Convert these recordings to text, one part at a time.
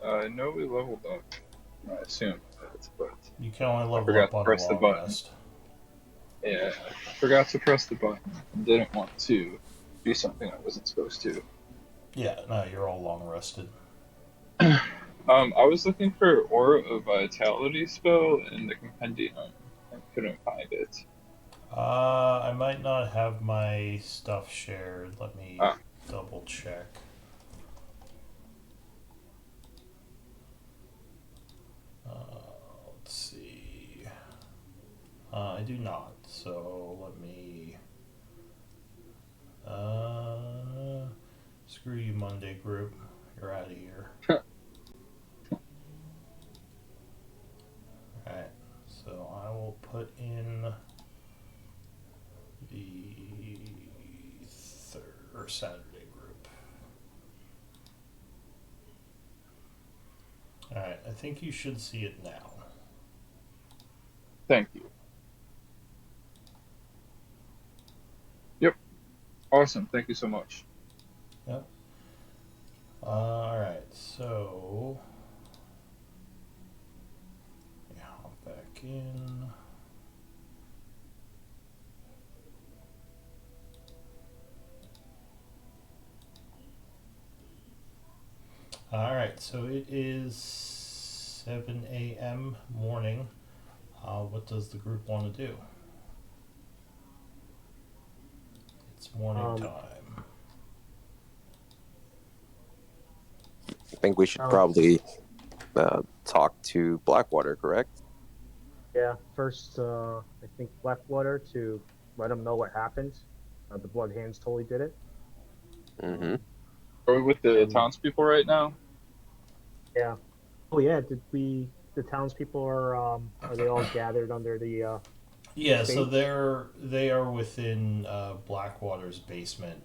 No, we leveled up. I assume that, but You can only I level forgot up to on a press the long button. rest. Yeah, I forgot to press the button and didn't want to do something I wasn't supposed to. Yeah, no, you're all long rested. I was looking for Aura of Vitality spell in the compendium and couldn't find it. I might not have my stuff shared. Let me Ah, double check. Let's see. I do not. So let me. Uh, Screw you, Monday group. You're out of here. Alright. So I will put in the third or Saturday group. Alright, I think you should see it now. thank you. Yep, awesome. Thank you so much. Yep. Alright, so. Yeah, hop back in. Alright, so it is 7 a.m. morning. What does the group want to do? It's morning Um, time. I think we should um, probably talk to Blackwater, correct? yeah, first, I think Blackwater to let them know what happened. The Blood Hands totally did it. Mm-hmm. Um, Are we with the and townspeople right now? yeah, oh yeah, did we? The townspeople are they all gathered under the Yeah, so stage? they are within Blackwater's basement,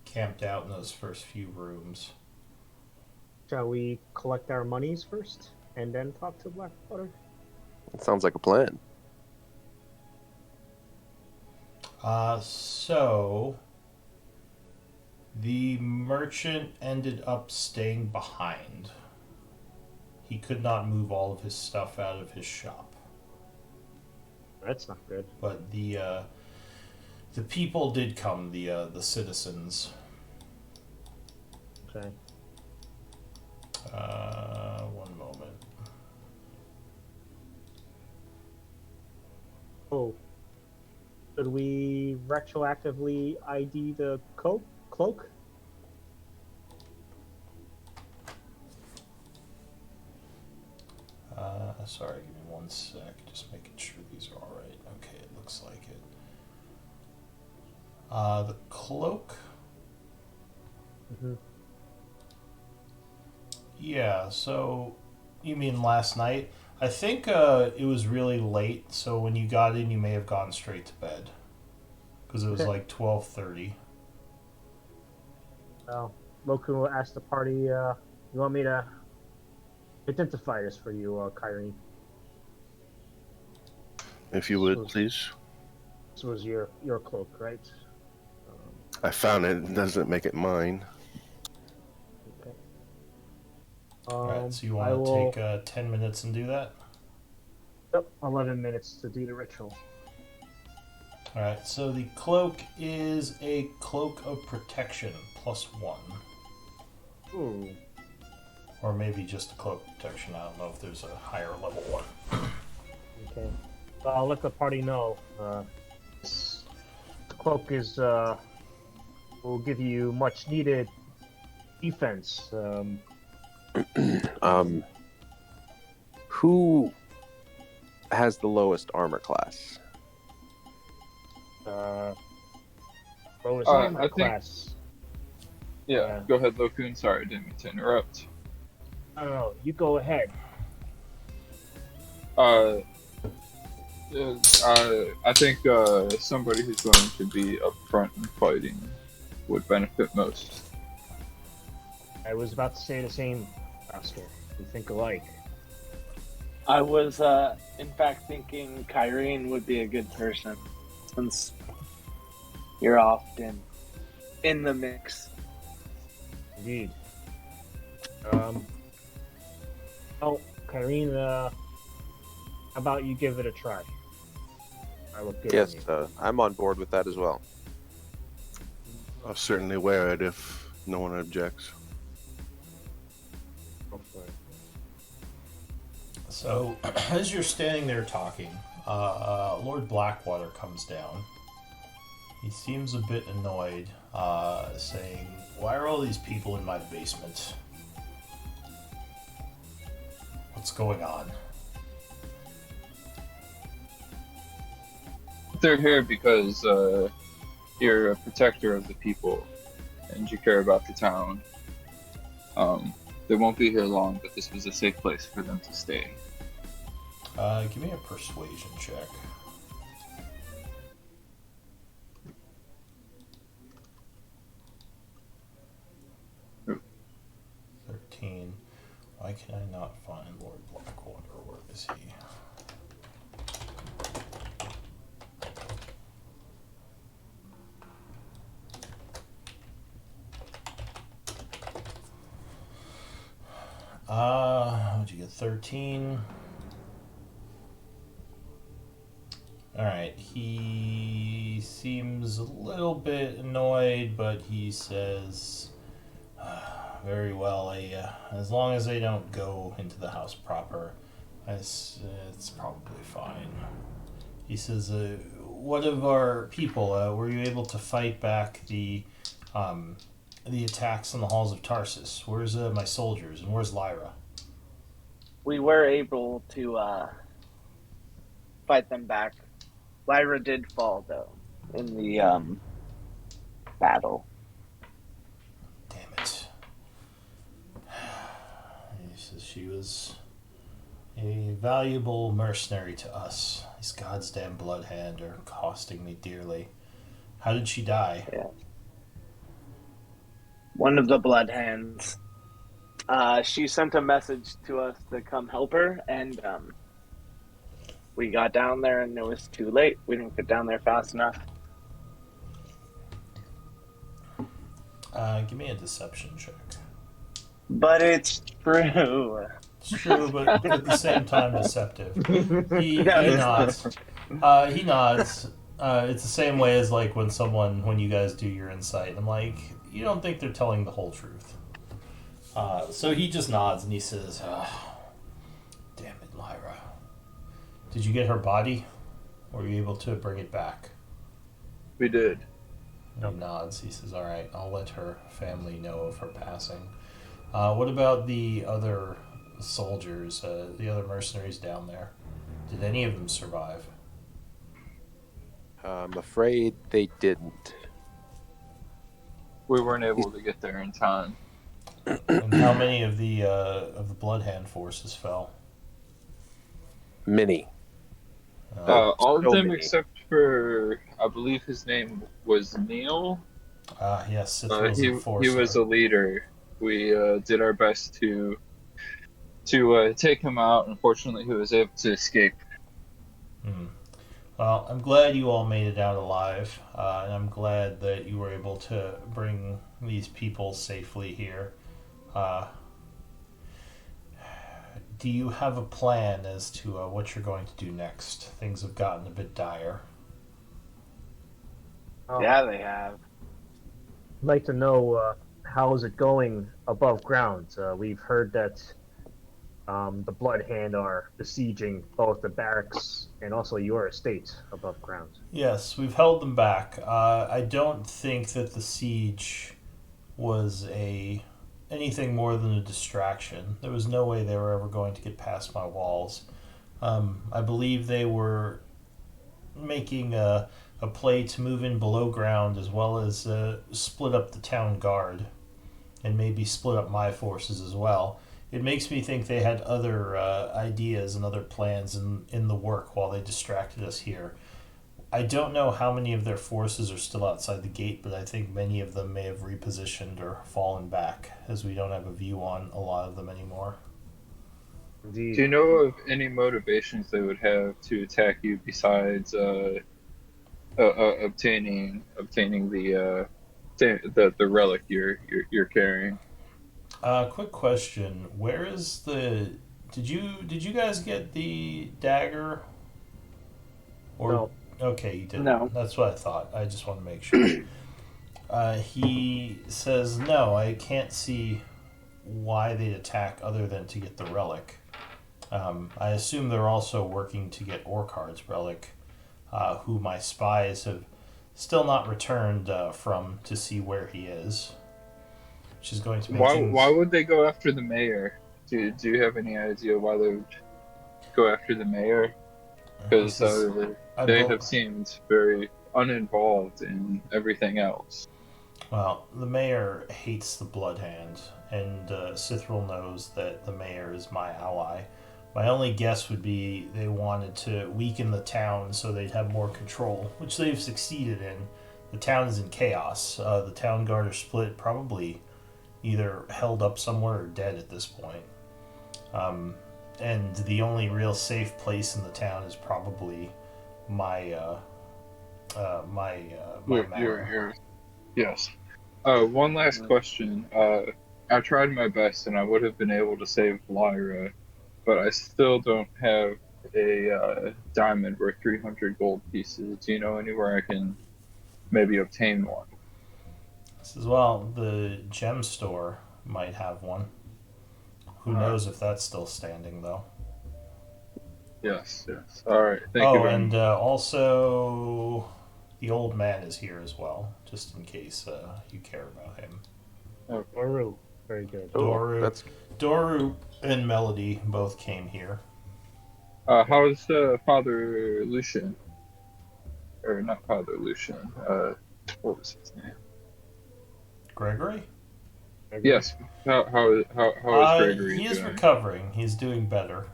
camped out in those first few rooms. Shall we collect our monies first and then talk to Blackwater? It sounds like a plan. So the merchant ended up staying behind. He could not move all of his stuff out of his shop, That's not good. but the people did come. The citizens. Okay. One moment. Oh, should we retroactively ID the cloak? Sorry, give me one sec. Just making sure these are all right. Okay, it looks like it. The cloak. Mm-hmm. Yeah. So, you mean last night? I think it was really late. So when you got in, you may have gone straight to bed because it was Okay. like 12:30. Well, Loku asked the party, you want me to identify this for you, Kyrie? If you This would, was please. this was your cloak, right? Um, I found it. It doesn't make it mine. okay. All right. So you I want to take will. 10 minutes and do that? Yep, 11 minutes to do the ritual. All right. So the cloak is a cloak of protection +1. Ooh. Or maybe just a cloak protection. I don't know if there's a higher level one. Okay. So I'll let the party know. This cloak is will give you much needed defense. Um, who has the lowest armor class? Uh, lowest armor I think, class. yeah, Uh, go ahead, Lokun. Sorry, I didn't mean to interrupt. I don't know. You go ahead. Uh, I think somebody who's going to be up front and fighting would benefit most. I was about to say the same, Oscar. We think alike. I was, in fact, thinking Kyrene would be a good person since you're often in the mix. Indeed. Um, Oh, Kyrene, how about you give it a try? I look good Yes, on you. I'm on board with that as well. I'll certainly wear it if no one objects. Go for it. So, as you're standing there talking, Lord Blackwater comes down. He seems a bit annoyed, saying, "Why are all these people in my basement? What's going on?" They're here because you're a protector of the people and you care about the town. They won't be here long, but this was a safe place for them to stay. Give me a persuasion check. Ooh. 13. Why can I not find Lord Blackwater? Where is he? What'd you get? 13. Alright, he seems a little bit annoyed, but he says, very well, as long as they don't go into the house proper, it's probably fine. He says, what of our people? Were you able to fight back the attacks on the halls of Tarsus? Where's my soldiers, and where's Lyra? We were able to fight them back. Lyra did fall though in the battle. Damn it. He says she was a valuable mercenary to us. These goddamn bloodhand are costing me dearly. How did she die? Yeah. One of the blood hands. She sent a message to us to come help her, and we got down there, and it was too late. We didn't get down there fast enough. Give me a deception check. But it's true. It's true, but at the same time deceptive. He nods. He nods. It's the same way as like when you guys do your insight, I'm like, you don't think they're telling the whole truth. So he just nods and he says, damn it, Lyra. Did you get her body? Or were you able to bring it back? We did. And he nods. He says, all right, I'll let her family know of her passing. What about the other soldiers, the other mercenaries down there? Did any of them survive? I'm afraid they didn't. We weren't able to get there in time. And how many of the Bloodhand forces fell? Many. All of so them many. except for, I believe his name was Neil. Yes, Sith was He enforcer. was a leader. We did our best to take him out. Unfortunately, he was able to escape. Well, I'm glad you all made it out alive, and I'm glad that you were able to bring these people safely here. Do you have a plan as to what you're going to do next? Things have gotten a bit dire. Yeah, they have. I'd like to know how is it going above ground. We've heard that the Bloodhand are besieging both the barracks and also your estate above ground. Yes, we've held them back. I don't think that the siege was anything more than a distraction. There was no way they were ever going to get past my walls. I believe they were making a play to move in below ground as well as split up the town guard and maybe split up my forces as well. It makes me think they had other ideas and other plans in the work while they distracted us here. I don't know how many of their forces are still outside the gate, but I think many of them may have repositioned or fallen back, as we don't have a view on a lot of them anymore. Indeed. Do you know of any motivations they would have to attack you besides obtaining the relic you're carrying? Quick question: where is the Did you guys get the dagger? Or No. okay, you didn't. No. That's what I thought. I just want to make sure. He says, "No, I can't see why they'd attack other than to get the relic. I assume they're also working to get Orcard's relic, who my spies have still not returned from to see where he is, which is going to make things... Why would they go after the mayor? Do you have any idea why they would go after the mayor? Because they have seemed very uninvolved in everything else. Well, the mayor hates the Blood Hand, and Sithril knows that the mayor is my ally. My only guess would be they wanted to weaken the town so they'd have more control, which they've succeeded in. The town is in chaos. The town guard are split, probably either held up somewhere or dead at this point. And the only real safe place in the town is probably my manor. Yes. One last question. I tried my best, and I would have been able to save Lyra, but I still don't have a diamond worth 300 gold pieces. Do you know anywhere I can maybe obtain one? As well, the gem store might have one. Who knows if that's still standing, though. Yes. All right. Thank you very much. And also, the old man is here as well, just in case you care about him. Doru. Very good. Doru and Melody both came here. How's Father Lucian? Or not Father Lucian. What was his name? Gregory? Yes. How is Gregory He is doing? recovering. He's doing better.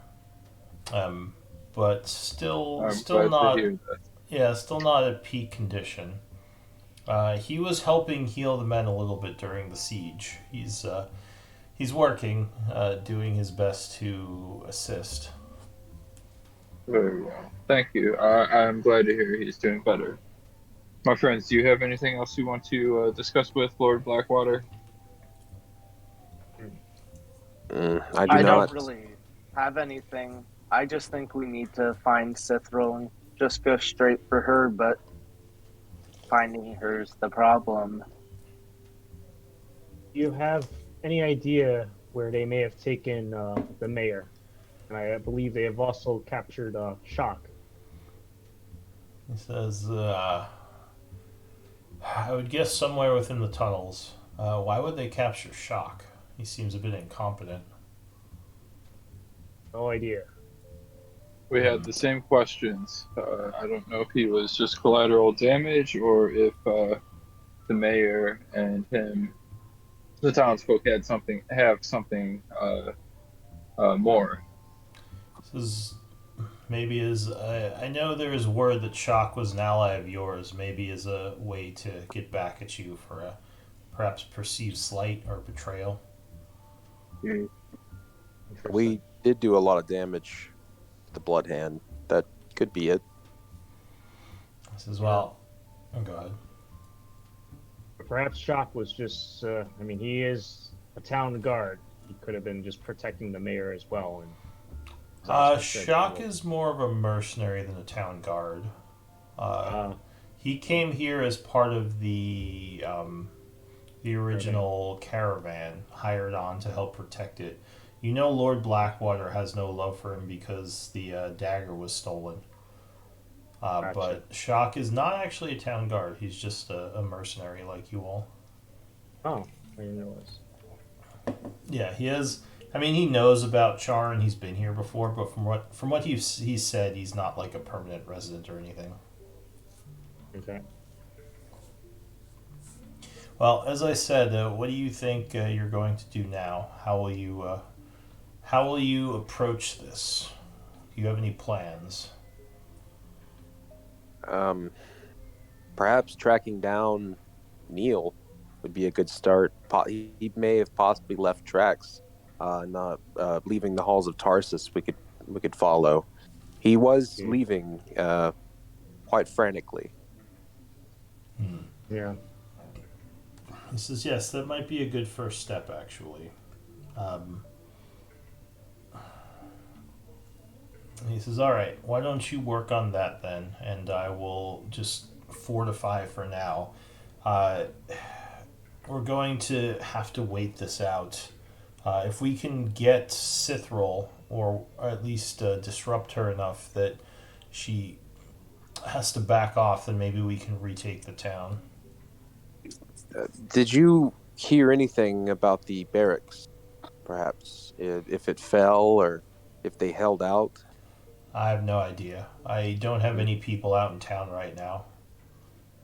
But still not. To hear that. Yeah, still not at peak condition. He was helping heal the men a little bit during the siege. He's working, doing his best to assist. Very well. Thank you. I'm glad to hear he's doing better. My friends, do you have anything else you want to discuss with Lord Blackwater? I I not. don't really have anything. I just think we need to find Sithril and just go straight for her, but finding her's the problem. Do you have any idea where they may have taken the mayor? And I believe they have also captured Shock. He says, I would guess somewhere within the tunnels. Why would they capture Shock? He seems a bit incompetent. No idea. We had the same questions. I don't know if he was just collateral damage or if the mayor and him, the townsfolk, have something more. This is maybe I know there is word that Shock was an ally of yours. Maybe as a way to get back at you for a perhaps perceived slight or betrayal. We did do a lot of damage to the Blood Hand. That could be it. This is well. Oh, go ahead. Perhaps Shock was just, he is a town guard. He could have been just protecting the mayor as well. And Shock is more of a mercenary than a town guard. He came here as part of the original caravan, hired on to help protect it. You know Lord Blackwater has no love for him because the dagger was stolen. Gotcha. But Shock is not actually a town guard. He's just a mercenary like you all. Oh, I didn't realize. Yeah, he is. I mean, he knows about Chaur and he's been here before, but from what he said, he's not like a permanent resident or anything. Okay. Well, as I said, what do you think you're going to do now? How will you approach this? Do you have any plans? Perhaps tracking down Neil would be a good start. He may have possibly left tracks, not leaving the halls of Tarsus. We could follow. He was leaving quite frantically. Yeah. He says, yes, that might be a good first step, actually. says, "All right, why don't you work on that then, and I will just fortify for now. Uh, we're going to have to wait this out. If we can get Sithril, or at least disrupt her enough that she has to back off, then maybe we can retake the town." Did you hear anything about the barracks? Perhaps if it fell or if they held out? I have no idea. I don't have any people out in town right now.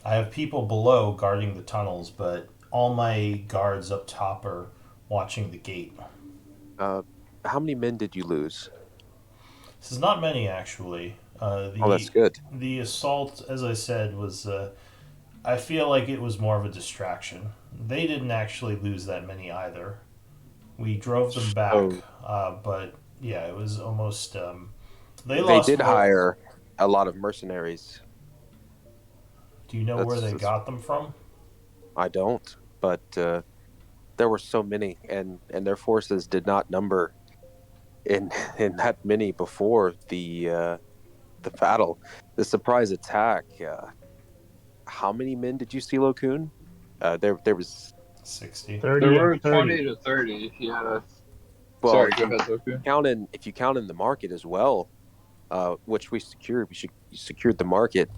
I have people below guarding the tunnels, but all my guards up top are watching the gate. Uh, how many men did you lose? This is not many, actually. Oh, that's good. The assault, as I said, was. I feel like it was more of a distraction. They didn't actually lose that many either. We drove them back, Oh, but yeah, it was almost. They they lost did more. hire a lot of mercenaries. Do you know where they That's got them from? I don't, but there were so many, and their forces did not number in in that many before the battle, the surprise attack. How many men did you see, Lokun? There was 60. 30 There and were 30. 20 to 30. Yeah. well, Sorry, go ahead, Loku. if you count in the market as well, which we secured. We secured the market.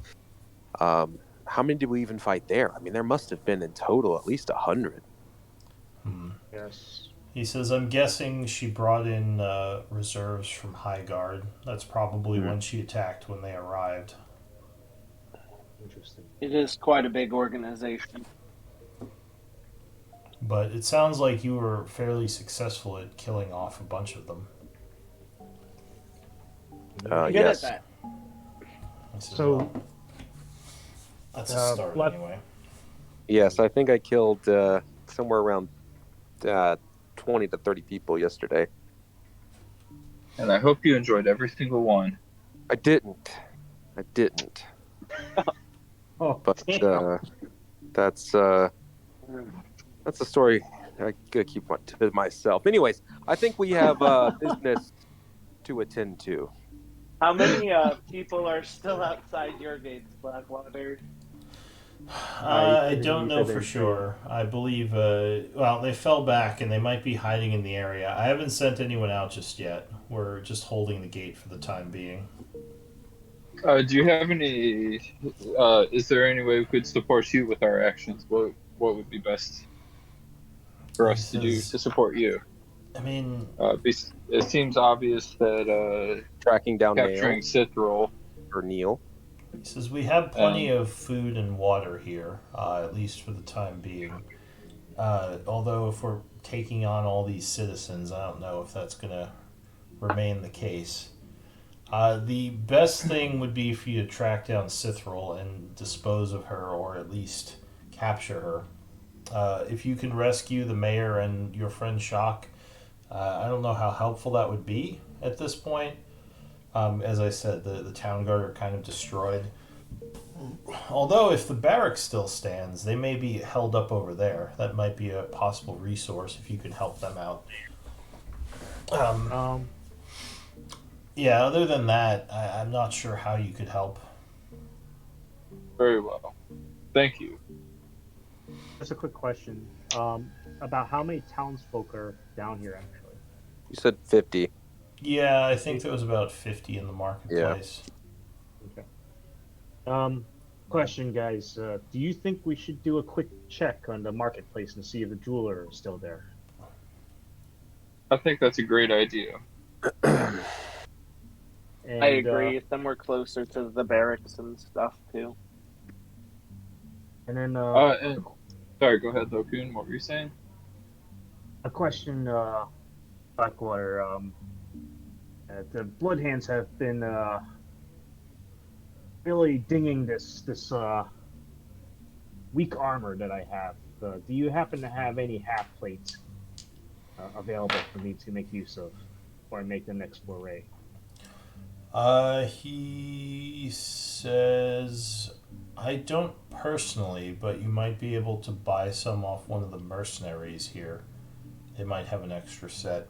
How many did we even fight there? I mean, there must have been in total at least 100. Hmm. Yes. He says, "I'm guessing she brought in reserves from High Guard. That's probably Hmm. when she attacked when they arrived." Interesting. It is quite a big organization. But it sounds like you were fairly successful at killing off a bunch of them. Good Yes. at that. I said, So, well, that's a start let- anyway. Yes, I think I killed somewhere around 20 to 30 people yesterday. And I hope you enjoyed every single one. I didn't. I didn't. Oh, But damn. that's a story I gotta keep to myself. Anyways, I think we have business to attend to. How many people are still outside your gates, Blackwater? I don't You know said for there's sure. I believe, well, they fell back and they might be hiding in the area. I haven't sent anyone out just yet. We're just holding the gate for the time being. Do you have any? Is there any way we could support you with our actions? What would be best for us to do to support you? I mean, It seems obvious that Tracking down capturing Nail Sithril. or Neil. he says we have plenty of food and water here, at least for the time being. Although if we're taking on all these citizens, I don't know if that's going to remain the case. The best thing would be for you to track down Sithril and dispose of her, or at least capture her. If you can rescue the mayor and your friend Shock, I don't know how helpful that would be at this point. As I said, the town guard are kind of destroyed. Although, if the barracks still stands, they may be held up over there. That might be a possible resource if you could help them out. Yeah, other than that, I'm not sure how you could help. Very well. Thank you. Just a quick question. About how many townsfolk are down here, actually? You said 50. Yeah, I think there was about 50 in the marketplace. Okay. Question, guys. Do you think we should do a quick check on the marketplace and see if the jeweler is still there? I think that's a great idea. And, I agree. Somewhere closer to the barracks and stuff too. And then And sorry, go ahead, Lokun. What were you saying? a question, Blackwater. The Bloodhands have been really dinging this weak armor that I have. Do you happen to have any half plates available for me to make use of, or make the next foray? He says, I don't personally, but you might be able to buy some off one of the mercenaries here. They might have an extra set.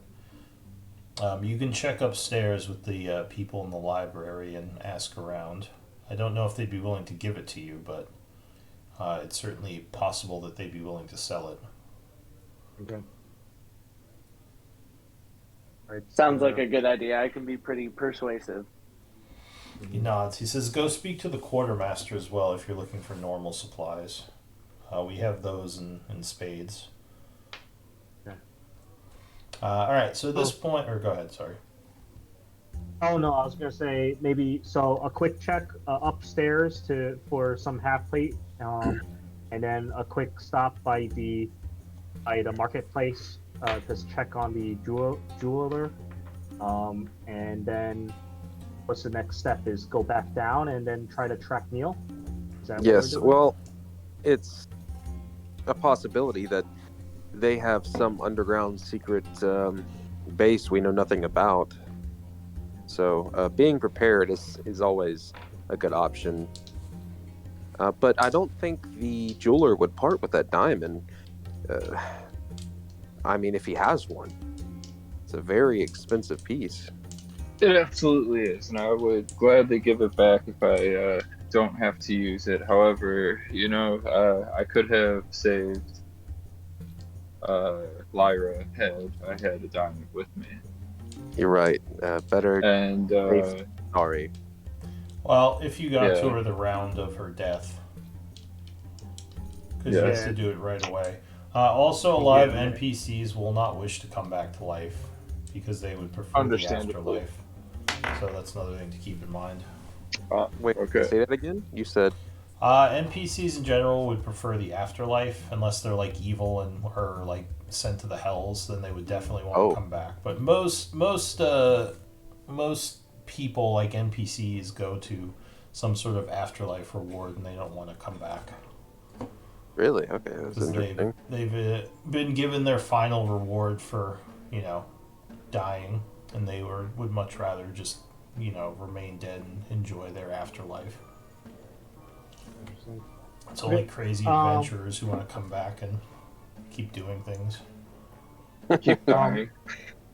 You can check upstairs with the people in the library and ask around. I don't know if they'd be willing to give it to you, but it's certainly possible that they'd be willing to sell it. Okay. Right, Sounds like a good idea. I can be pretty persuasive. He nods. He says, "Go speak to the quartermaster as well if you're looking for normal supplies. We have those in spades." Okay. All right. So at this point, or go ahead. Sorry. Oh no, I was gonna say maybe so a quick check upstairs for some half plate, and then a quick stop by the marketplace, just check on the jeweler, and then what's the next step? Is go back down and then try to track Neil. Is that what we're Yes, doing? well, it's a possibility that they have some underground secret base we know nothing about. So being prepared is always a good option. But I don't think the jeweler would part with that diamond. I mean, if he has one, it's a very expensive piece. It absolutely is, and I would gladly give it back if I don't have to use it. However, I could have saved Lyra had I had a diamond with me. You're right. Better. And Sorry. Well, if you got Yeah. to her the round of her death, because you Yes. have to do it right away. Also, a lot of Yeah. NPCs will not wish to come back to life because they would prefer the Understandably. afterlife. So that's another thing to keep in mind. Wait, Okay. say that again? You said... NPCs in general would prefer the afterlife unless they're like evil and are like sent to the hells. Then they would definitely want to come back. But most people like NPCs go to some sort of afterlife reward and they don't want to come back. Really? Okay, that's Because interesting. they've been given their final reward for dying, and they would much rather just remain dead and enjoy their afterlife. It's only crazy adventurers who want to come back and keep doing things. Keep dying.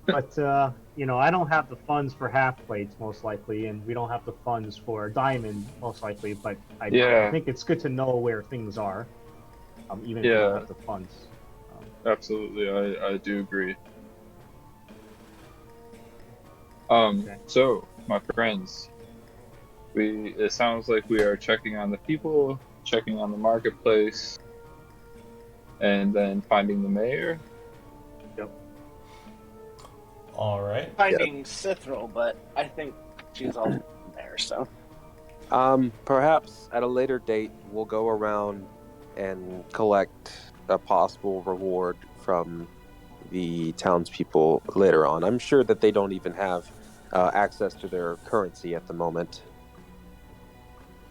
But I don't have the funds for half plates most likely, and we don't have the funds for diamond most likely. But I think it's good to know where things are, even if you don't have the funds. Absolutely, I do agree. Okay. So, my friends, it sounds like we are checking on the people, checking on the marketplace, and then finding the mayor. Yep. All right. Finding Cithril, but I think she's all there, so. Perhaps at a later date, we'll go around and collect a possible reward from the townspeople later on. I'm sure that they don't even have access to their currency at the moment.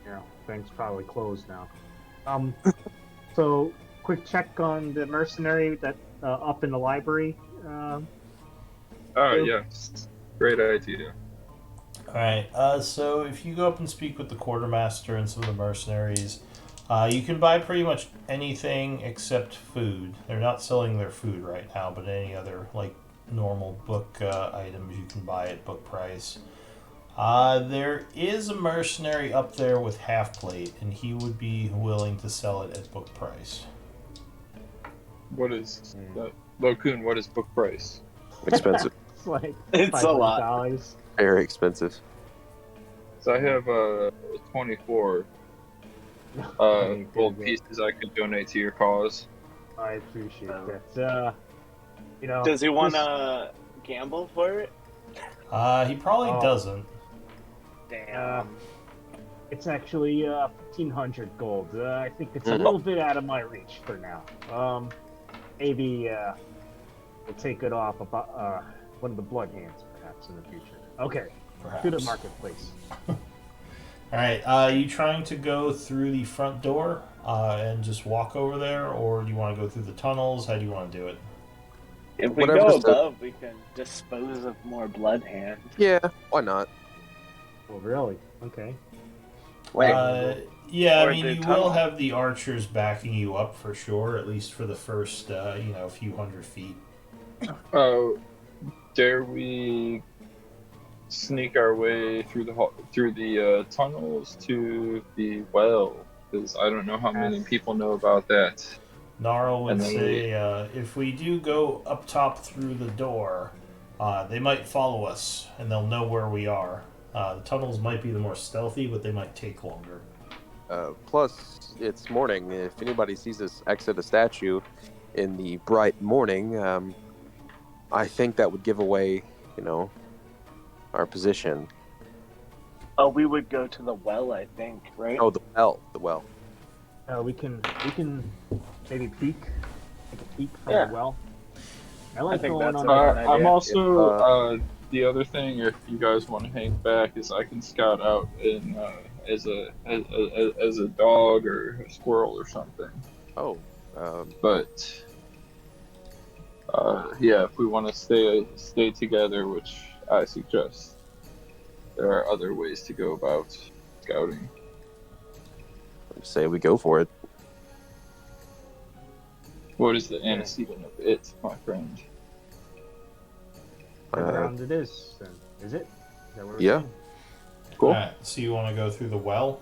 Yeah, bank's probably closed now. So quick check on the mercenary that up in the library. Yes. Great idea. All right. So if you go up and speak with the quartermaster and some of the mercenaries, you can buy pretty much anything except food. They're not selling their food right now, but any other like normal book items you can buy at book price. There is a mercenary up there with half plate, and he would be willing to sell it at book price. What is that? Lokun, what is book price? Expensive. It's like It's a lot. $500. Very expensive. So I have 24 gold pieces I could donate to your cause. I appreciate that. Does he want to gamble for it? He probably doesn't. Damn. It's actually 1,500 gold. I think it's a little bit out of my reach for now. Maybe we'll take it off about one of the blood hands, perhaps in the future. Okay, Perhaps. to the marketplace. All right. You trying to go through the front door and just walk over there, or do you want to go through the tunnels? How do you want to do it? If we Whatever's go above, we can dispose of more blood hands. Yeah, why not? Oh, really? Okay. Yeah, I Or mean, the you tunnel. will have the archers backing you up for sure, at least for the first, few hundred feet. dare we sneak our way through the tunnels to the well? Because I don't know how many people know about that. Gnarl would And then say, if we do go up top through the door, they might follow us, and they'll know where we are. The tunnels might be the more stealthy, but they might take longer. Plus, it's morning. If anybody sees us exit a statue in the bright morning, I think that would give away, our position. Oh, we would go to the well, I think, right? Oh, the well. We can maybe peek, take a peek from Yeah. the well. I like think going that's on. a good idea. I'm also If, the other thing, if you guys want to hang back, is I can scout out in as a dog or a squirrel or something. Oh, But yeah, if we want to stay together, which I suggest, there are other ways to go about scouting. say we go for it. What is the antecedent of it, my friend? Underground it is. Then. Is it? Is that what we're Yeah. saying? Cool. Alright, so you want to go through the well?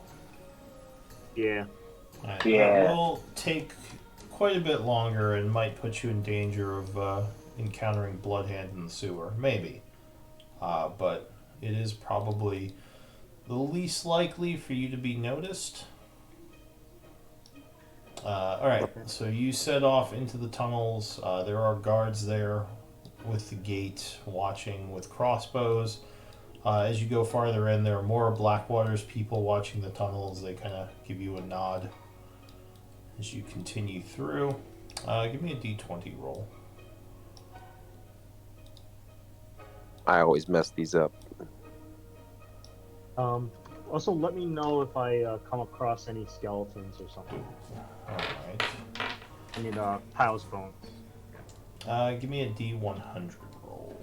Yeah. Alright, Yeah. That will take quite a bit longer and might put you in danger of encountering Bloodhand in the sewer. Maybe. But it is probably the least likely for you to be noticed. Alright, so you set off into the tunnels. There are guards there with the gate watching with crossbows. As you go farther in, there are more Blackwater's people watching the tunnels. They kind of give you a nod as you continue through. Give me a d20 roll. I always mess these up. Also, let me know if I come across any skeletons or something. Alright. I mean, piles bones. Give me a d100 roll.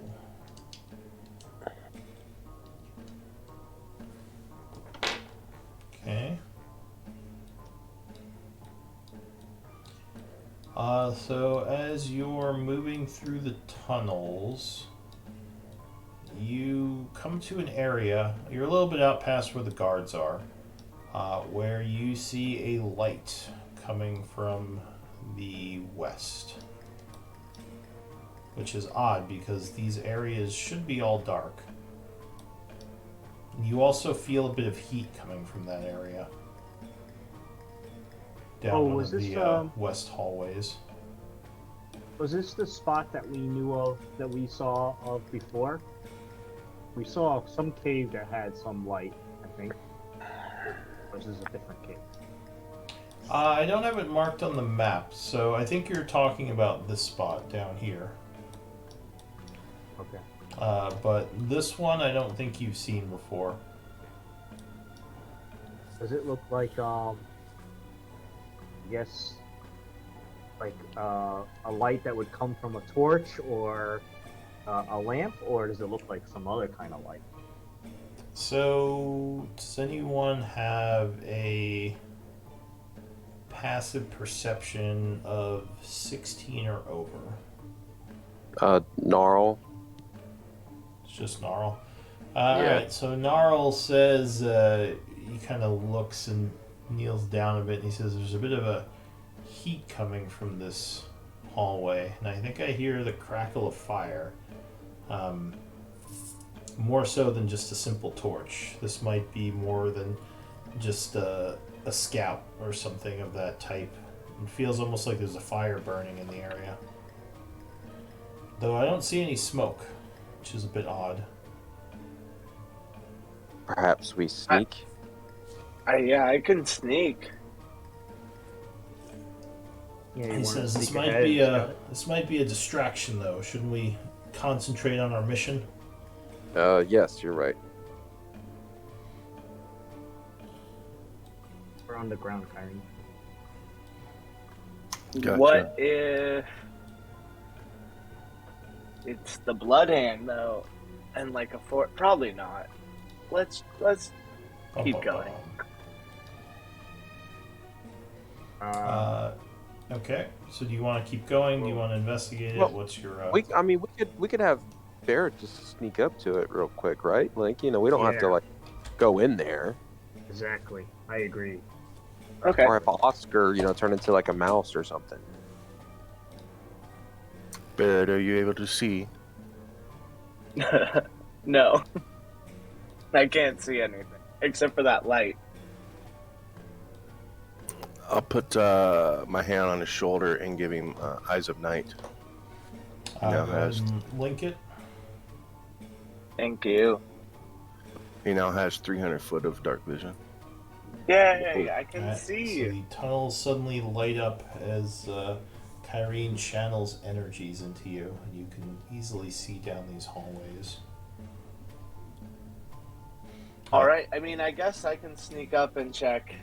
Okay. So as you're moving through the tunnels, you come to an area, you're a little bit out past where the guards are, where you see a light coming from the west. Which is odd because these areas should be all dark. You also feel a bit of heat coming from that area. Down one of the west hallways. Was this the spot that we knew of, that we saw of before? We saw some cave that had some light, I think. Or is this a different cave? I don't have it marked on the map, so I think you're talking about this spot down here. Okay. But this one I don't think you've seen before. Does it look like, I guess, like a light that would come from a torch or a lamp, or does it look like some other kind of light? So, does anyone have a passive perception of 16 or over? Gnarl. It's just Gnarl. Yeah. Alright, so Gnarl says, he kind of looks and kneels down a bit, and he says there's a bit of a heat coming from this hallway, and I think I hear the crackle of fire. More so than just a simple torch. This might be more than just a scout or something of that type. It feels almost like there's a fire burning in the area. Though I don't see any smoke, which is a bit odd. Perhaps we sneak. I can sneak. Yeah, you He wanna says sneak ahead and scout it? this might be a distraction though. Shouldn't we concentrate on our mission? Yes, you're right. We're on the ground, Kyrie. Gotcha. What if it's the Bloodhand though, and like a fort? Probably not. Let's keep going. Okay. So do you want to keep going? Do you want to investigate it? Well, What's your? We could have Barrett just sneak up to it real quick, right? Like, we don't have to Yeah. like go in there. Exactly. I agree. Okay. Or have Oscar, turn into like a mouse or something. But are you able to see? No, I can't see anything except for that light. I'll put my hand on his shoulder and give him Eyes of Night. Go Now ahead has and link it. Thank you. he now has 300 foot of dark vision. Yay! I can Alright, so see. the tunnels suddenly light up as Kyrene channels energies into you, and you can easily see down these hallways. All right. I mean, I guess I can sneak up and check.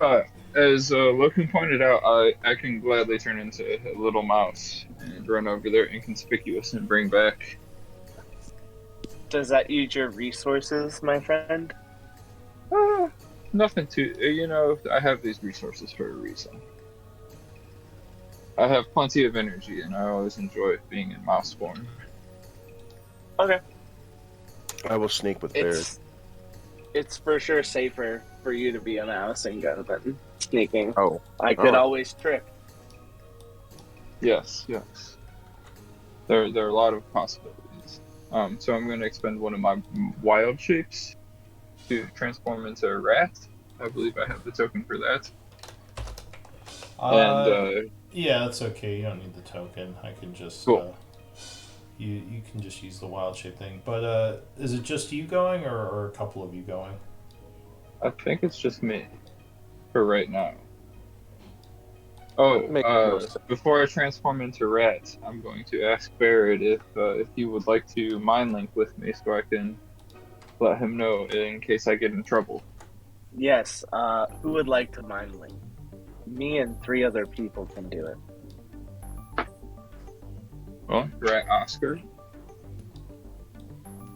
As Loken pointed out, I can gladly turn into a little mouse and run over there inconspicuous and bring back. Does that use your resources, my friend? Nothing to, I have these resources for a reason. I have plenty of energy, and I always enjoy being in mouse form. Okay. I will sneak with Barrett. It's for sure safer for you to be a mouse and go than sneaking. Oh, I could always trip. Yes. There are a lot of possibilities. So I'm going to expend one of my wild shapes to transform into a rat. I believe I have the token for that. Yeah, that's okay. You don't need the token. I can just Cool. You can just use the wild shape thing. But is it just you going, or a couple of you going? I think it's just me for right now. Oh, before I transform into rat, I'm going to ask Barrett if he would like to mind link with me so I can let him know in case I get in trouble. Yes. Who would like to mind link? Me and 3 other people can do it. Well, Rat Oscar.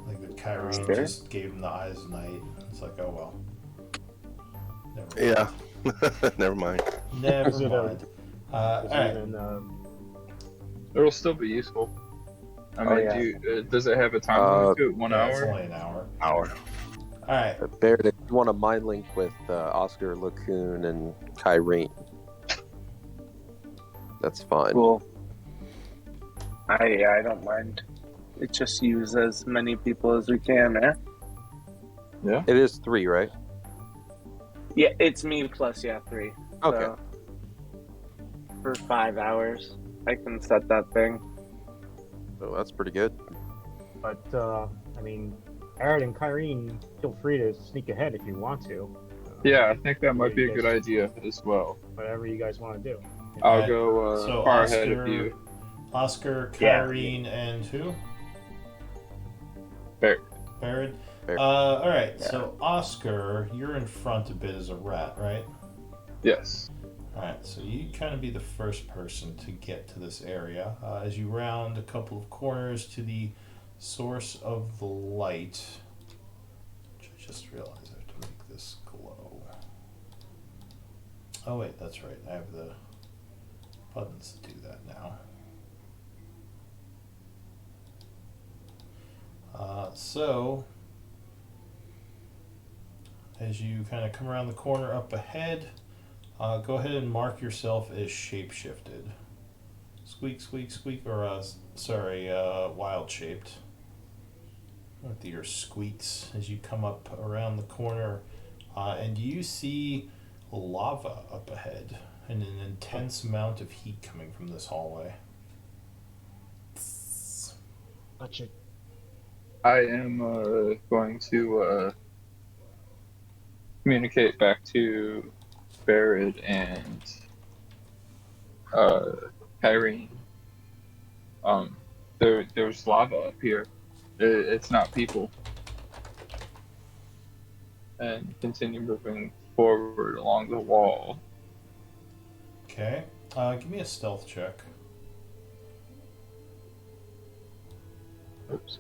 Like the Kyrene Fair. just gave him the eyes of night. It's like, oh well. Never mind. Yeah. Never mind. Never Is it mind. Alright. It'll still be useful. I mean, yeah. Does it have a time limit to it? 1 Yeah, it's hour? only an hour. Hour. Alright. Barrett, if you want to mind link with Oscar, Lacoon, and Kyrene, that's fine. Cool. I don't mind. It just use as many people as we can, man. Yeah. It is 3, right? Yeah, it's me plus 3. Okay. So, for 5 hours, I can set that thing. So that's pretty good. But, I mean, Aaron and Kyrene, feel free to sneak ahead if you want to. Yeah, I think that might be a you good guys- idea as well. Whatever you guys want to do. I'll Alright, go so far ahead of you. Oscar, Yeah. Kyrene, and who? Barrett. Barrett. Barrett. Alright, Yeah. so Oscar, you're in front a bit as a rat, right? Yes. Alright, so you kind of be the first person to get to this area. As you round a couple of corners to the source of the light, which I just realized I have to make this glow. Oh wait, that's right, I have the buttons to do that now. So, as you kind of come around the corner up ahead, go ahead and mark yourself as shapeshifted. Squeak, squeak, squeak, or wild shaped. With your squeaks as you come up around the corner, and you see lava up ahead and an intense amount of heat coming from this hallway. Gotcha. I am going to communicate back to Barrett and Kyrene. There's lava up here. It's not people. And continue moving forward along the wall. Okay, give me a stealth check. Oops.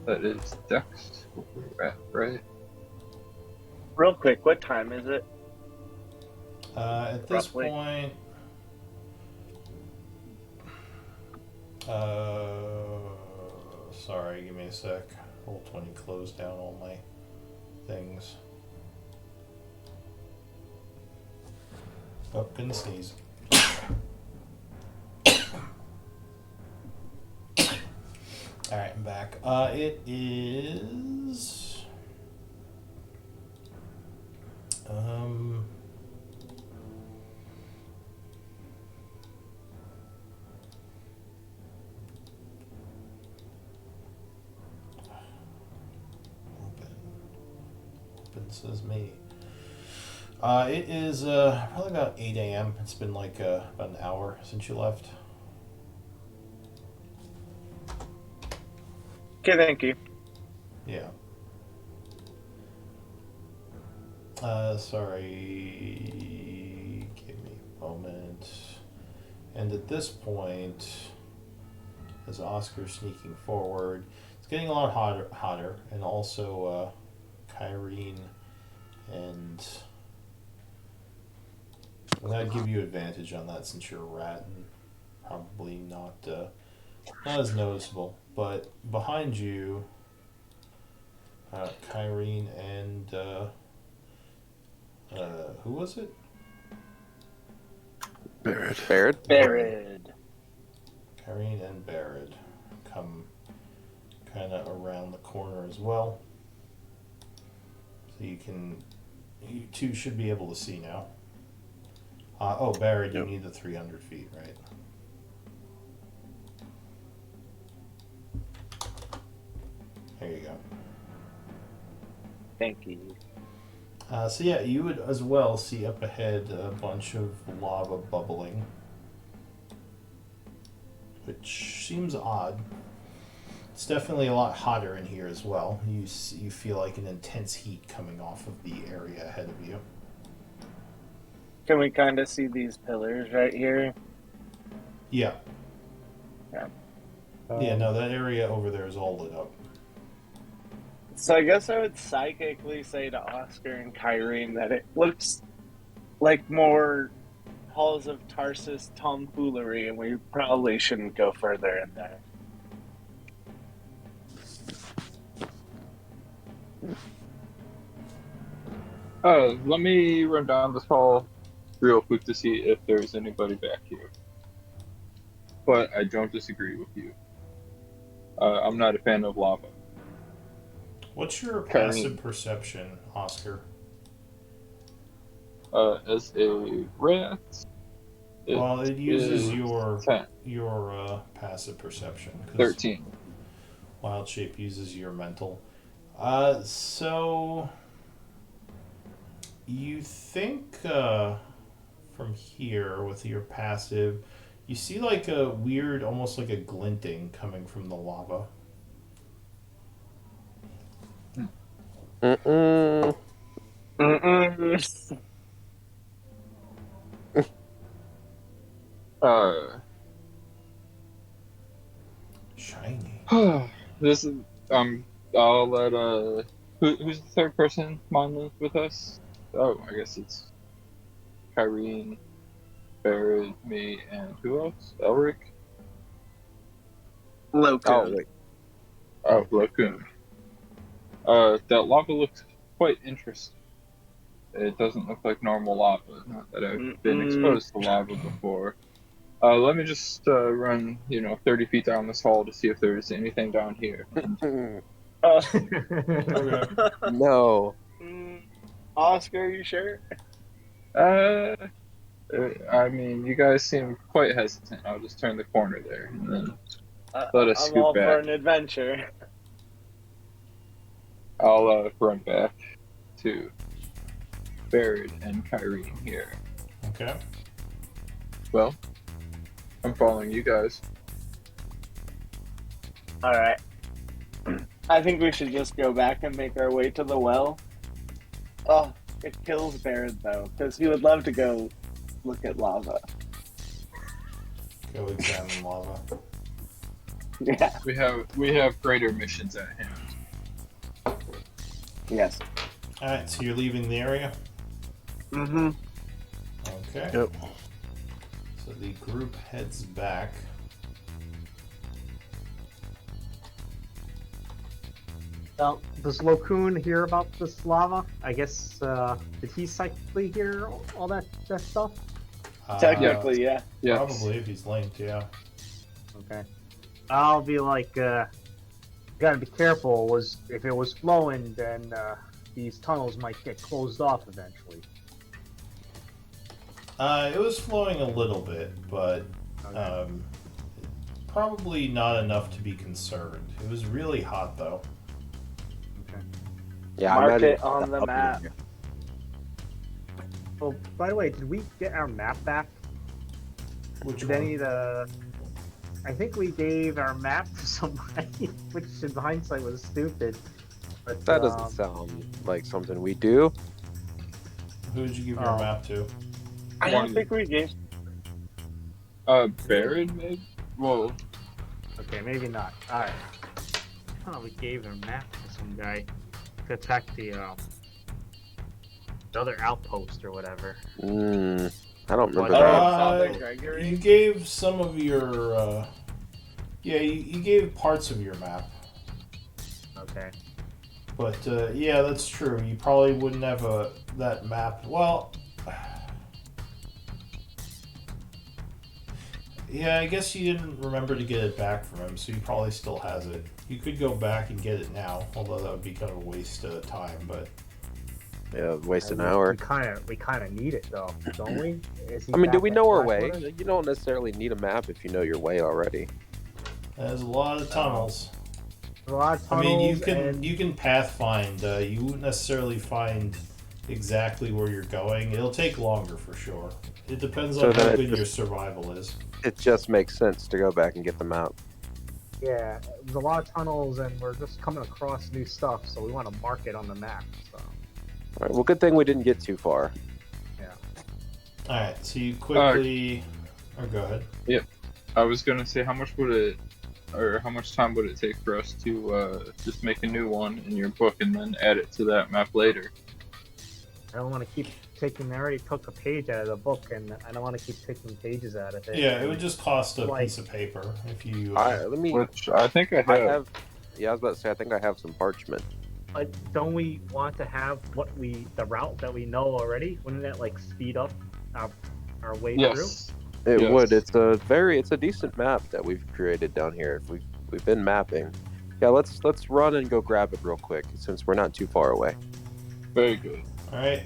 That is Dex. Right? Real quick, what time is it? At this Roughly. point, Sorry, give me a sec. Roll 20, close down all my things. Oh, couldn't sneeze. Alright, I'm back. It is... Open says me. It is probably about 8 a.m. It's been like about an hour since you left. Okay, thank you. Yeah. Sorry. Give me a moment. And at this point, as Oscar's sneaking forward, it's getting a lot hotter, and also Kyrene and I'm gonna give you advantage on that since you're a rat and probably not as noticeable. But behind you, Kyrene and who was it? Barrett. Barrett. Kyrene and Barrett come kind of around the corner as well. So you two should be able to see now. Barrett, you Yep. need the 300 feet, right? There you go. Thank you. So yeah, you would as well see up ahead a bunch of lava bubbling, which seems odd. It's definitely a lot hotter in here as well. You feel like an intense heat coming off of the area ahead of you. Can we kind of see these pillars right here? Yeah. Yeah. Yeah, no, that area over there is all lit up. So I guess I would psychically say to Oscar and Kyrene that it looks like more Halls of Tarsus tomfoolery, and we probably shouldn't go further in there. Let me run down this hall real quick to see if there's anybody back here. But I don't disagree with you. I'm not a fan of lava. What's your Kyrene. passive perception, Oscar? As a rat, Well, it uses is your 10, passive perception. 13. Wild shape uses your mental. So you think from here with your passive, you see like a weird, almost like a glinting coming from the lava. Mm-mm. Mm-mm. Shiny. This is I'll let who's the third person mindless with us? Oh, I guess it's Kyrene, Barrett, me, and who else? Elric? Loco. Oh, wait. Oh, Lacoon. That lava looks quite interesting. It doesn't look like normal lava. Not that I've been exposed to lava before. Let me just run, 30 feet down this hall to see if there's anything down here. Okay. No. Oscar, you sure? I mean, you guys seem quite hesitant. I'll just turn the corner there and then let us I'm all scoot for back. an adventure. I'll run back to Barrett and Kyrene here. Okay. Well, I'm following you guys. All right. I think we should just go back and make our way to the well. Oh, it kills Barrett though, because he would love to go look at lava. Go examine lava. Yeah. We have greater missions at hand. Yes. Alright, so you're leaving the area? Mm-hmm. Okay. Yep. So the group heads back. Does Locoon hear about this lava? I guess, did he psychically hear all that stuff? Technically, yeah. Yes. Probably if he's linked, yeah. Okay. I'll be like, gotta be careful. If it was flowing, then these tunnels might get closed off eventually. It was flowing a little bit, but Okay. probably not enough to be concerned. It was really hot, though. Okay. Yeah, Mark I imagine it on the up map. here. Oh, by the way, did we get our map back? Which Did one? any of the? I think we gave our map to somebody, which in hindsight was stupid. But That doesn't sound like something we do. Who did you give your Oh. map to? I don't think we gave. Baron, maybe? Well, Okay, maybe not. All right. I thought we gave our map to some guy to attack the other outpost or whatever. I don't remember What? that. Father Gregory. You gave some of your. You gave parts of your map. Okay. But yeah, that's true. You probably wouldn't have that map. Well, yeah, I guess you didn't remember to get it back from him, so he probably still has it. You could go back and get it now, although that would be kind of a waste of time. But Yeah, waste an We hour. kind of need it though, don't we? Is he I mean, do back we at know our way? Blackwater? You don't necessarily need a map if you know your way already. there's a lot of tunnels. A lot of I tunnels. mean, you can path find. You won't necessarily find exactly where you're going. It'll take longer for sure. It depends So on how then good it's your survival is. It just makes sense to go back and get the map. Yeah, there's a lot of tunnels, and we're just coming across new stuff, so we want to mark it on the map. So All right. Well, good thing we didn't get too far. All right, so you quickly. Or go ahead. I was gonna say, how much time would it take for us to just make a new one in your book and then add it to that map later? I don't want to keep taking. I already took a page out of the book, and I don't want to keep taking pages out of it. Yeah, it would just cost a Like- piece of paper if you. All right. Let me. Which I think I I have. have. Yeah, I was about to say. I think I have some parchment. But don't we want to have the route that we know already? Wouldn't that like speed up our way Yes. It Yes. would. It's a decent map that we've created down here. We've been mapping. Yeah, let's run and go grab it real quick since we're not too far away. Very good. All right,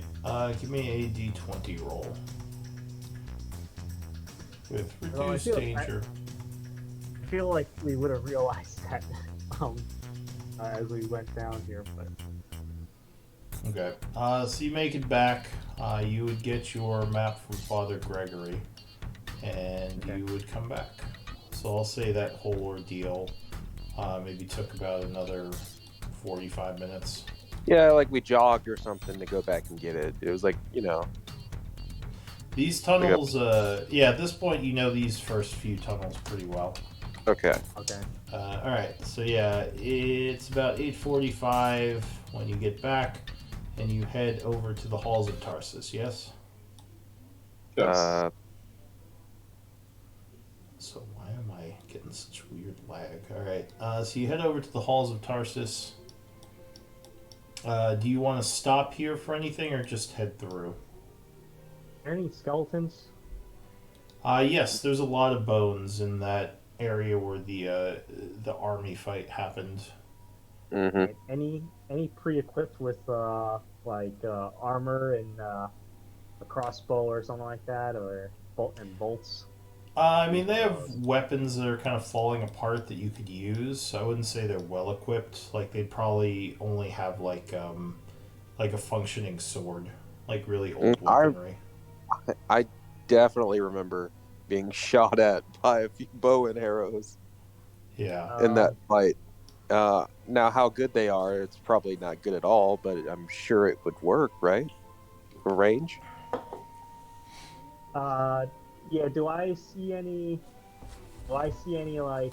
give me a d20 roll with Well, I reduced feel- danger. through? I feel like we would have realized that as we went down here, but Okay. So you make it back. You would get your map from Father Gregory, and Okay. you would come back. So I'll say that whole ordeal maybe took about another 45 minutes. Yeah, like we jogged or something to go back and get it. It was like, These tunnels, at this point you know these first few tunnels pretty well. okay. okay. All right, so yeah, it's about 8:45 when you get back, and you head over to the halls of Tarsus. Yes. Yes. So why am I getting such weird lag? All right, so you head over to the halls of Tarsus. Do you want to stop here for anything, or just head through? Are there any skeletons? Yes, there's a lot of bones in that area where the army fight happened. Mm-hmm. Like, any pre-equipped with armor and a crossbow or something like that, or bolts? I mean, they have weapons that are kind of falling apart that you could use. So I wouldn't say they're well equipped. Like they'd probably only have like a functioning sword, like really old weaponry. I definitely remember being shot at by a few bow and arrows Yeah. in that fight. Now, how good they are, it's probably not good at all, but I'm sure it would work, right? For range? Yeah. Do I see any like?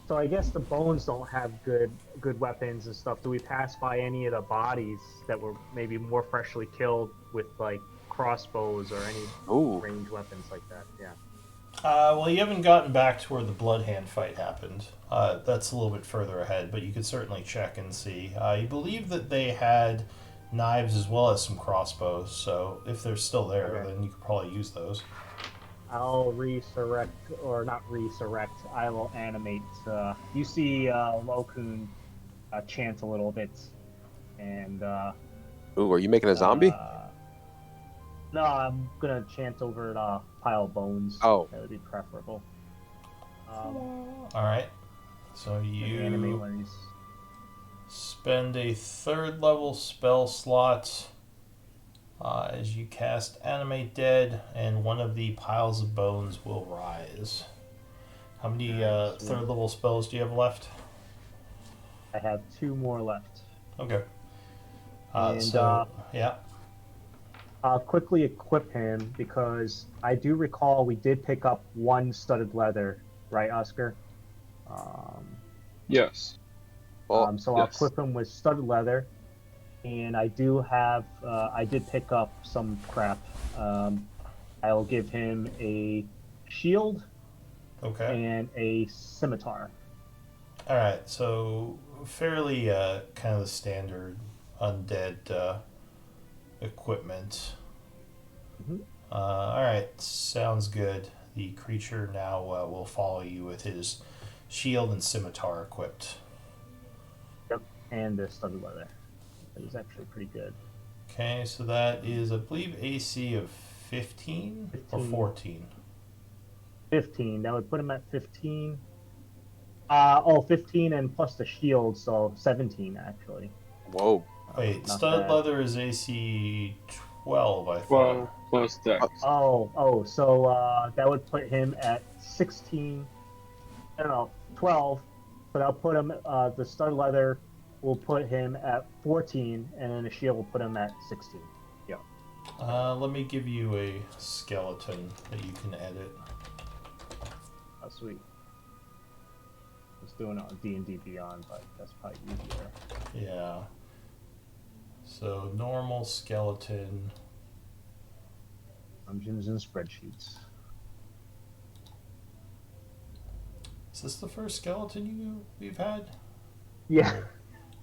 So I guess the bones don't have good weapons and stuff. Do we pass by any of the bodies that were maybe more freshly killed with like crossbows or any Ooh. range weapons like that? Yeah. Well, you haven't gotten back to where the Blood Hand fight happened. That's a little bit further ahead, but you could certainly check and see. You believe that they had knives as well as some crossbows, so if they're still there, Okay. then you could probably use those. I'll resurrect, or not resurrect. I will animate. You see Lokun chant a little bit, and Ooh, are you making a zombie? no, I'm gonna chant over the pile of bones. Oh. That would be preferable. All right. So And animate you one of these. spend a third level spell slot as you cast Animate Dead, and one of the piles of bones will rise. How many third level spells do you have left? I have 2 more left. Okay. And yeah. I'll quickly equip him because I do recall we did pick up 1 studded leather, right, Oscar? Yes. Well, So I'll yes. equip him with studded leather, and I do have. I did pick up some crap. I'll give him a shield Okay. and a scimitar. All right. So fairly kind of the standard undead equipment. Mhm. All right. Sounds good. The creature now will follow you with his shield and scimitar equipped. Yep, and the studded leather. It was actually pretty good. Okay, so that is, I believe, AC of 15 or 15. 14. 15. That would put him at 15. 15 and plus the shield, so 17 actually. whoa. Wait, Not studded bad. leather is AC 12, I thought. 12 plus dex. So that would put him at 16. I don't know, 12. But I'll put him. The studded leather will put him at 14, and then the shield will put him at 16. Yeah. Let me give you a skeleton that you can edit. Oh, sweet. I was doing it on D&D Beyond, but that's probably easier. Yeah. So, normal skeleton. Dungeons and spreadsheets. Is this the first skeleton we've had? Yeah,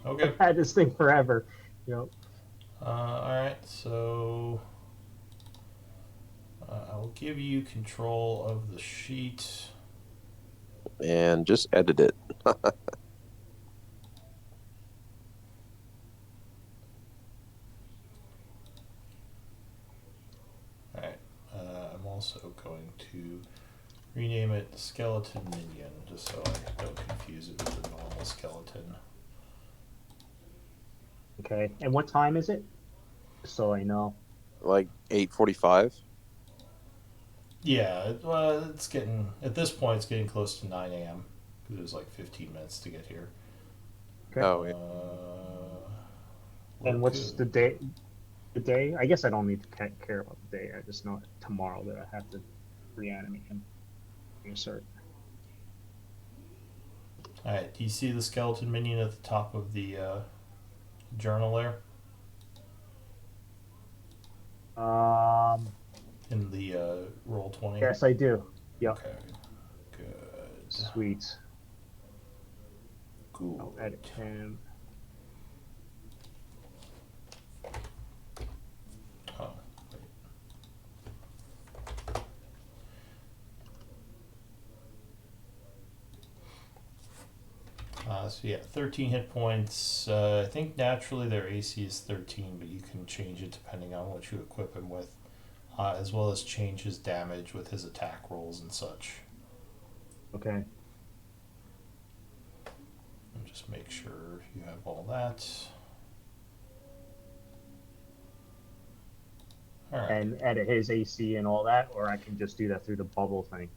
Okay. I've had this thing forever. Alright, so I'll give you control of the sheet. And just edit it. Alright, I'm also going to rename it Skeleton Minion, just so I don't confuse it with the normal skeleton. Okay, and what time is it? So I know. Like 8:45. Yeah, it's getting, at this point, it's getting close to 9 a.m. because it was like 15 minutes to get here. Okay. Oh, yeah. And what's the day? The day? I guess I don't need to care about the day. I just know tomorrow that I have to reanimate him. Insert. Alright, do you see the skeleton minion at the top of the journal there? In the roll 20? Yes, I do. Yep. Okay, good. Sweet. Cool. I'll edit him. Oh, wait. So yeah, 13 hit points. I think naturally their AC is 13, but you can change it depending on what you equip him with, as well as change his damage with his attack rolls and such. Okay. And just make sure you have all that. All right. And edit his AC and all that, or I can just do that through the bubble thing.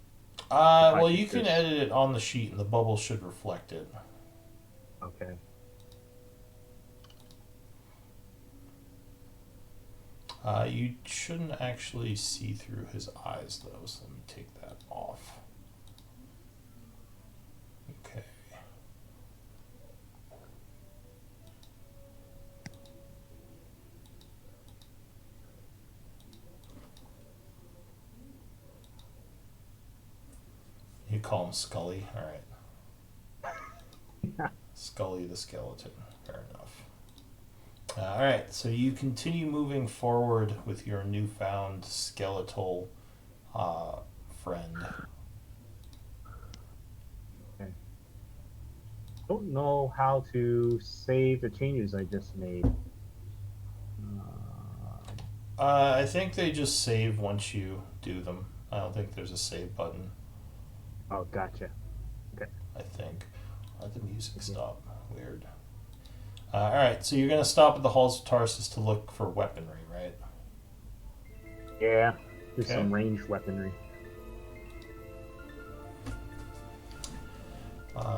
Well, you can edit it on the sheet, and the bubble should reflect it. Okay. You shouldn't actually see through his eyes, though, so let me take that off. Okay. call him Scully. All right. Scully the skeleton. Fair enough. All right. So you continue moving forward with your newfound skeletal friend. Don't know how to save the changes I just made. I think they just save once you do them. I don't think there's a save button. Oh, gotcha. I think. Let the music stop. Weird. All right, so you're gonna stop at the halls of Tarsus to look for weaponry, right? Yeah, just Okay. some ranged weaponry.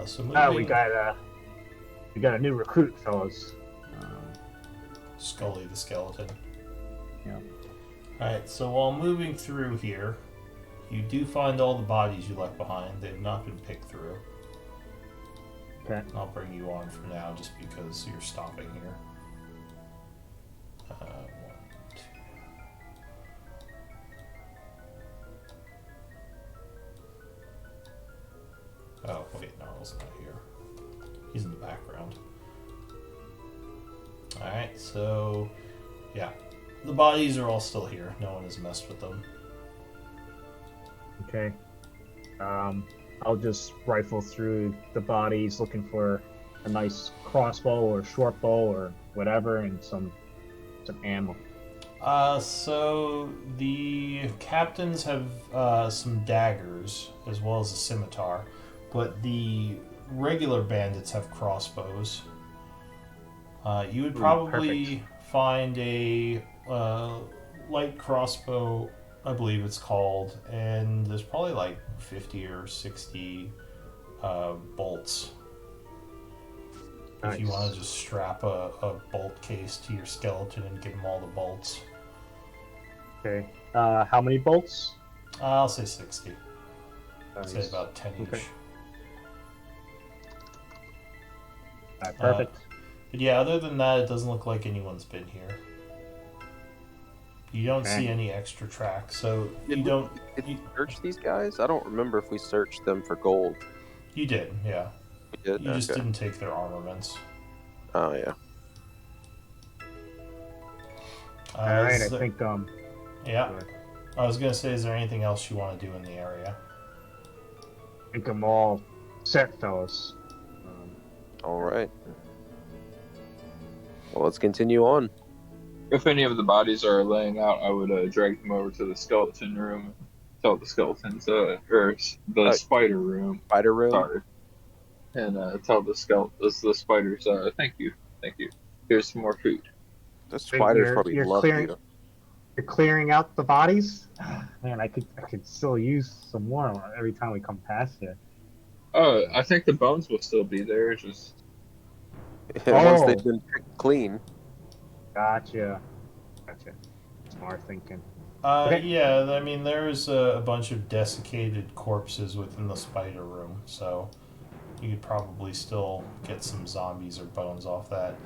So moving. Oh, we got a new recruit, fellas. Scully the skeleton. Yeah. Alright, so while moving through here, you do find all the bodies you left behind. They've not been picked through. Okay. I'll bring you on for now just because you're stopping here. 1, 2. Oh, wait, Gnarl's not here. He's in the background. Alright, so yeah. The bodies are all still here. No one has messed with them. Okay. I'll just rifle through the bodies looking for a nice crossbow or short bow or whatever and some ammo. So the captains have some daggers as well as a scimitar, but the regular bandits have crossbows. You would probably find a light crossbow, I believe it's called, and there's probably like 50 or 60 bolts. If you want to just strap a bolt case to your skeleton and give him all the bolts. Okay. How many bolts? I'll say 60. Nice. Say about 10 each. Okay. Alright, perfect. But yeah, other than that, it doesn't look like anyone's been here. You don't see any extra tracks, so Did we search these guys? I don't remember if we searched them for gold. You did, yeah. We did? You just Okay. didn't take their armaments. Oh, yeah. Alright, I so- think Yeah. Good. I was gonna say, is there anything else you want to do in the area? I'm all set, fellas. All right. Well, let's continue on. If any of the bodies are laying out, I would drag them over to the skeleton room and tell the skeletons, or the spider room. Spider room. Sorry. And tell the spiders, thank you. Here's some more food. The spiders You're- probably you're love clearing- you. You're clearing out the bodies? Man, I could still use some more every time we come past here. I think the bones will still be there. Just Once Oh. they've been picked clean. Gotcha. Smart thinking. Okay. Yeah, I mean, there's a bunch of desiccated corpses within the spider room, so you could probably still get some zombies or bones off that.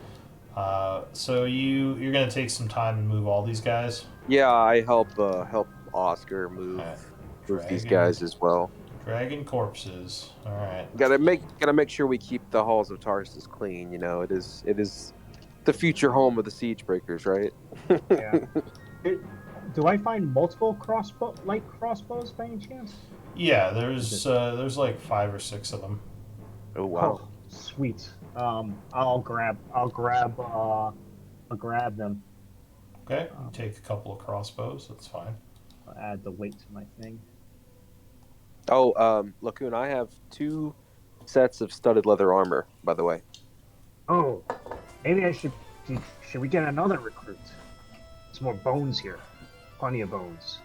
So you're gonna take some time and move all these guys? Yeah, I help Oscar move Alright. these Dragon. guys as well. Dragon corpses. All right. Gotta make sure we keep the halls of Tarsus clean. You know, it is the future home of the Siegebreakers, right? Yeah. Do I find multiple light crossbows by any chance? Yeah, there's like 5 or 6 of them. Oh wow. Oh, sweet. I'll grab them. Okay, you take a couple of crossbows. That's fine. I'll add the weight to my thing. Oh, Lacoon, I have 2 sets of studded leather armor, by the way. Oh, maybe I should we get another recruit? There's more bones here. Plenty of bones.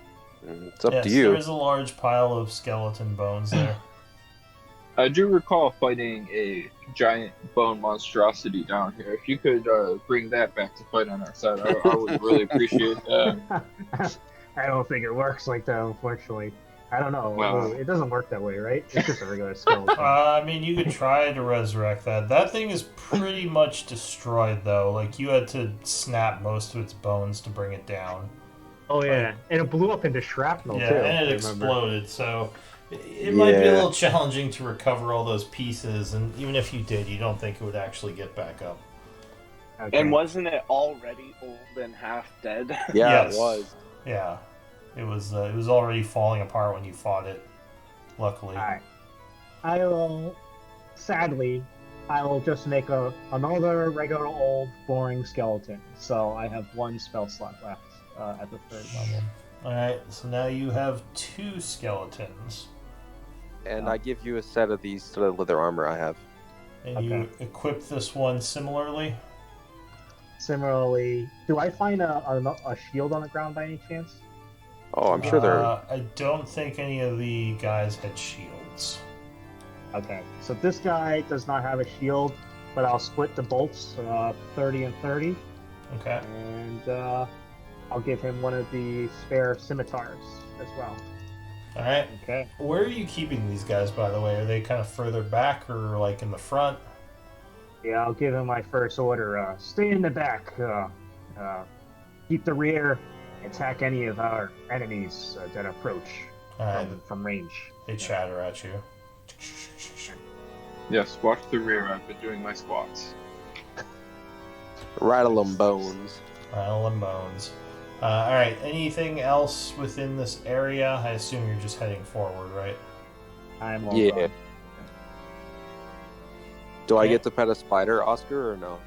It's up Yes, to you. there is a large pile of skeleton bones there. I do recall fighting a giant bone monstrosity down here. If you could bring that back to fight on our side, I would really appreciate that. I don't think it works like that, unfortunately. I don't know. Well- It doesn't work that way, right? It's just a regular skeleton. I mean, you could try to resurrect that. That thing is pretty much destroyed, though. Like, you had to snap most of its bones to bring it down. Oh yeah, and it blew up into shrapnel Yeah, too. and I it remember. exploded. So, It might be a Yeah. little challenging to recover all those pieces, and even if you did, you don't think it would actually get back up. Okay. And wasn't it already old and half dead? Yeah, Yes. it was. Yeah, it was already falling apart when you fought it. Luckily. Alright. I will, sadly, I will just make another regular old boring skeleton. So I have one spell slot left at the 3rd level. All right, so now you have 2 skeletons, And I give you a set of these leather armor I have. and Okay. you equip this one similarly. Similarly, do I find a shield on the ground by any chance? Oh, I'm sure they're. I don't think any of the guys had shields. Okay, so this guy does not have a shield, but I'll split the bolts 30 and 30, Okay. and I'll give him one of the spare scimitars as well. All right. Okay. Where are you keeping these guys, by the way? Are they kind of further back or like in the front? Yeah, I'll give him my first order. Stay in the back. Keep the rear. Attack any of our enemies that approach All right. from range. They chatter at you. Yes, watch the rear. I've been doing my squats. Rattle 'em bones. Rattle and bones. All right. Anything else within this area? I assume you're just heading forward, right? I'm all Yeah. done. Do I Okay. get to pet a spider, Oscar, or no?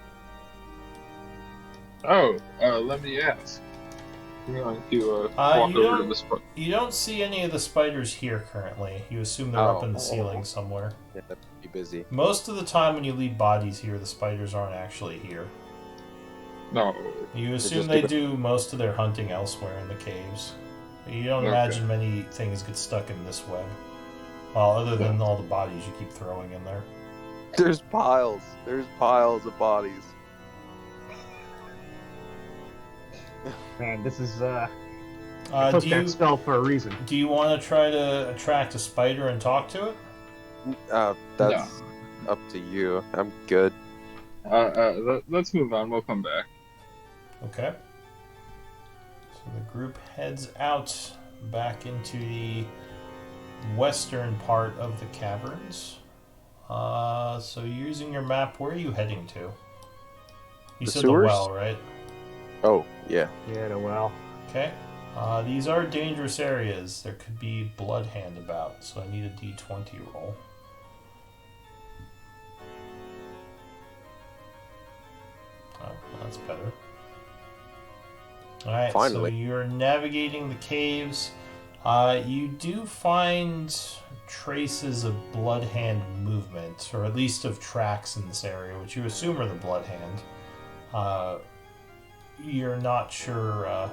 Oh, let me ask. I'm going to walk you over to don't- the spot. You don't see any of the spiders here currently. You assume they're up in the Oh. ceiling somewhere. Yeah, that'd be busy. Most of the time when you leave bodies here, the spiders aren't actually here. No. You assume just they give do most of their hunting elsewhere in the caves. You don't Okay. imagine many things get stuck in this web. Well, other than all the bodies you keep throwing in there. There's piles. There's piles of bodies. Man, this is I Uh, took do that you spell for a reason. do you want to try to attract a spider and talk to it? That's up to you. I'm good. Let's move on. We'll come back. Okay. So the group heads out back into the western part of the caverns. So using your map, where are you heading to? You The said sewers? the well, right? Oh, yeah. Yeah, well. Okay. These are dangerous areas. There could be bloodhand about, so I need a d20 roll. Oh, that's better. Alright, Finally. so you're navigating the caves. You do find traces of bloodhand movement, or at least of tracks in this area, which you assume are the bloodhand. You're not sure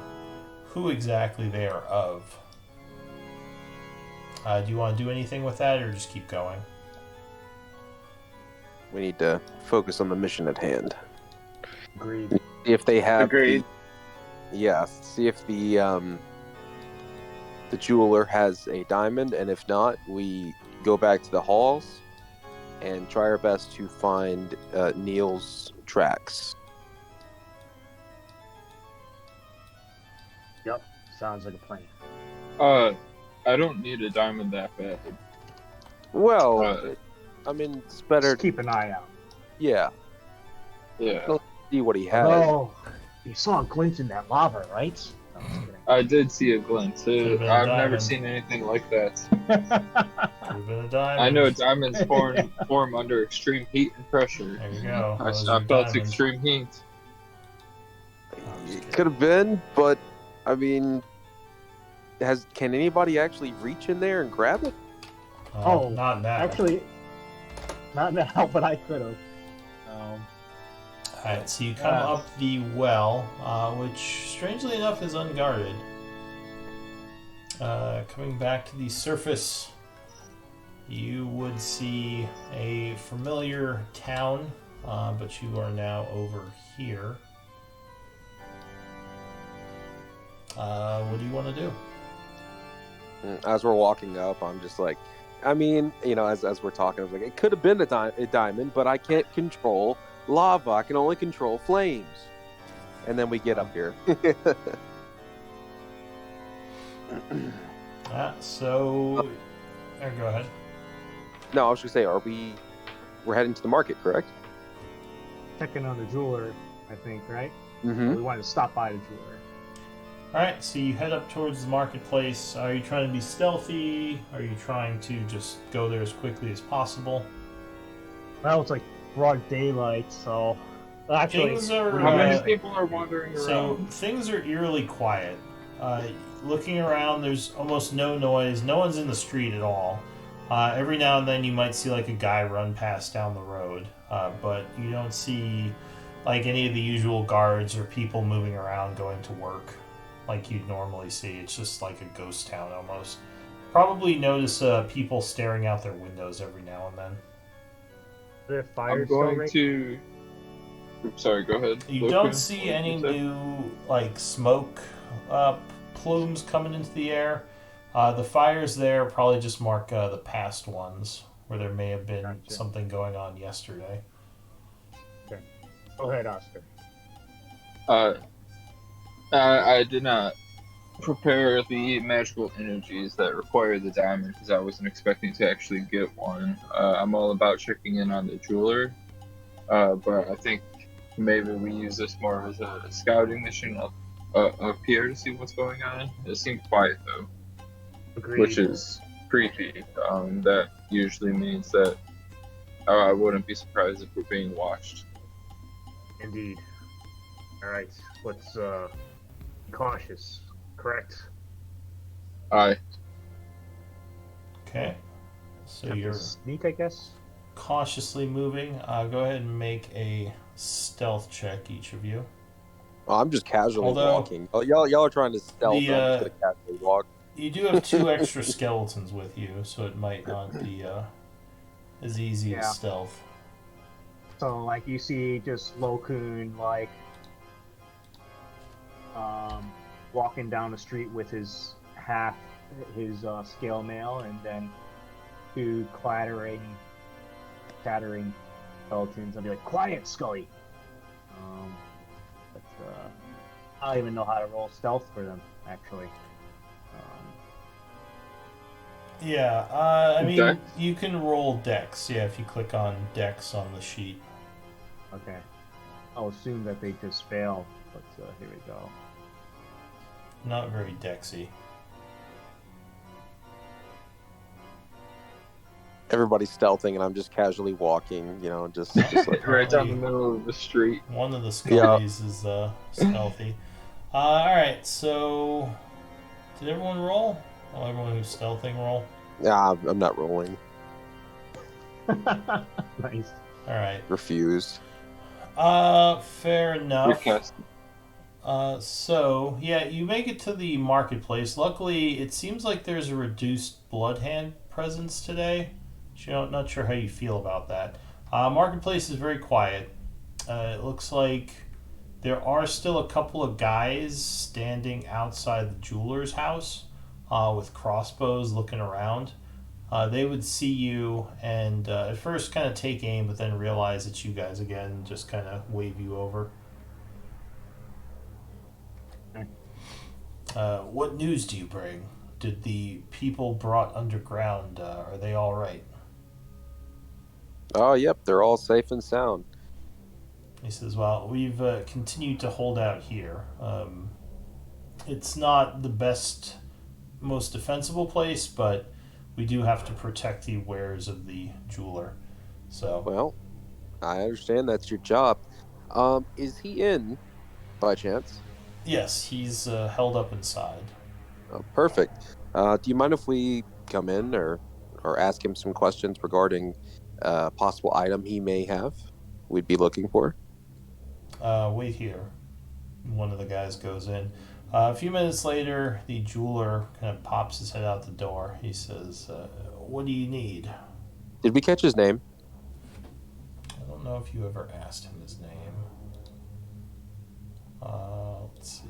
who exactly they are of. Do you want to do anything with that, or just keep going? We need to focus on the mission at hand. Agreed. See if they have. Agreed. See if the jeweler has a diamond, and if not, we go back to the halls and try our best to find Neil's tracks. Yep. Sounds like a plan. I don't need a diamond that bad. Well, I mean, it's better. Just keep an eye out. Yeah, Yeah, see what he has. Oh, you saw a glint in that lava, right? No, I'm kidding. I did see a glint. Could've been a I've never diamond. seen anything like that. Could have been a diamond. I know diamonds form under extreme heat and pressure. There you go. I Those are felt diamonds. extreme heat. It could have been, but I mean, can anybody actually reach in there and grab it? Oh, not now. Actually, not now, but I could have. Alright, so you come up the well, which strangely enough is unguarded. Coming back to the surface, you would see a familiar town, but you are now over here. What do you want to do? As we're walking up, I'm just like, I mean, as we're talking, I was like, it could have been a diamond, but I can't control lava. I can only control flames. And then we get up here. So Or go ahead. No, I was gonna say, we're heading to the market, correct? Checking on the jeweler, I think, right? Mm-hmm. We wanted to stop by the jeweler. Alright, so you head up towards the marketplace. Are you trying to be stealthy? Are you trying to just go there as quickly as possible? Well, it's like broad daylight, so actually, Things are, How many people are wandering around? So things are eerily quiet. Looking around, there's almost no noise. No one's in the street at all. Every now and then you might see like a guy run past down the road, but you don't see like any of the usual guards or people moving around going to work like you'd normally see. It's just like a ghost town almost. Probably notice people staring out their windows every now and then. the fire I'm still going ring- to. Oops, sorry, go ahead. You Loki, don't see what did any you say? new like smoke plumes coming into the air. The fires there probably just mark the past ones where there may have been Gotcha. something going on yesterday. Go ahead, Oscar. I did not prepare the magical energies that require the diamond because I wasn't expecting to actually get one. I'm all about checking in on the jeweler, but I think maybe we use this more as a scouting mission up here to see what's going on. It seemed quiet though, Agreed. which is creepy. That usually means that I wouldn't be surprised if we're being watched. Indeed. All right, let's cautious. Correct. Aye. Okay. So Have to you're sneak, I guess. cautiously moving. Go ahead and make a stealth check, each of you. Oh, I'm just casually Although- walking. Oh, y'all are trying to stealth. The, I'm just gonna casually walk. You do have 2 extra skeletons with you, so it might not be as easy Yeah. as stealth. So, like, you see just Lokun, like, walking down the street with his scale mail, and then 2 chattering skeletons. I'll be like, "Quiet, Scully." But I don't even know how to roll stealth for them, actually. Yeah, I mean, Dex? you can roll Dex, yeah, if you click on Dex on the sheet. Okay. I'll assume that they just fail, but here we go. Not very Dexy. Everybody's stealthing, and I'm just casually walking. You know, just like, Right down the middle of the street. One of the Scullies is stealthy. Alright, so did everyone roll? Well, everyone who's stealthing roll? nah, I'm not rolling. Nice. Alright. Refuse. Fair enough. Recast. So, yeah, you make it to the marketplace. Luckily, it seems like there's a reduced blood hand presence today. Not sure how you feel about that. Marketplace is very quiet. It looks like there are still a couple of guys standing outside the jeweler's house with crossbows looking around. They would see you and at first kind of take aim, but then realize it's you guys again and just kind of wave you over. What news do you bring? Did the people brought underground, are they all right? Oh, yep, they're all safe and sound. He says, well, we've continued to hold out here. It's not the best, most defensible place, but we do have to protect the wares of the jeweler. So, Well, I understand that's your job. Is he in, by chance? yes, he's held up inside. Oh, perfect. Do you mind if we come in or ask him some questions regarding a possible item he may have we'd be looking for? Wait here. One of the guys goes in. A few minutes later, the jeweler kind of pops his head out the door. He says, what do you need? Did we catch his name? I don't know if you ever asked him his name. Let's see.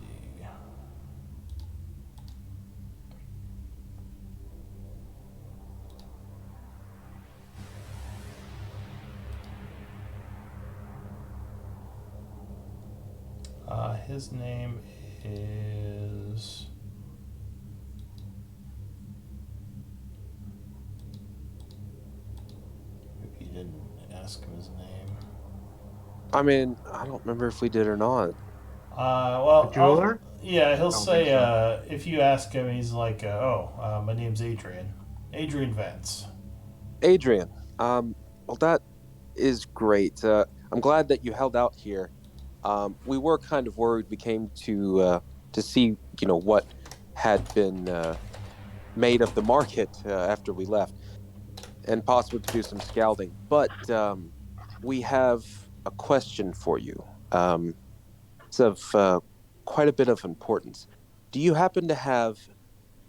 His name is... ask him his name. I mean, I don't remember if we did or not. Well, The jeweler? yeah, he'll I don't say, think so. if you ask him, he's like, my name's Adrian. Adrian Vance. Adrian. Well, that is great. I'm glad that you held out here. We were kind of worried. We came to see, what had been made of the market after we left, and possibly to do some scouting. But we have a question for you. It's of quite a bit of importance. Do you happen to have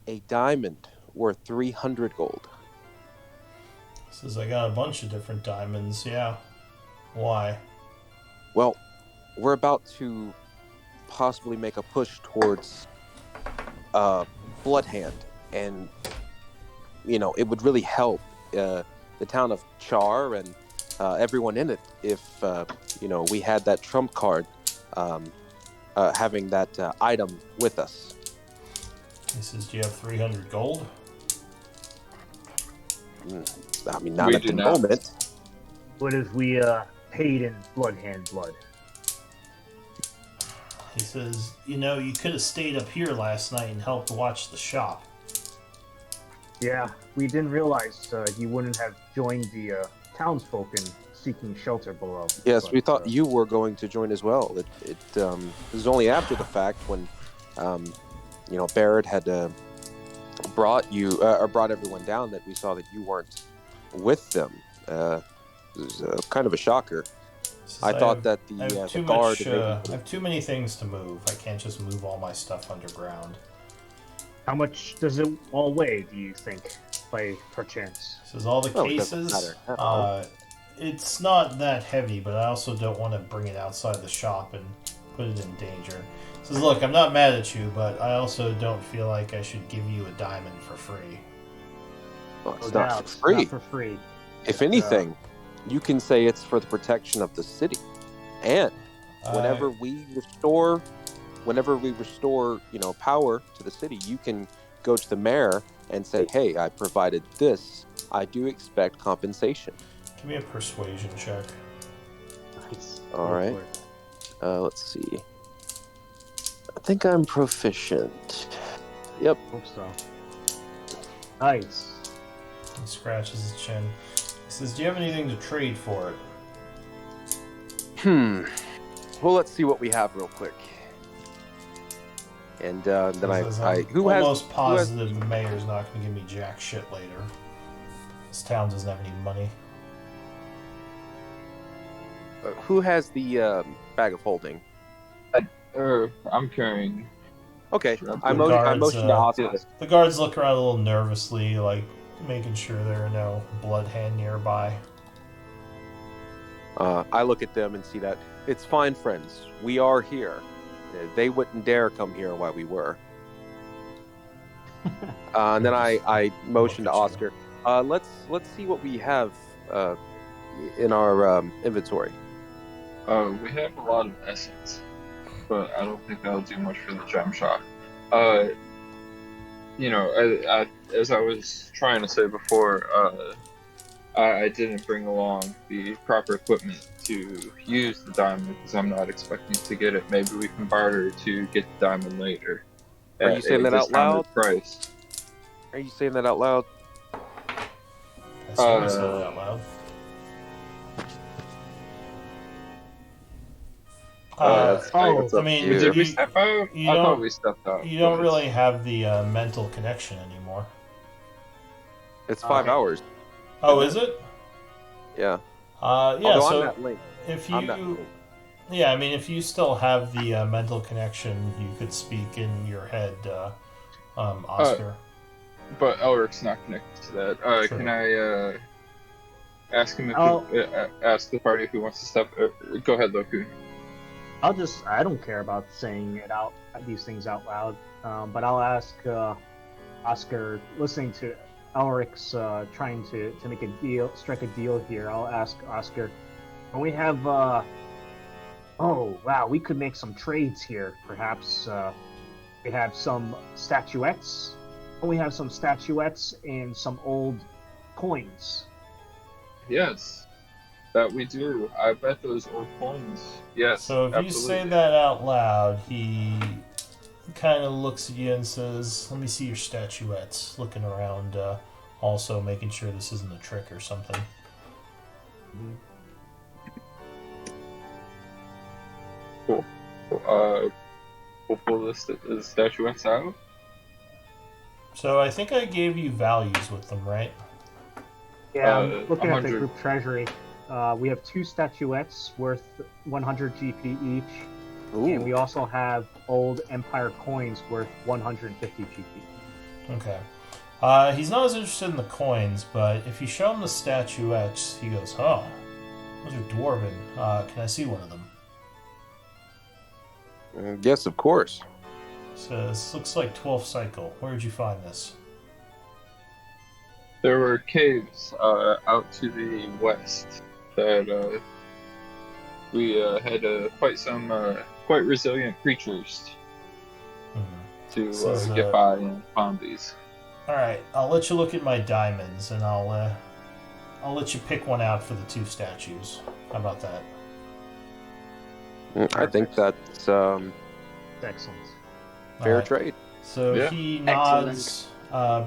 a diamond worth 300 gold? Says, I got a bunch of different diamonds, yeah. Why? Well, we're about to possibly make a push towards Bloodhand, and it would really help the town of Chaur and everyone in it if we had that trump card, having that item with us. He says, do you have 300 gold? I mean, not We at do the not. moment. What if we paid in Bloodhand blood? He says, you could have stayed up here last night and helped watch the shop. Yeah, we didn't realize you wouldn't have joined the townsfolk in seeking shelter below. Yes, But, we thought you were going to join as well. It was only after the fact when, Barrett had brought you or brought everyone down that we saw that you weren't with them. It was kind of a shocker. Says, I thought that I have the too guard. much, I have too many things to move. I can't just move all my stuff underground. How much does it all weigh, do you think, by perchance? Says all the Well, it doesn't cases. matter. It's not that heavy, but I also don't want to bring it outside the shop and put it in danger. Says, look, I'm not mad at you, but I also don't feel like I should give you a diamond for free. Well, it's No not doubt, for free. Not for free. If anything, you can say it's for the protection of the city. And whenever we restore, power to the city, you can go to the mayor and say, "Hey, I provided this. I do expect compensation." Give me a persuasion check. Nice. All Go right. for it. Let's see. I think I'm proficient. Yep. Hope so. Nice. He scratches his chin. He says, do you have anything to trade for it? Well, let's see what we have real quick. And then He says, I I'm almost positive the mayor's not going to give me jack shit later. This town doesn't have any money. who has the bag of holding? I'm carrying. Okay, Sure. I The motion to guards, Oscar. The guards look around a little nervously, like making sure there are no bloodhand nearby. I look at them and see that it's fine, friends. We are here. They wouldn't dare come here while we were. And then I motion to Look at you. Oscar. Let's see what we have in our inventory. We have a lot of essence, but I don't think that'll do much for the gem shop. As I was trying to say before, I didn't bring along the proper equipment to use the diamond because I'm not expecting to get it. Maybe we can barter to get the diamond later. Are you saying that out loud? Price. Are you saying that out loud? I assume he said it out loud. I mean, Did we you, step out? you I don't- thought we stepped out. you don't but really have the mental connection anymore. It's 5 hours. Oh, is it? Yeah. Yeah. Although So I'm not linked. if I'm not you, linked. yeah, I mean, if you still have the mental connection, you could speak in your head, Oscar. But Elric's not connected to that. Sure. Can I ask him if Oh. ask the party if he wants to step? Go ahead, Loku. I don't care about saying these things out loud, but I'll ask Oscar, listening to Elric's trying to strike a deal here, I'll ask Oscar, when we have, oh wow, we could make some trades here, perhaps, we have some statuettes, and some old coins. Yes, That we do. I bet those are coins. Yes, So if absolutely. you say that out loud, he kind of looks at you and says, "Let me see your statuettes." Looking around, also making sure this isn't a trick or something. Cool. We'll pull the statuettes out. So I think I gave you values with them, right? Yeah, I'm looking at the 100. group treasury. We have 2 statuettes worth 100 GP each, and we Ooh. also have old Empire coins worth 150 GP. Okay. He's not as interested in the coins, but if you show him the statuettes, he goes, "Oh, those are dwarven. Can I see one of them?" Yes, of course. So this looks like 12th cycle. Where did you find this? There were caves out to the west that we had quite some quite resilient creatures to This is, get by and found these. All right, I'll let you look at my diamonds, and I'll let you pick one out for the 2 statues. How about that? I think that's Excellent. fair Alright. trade. So Yeah. he nods,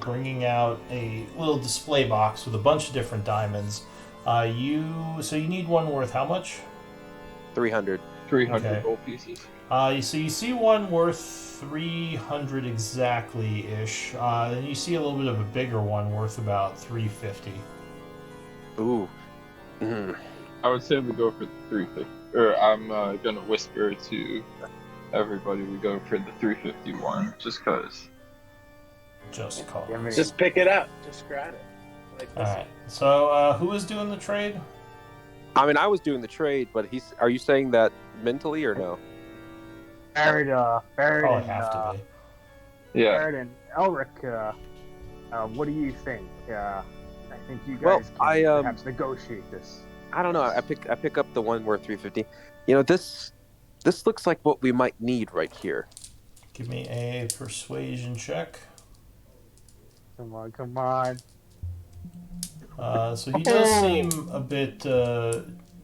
bringing out a little display box with a bunch of different diamonds. You need one worth how much? 300. 300 Okay. gold pieces. So you see one worth 300 exactly ish. Then you see a little bit of a bigger one worth about 350. Ooh. Mm. I would say we go for the 350. Or I'm gonna whisper to everybody we go for the 351, just cause. Just call. Yeah, I mean, Just pick it up. Just grab it. Like All this. right. So who is doing the trade? I mean, I was doing the trade, but are you saying that mentally or no? Barrett, Probably and, have to be. Yeah. Barrett and Elric, what do you think? I think you Well, guys can I, perhaps negotiate this. I don't know. I pick up the one worth 350. You know, this looks like what we might need right here. Give me a persuasion check. Come on, come on. So he does seem a bit.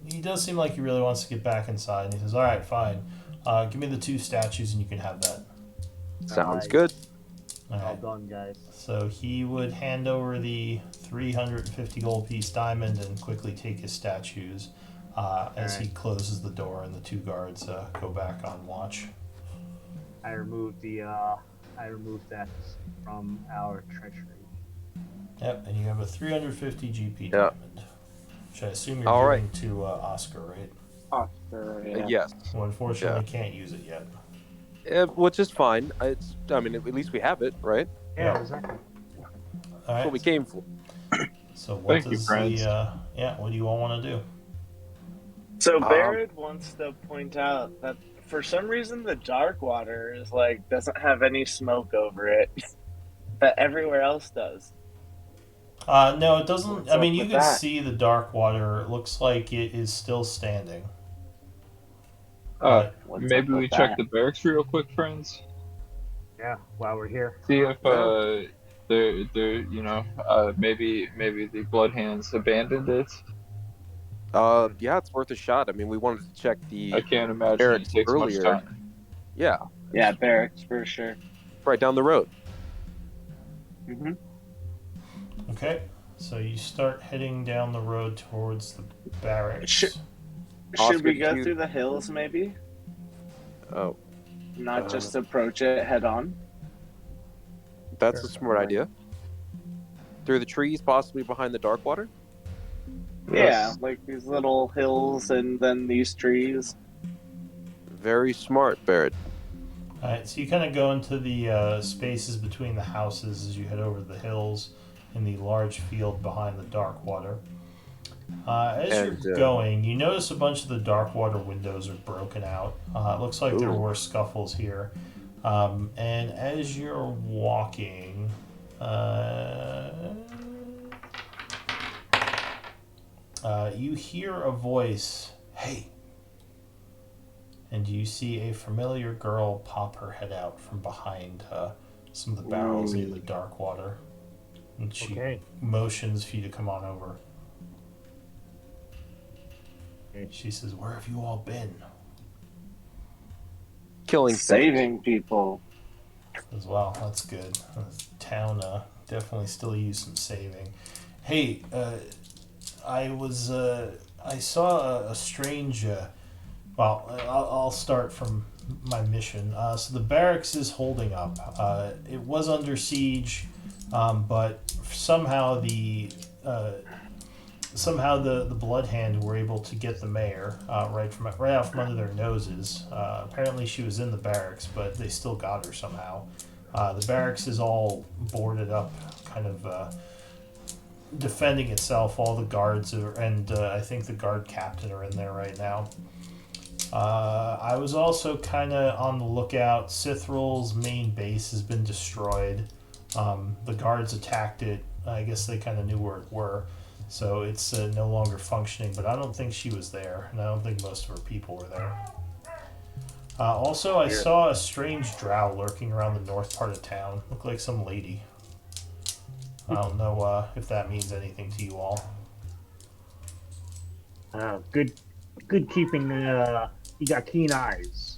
He does seem like he really wants to get back inside, and he says, "All right, fine. Give me the 2 statues, and you can have that." Sounds Nice. good. All Well right. done, guys. So he would hand over the 350 gold piece diamond and quickly take his statues as he closes the door, and the 2 guards go back on watch. I removed that from our treasury. Yep, and you have a 350 GP Yeah. diamond, which I assume you're All giving to Oscar, right? Oscar, yeah. Yes. Well, unfortunately, can't use it yet. Which is fine. I mean, at least we have it, right? Yeah, exactly. All That's right. what we came for. So what Thank you, does friends. what do you all want to do? So Barrett wants to point out that for some reason the dark water is like doesn't have any smoke over it, that everywhere else does. No, it doesn't. What's I mean, up you with can that? see the dark water. It looks like it is still standing. But What's Maybe up we with check that? the barracks real quick, friends. Yeah, while we're here. See if Yeah. maybe the Bloodhands abandoned it. Yeah, it's worth a shot. I mean, we wanted to check I the can't imagine barracks it takes earlier. much time. Yeah, Yeah, barracks for sure. right down the road. hmm okay, so you start heading down the road towards the barracks. Should Oscar, we did go you- through the hills maybe? Oh, Not just approach it head on? that's Sure. a smart idea. Through the trees, possibly behind the dark water. Yeah, Yes. like these little hills and then these trees. Very smart, Barrett. All right, so you kind of go into the spaces between the houses as you head over the hills in the large field behind the dark water. As you're going, you notice a bunch of the dark water windows are broken out. It looks like there Ooh. were scuffles here. And as you're walking, you hear a voice, "Hey!" And you see a familiar girl pop her head out from behind some of the barrels near the dark water. And she Okay. motions for you to come on over. She says, "Where have you all been?" Killing things. Saving people. As well. That's good. The town definitely still use some saving. Hey, I saw a strange. Well, I'll start from my mission. So the barracks is holding up. It was under siege, but somehow the Blood Hand were able to get the mayor right out from under their noses. Apparently, she was in the barracks, but they still got her somehow. The barracks is all boarded up, kind of defending itself. All the guards and I think the guard captain are in there right now. I was also kind of on the lookout. Cithral's main base has been destroyed. The guards attacked it. I guess they kind of knew where it were. So it's no longer functioning, but I don't think she was there, and I don't think most of her people were there. Also, I saw a strange drow lurking around the north part of town. Looked like some lady. I don't know if that means anything to you all. Good keeping. You got keen eyes.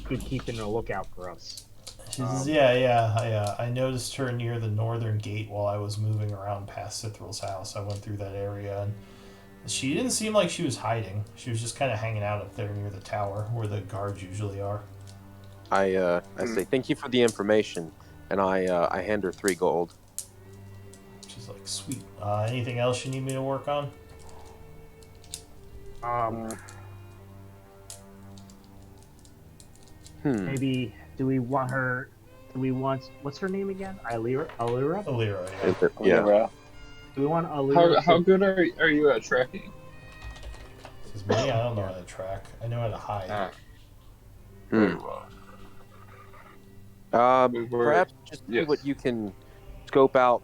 Good keeping a lookout for us. She says, yeah. I noticed her near the northern gate while I was moving around past Cithral's house. I went through that area, and she didn't seem like she was hiding. She was just kind of hanging out up there near the tower where the guards usually are. I say thank you for the information, and I hand her 3 gold. She's like, sweet. Anything else you need me to work on? Maybe do we want what's her name again? Alira? Alira, Yeah. Yeah. Do we want Alira? How good are you at tracking? This is me. I don't know how to track. I know how to hide. Perhaps just see what you can scope out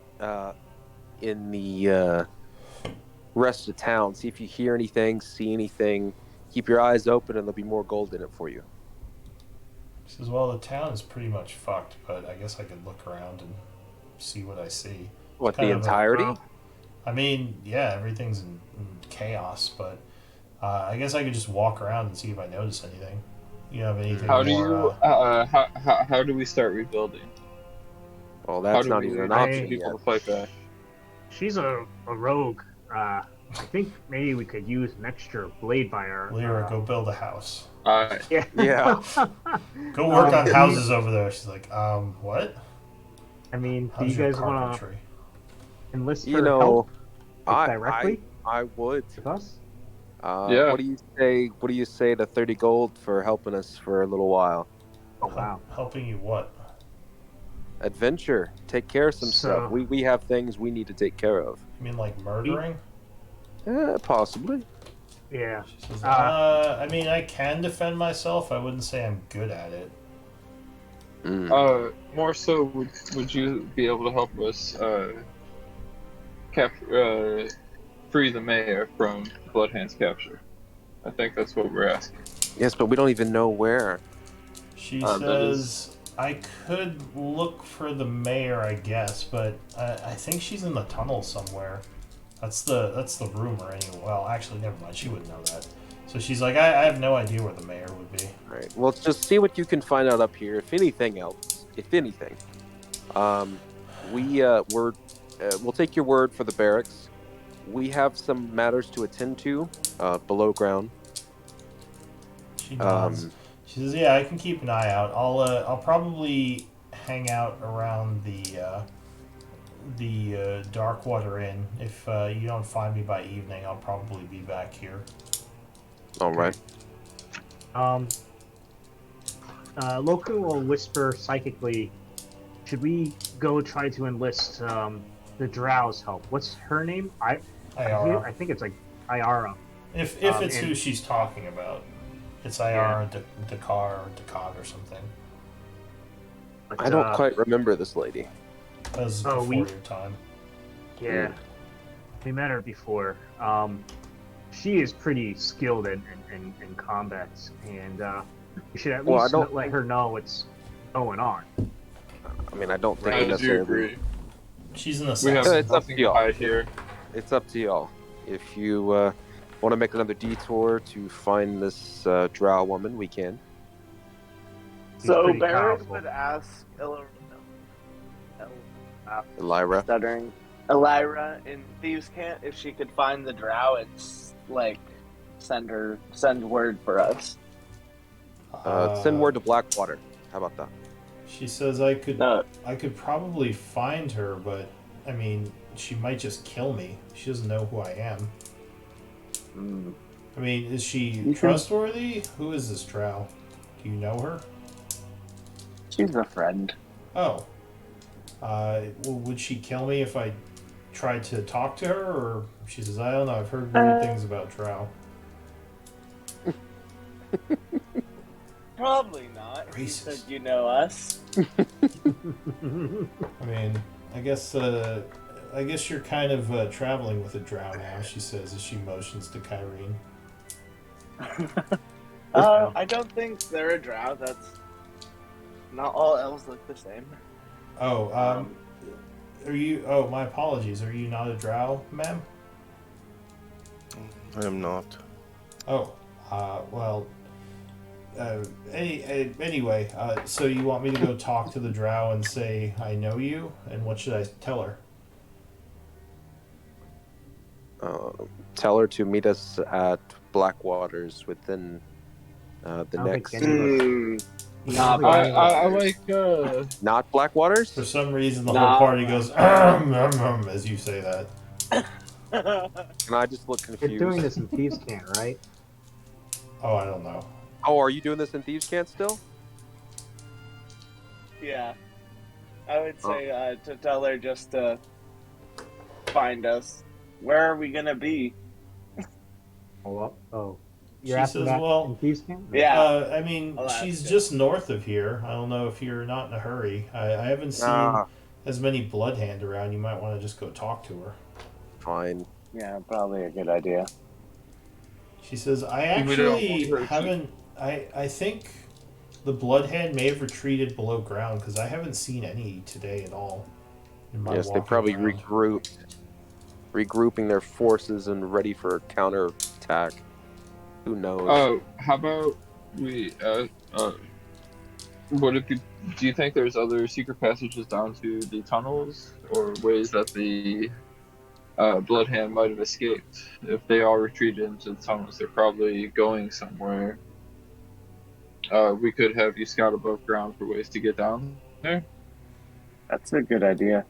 in the rest of town. See if you hear anything, see anything. Keep your eyes open, and there'll be more gold in it for you. She says, well, the town is pretty much fucked, but I guess I could look around and see what I see. What, the entirety? I mean, yeah, everything's in chaos, but I guess I could just walk around and see if I notice anything. You have anything How do we start rebuilding? Well, that's not even an option people yet. to fight back. She's a rogue. I think maybe we could use an extra blade by her. Lyra, go build a house. Yeah. Go work on houses over there. She's like, what? I mean, How's do you your guys want to carpentry? enlist You her know, help directly I would. with us? Yeah. What do you say? What do you say to 30 gold for helping us for a little while? Oh wow. Helping you what? Adventure. Take care of some stuff. We have things we need to take care of. You mean like murdering? Possibly. Yeah. She says, I mean, I can defend myself. I wouldn't say I'm good at it. More so, would you be able to help us free the mayor from Bloodhand's capture? I think that's what we're asking. Yes, but we don't even know where. She says, I could look for the mayor, I guess, but I think she's in the tunnel somewhere. That's the rumor anyway. Well, actually, never mind. She wouldn't know that. So she's like, I have no idea where the mayor would be. All right. Well, just see what you can find out up here. If anything else, we'll take your word for the barracks. We have some matters to attend to below ground. She nods. She says, "Yeah, I can keep an eye out. I'll probably hang out around the Darkwater Inn. If you don't find me by evening, I'll probably be back here." All right. Loku will whisper psychically, should we go try to enlist the Drow's help? What's her name? Ayara. I think it's like Ayara. If it's who she's talking about. It's Ayara Dakar or Dakar or something. But, I don't quite remember this lady. That was before your time. Yeah. We met her before. She is pretty skilled in combat, and you should at least let her know what's going on. I mean, I don't think I we do necessarily. agree. She's an We have assassin. It's up nothing to y'all. hide here. It's up to y'all. If you Want to make another detour to find this drow woman? We can. He's So pretty Baron powerful. would ask Elira. stuttering Elira in Thieves' Cant if she could find the drow and like send word for us. Send word to Blackwater. How about that? She says I could No, probably find her, but I mean, she might just kill me. She doesn't know who I am. I mean, is she trustworthy? Who is this drow? Do you know her? she's a friend. Oh. Well, would she kill me if I tried to talk to her? Or she says, I don't know, I've heard weird things about drow. Probably not. You Racist. said you know us. I mean, I guess you're kind of traveling with a drow now, she says as she motions to Kyrene. I don't think they're a drow. That's not all elves look the same. Oh, are you? Oh, my apologies. Are you not a drow, ma'am? I am not. Oh, well. Anyway, so you want me to go talk to the drow and say I know you, and what should I tell her? Tell her to meet us at Blackwaters within the I don't next. think any of us. Nah, I like Not Blackwaters. For some reason, the Nah. whole party goes as you say that. Can I just look You're confused? doing this in Thieves' Cant, right? Oh, I don't know. Oh, are you doing this in Thieves' Cant still? yeah. I would say to tell her just to find us. Where are we gonna be? Oh. She You're asking says, that well, in Thieves' Cant? Yeah. I mean, I'll she's ask just north of here. I don't know if you're not in a hurry. I haven't seen as many Bloodhand around. You might want to just go talk to her. Fine. Yeah, probably a good idea. She says, I We don't actually want her to- haven't. I think the Bloodhand may have retreated below ground because I haven't seen any today at all. In my Yes, they walking probably around. regrouping their forces and ready for a counterattack. Who knows? Oh, how about we would it be, do you think there's other secret passages down to the tunnels or ways that the Bloodhand might have escaped? If they all retreated into the tunnels, they're probably going somewhere. We could have you scout above ground for ways to get down there. That's a good idea.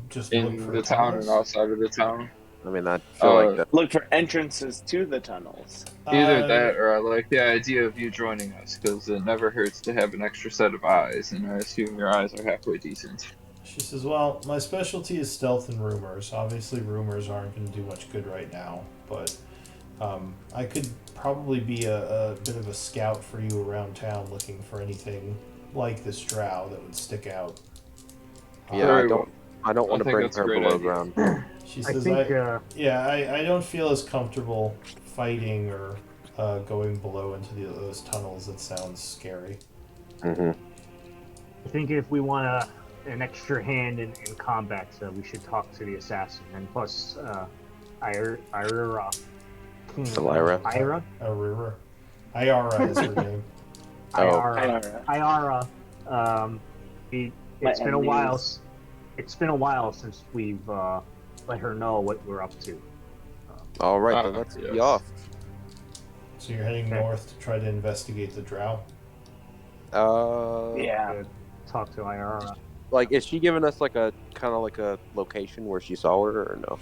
Just In look for the town and tunnels. outside of the town. I mean, I feel like that. Look for entrances to the tunnels. Either that, or I like the idea of you joining us, because it never hurts to have an extra set of eyes, and I assume your eyes are halfway decent. She says, well, my specialty is stealth and rumors. Obviously, rumors aren't going to do much good right now, but I could probably be a bit of a scout for you around town looking for anything like this drow that would stick out. Yeah, Very I don't want to think bring that's a her great below idea. ground. She I says, think, I don't feel as comfortable fighting or going below into those tunnels. It sounds scary. Hmm. I think if we want an extra hand in combat, we should talk to the assassin. And plus, Ira. Elira. Ira? Aurora. Iara is her name. Ira. Ira. It's been a while. It's been a while since we've let her know what we're up to. All right, then let's yes. be off. So you're heading Okay. north to try to investigate the drow? Yeah. Talk to Ira. Like, is she giving us like a kind of like a location where she saw her, or no?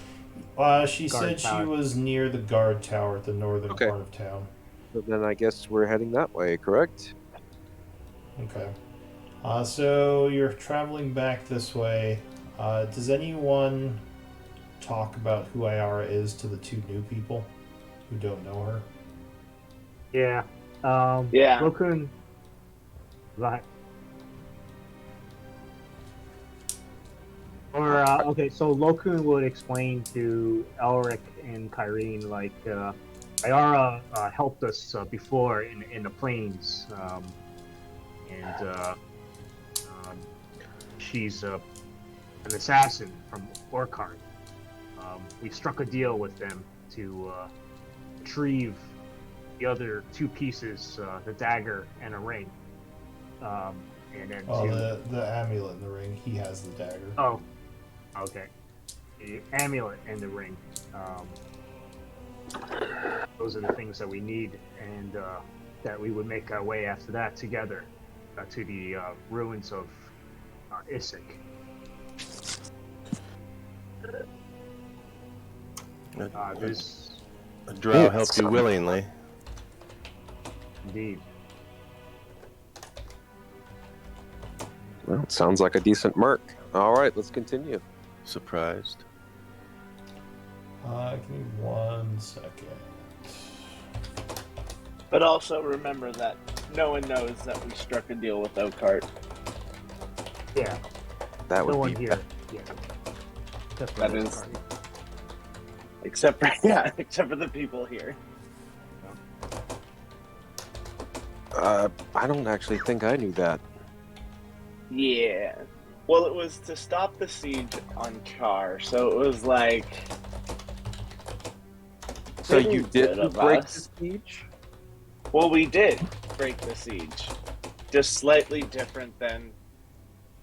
She Guard said tower. she was near the guard tower at the northern Okay. part of town. So then I guess we're heading that way, correct? Okay. So you're traveling back this way. Does anyone talk about who Iara is to the two new people who don't know her? Yeah. Yeah. Lokun. Right. Or okay, so Lokun would explain to Elric and Kyrene like Iara helped us before in the plains, and she's an assassin from Orkard. we struck a deal with them to retrieve the other two pieces, the dagger and a ring. And then the amulet and the ring. He has the dagger. Oh, okay. The amulet and the ring. Those are the things that we need, and that we would make our way after that together to the ruins of Isik. This A drow helped you willingly. indeed. Well, it sounds like a decent merc. All right, let's continue. Surprised. Give me 1 second. But also remember that no one knows that we struck a deal with Oakheart. Yeah, That no would one be here. Yeah, just for That this is- party. Except for the people here. I don't actually think I knew that. Yeah. Well, it was to stop the siege on Chaur, so it was like. So pretty you good didn't of break the us. siege? Well, we did break the siege, just slightly different than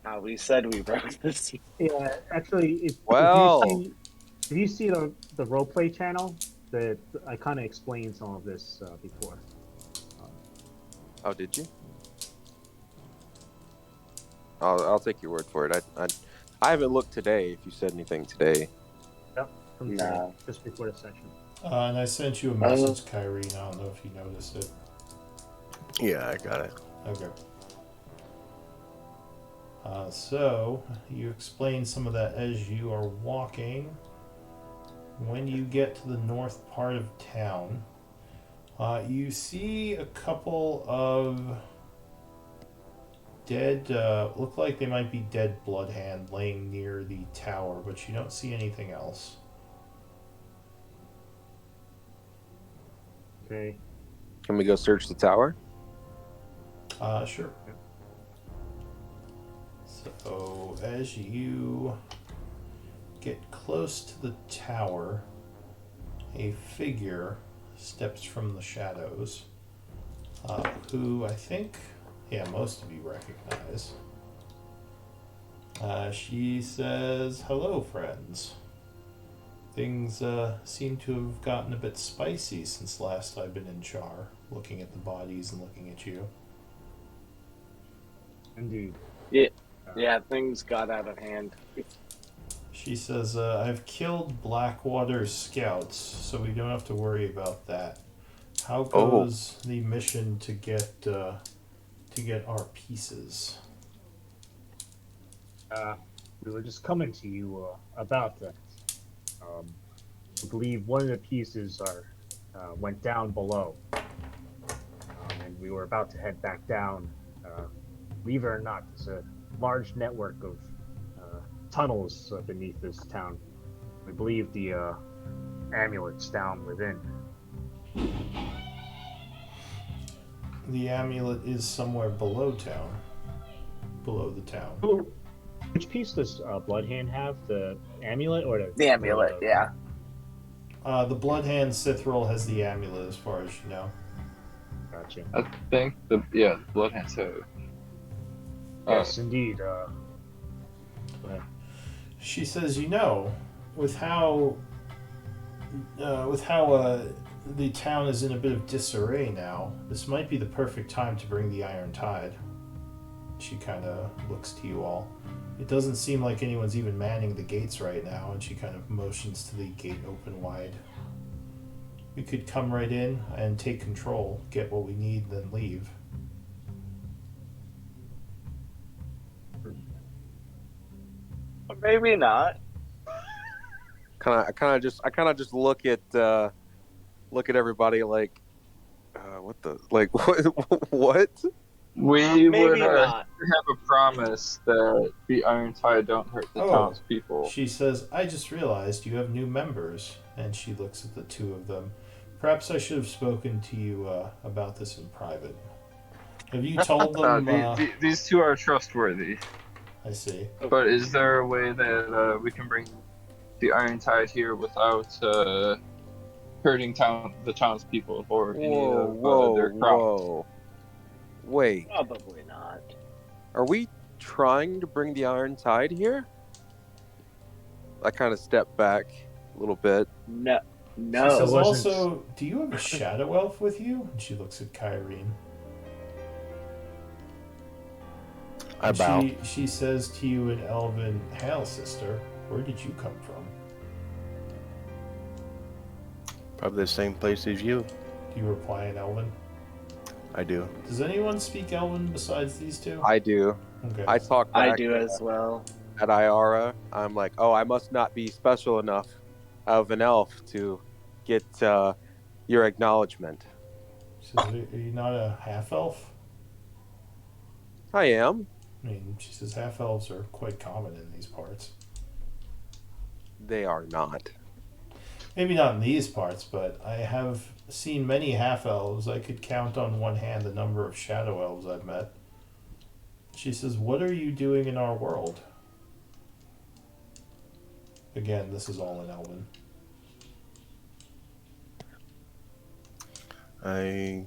how we said we broke the siege. Yeah, actually, Well. if you see the roleplay channel, that I kind of explained some of this before. Oh, did you? I'll take your word for it. I haven't looked today. If you said anything today. Yep, from Nah. just before the session. And I sent you a message, Kyrie. I don't know if you noticed it. Yeah, I got it. Okay. So, you explain some of that as you are walking. When you get to the north part of town, you see a couple of dead, look like they might be dead bloodhand laying near the tower, but you don't see anything else. Okay. Can we go search the tower? Sure. So, as you get close to the tower, a figure steps from the shadows, who I think, most of you recognize. She says, "Hello, friends. Things seem to have gotten a bit spicy since last I've been in Chaur, looking at the bodies and looking at you." Indeed. Yeah, things got out of hand. She says, "I've killed Blackwater's scouts, so we don't have to worry about that. How goes the mission to get our pieces?" We were just coming to you about that. I believe one of the pieces went down below, and we were about to head back down. Believe it or not, there's a large network of tunnels beneath this town. We believe the amulet's down within. The amulet is somewhere below town. Below the town. Which piece does Bloodhand have? The amulet or The amulet, yeah. The Bloodhand Sithril has the amulet, as far as you know. Gotcha. I think the Bloodhands have. Yes, indeed. Go ahead. She says, with how the town is in a bit of disarray now, this might be the perfect time to bring the Iron Tide. She kind of looks to you all. It doesn't seem like anyone's even manning the gates right now, and she kind of motions to the gate open wide. We could come right in and take control, get what we need, then leave. Maybe not. I kind of just look at everybody like, what the what? We Maybe would not. have a promise that the Iron Tide don't hurt the townspeople. She says, "I just realized you have new members," and she looks at the two of them. "Perhaps I should have spoken to you about this in private. Have you told them?" These two are trustworthy. I see. But is there a way that we can bring the Iron Tide here without hurting the townspeople or any Whoa, of whoa, their crops. whoa. Wait, Probably not. are we trying to bring the Iron Tide here? I kind of step back a little bit. No, She says It no. wasn't- also, do you have a shadow elf with you? And she looks at Kyrene. I And bow. she says to you in Elven, "Hail, sister. Where did you come from?" Probably the same place as you. Do you reply in Elven? I do. Does anyone speak Elven besides these two? I do. Okay. I talk I back do as well. at Iara. I'm like, oh, I must not be special enough of an elf to get your acknowledgement. She says, "Are you not a half elf?" I am. I mean, she says half elves are quite common in these parts. They are not. Maybe not in these parts, but I have seen many half elves. I could count on one hand the number of shadow elves I've met. She says, "What are you doing in our world?" Again, this is all in Elven. I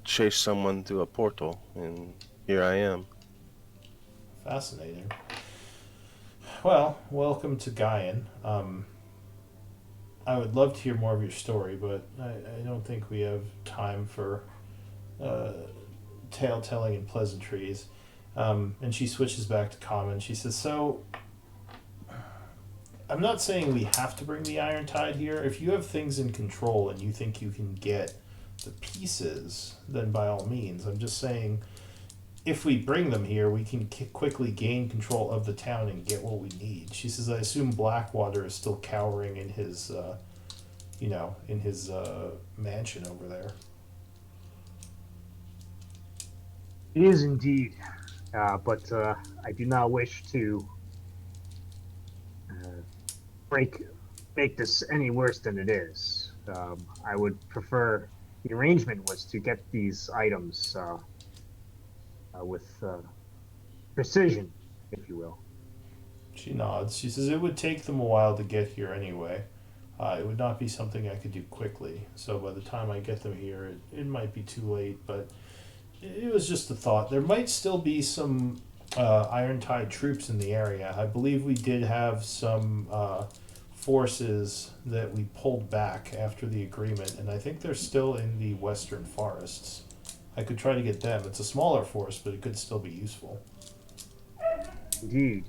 chased someone through a portal, and here I am. Fascinating. Well, welcome to Gaian. I would love to hear more of your story, but I don't think we have time for tale telling and pleasantries. And she switches back to common. She says, "So, I'm not saying we have to bring the Iron Tide here. If you have things in control and you think you can get the pieces, then by all means. I'm just saying, if we bring them here, we can quickly gain control of the town and get what we need." She says, "I assume Blackwater is still cowering in his, mansion over there." It is indeed, but I do not wish to make this any worse than it is. I would prefer the arrangement was to get these items with precision, if you will. She nods. She says, "It would take them a while to get here anyway. It would not be something I could do quickly. So by the time I get them here, it might be too late. But it was just a thought. There might still be some Iron Tide troops in the area. I believe we did have some forces that we pulled back after the agreement, and I think they're still in the western forests. I could try to get them. It's a smaller force, but it could still be useful." Indeed.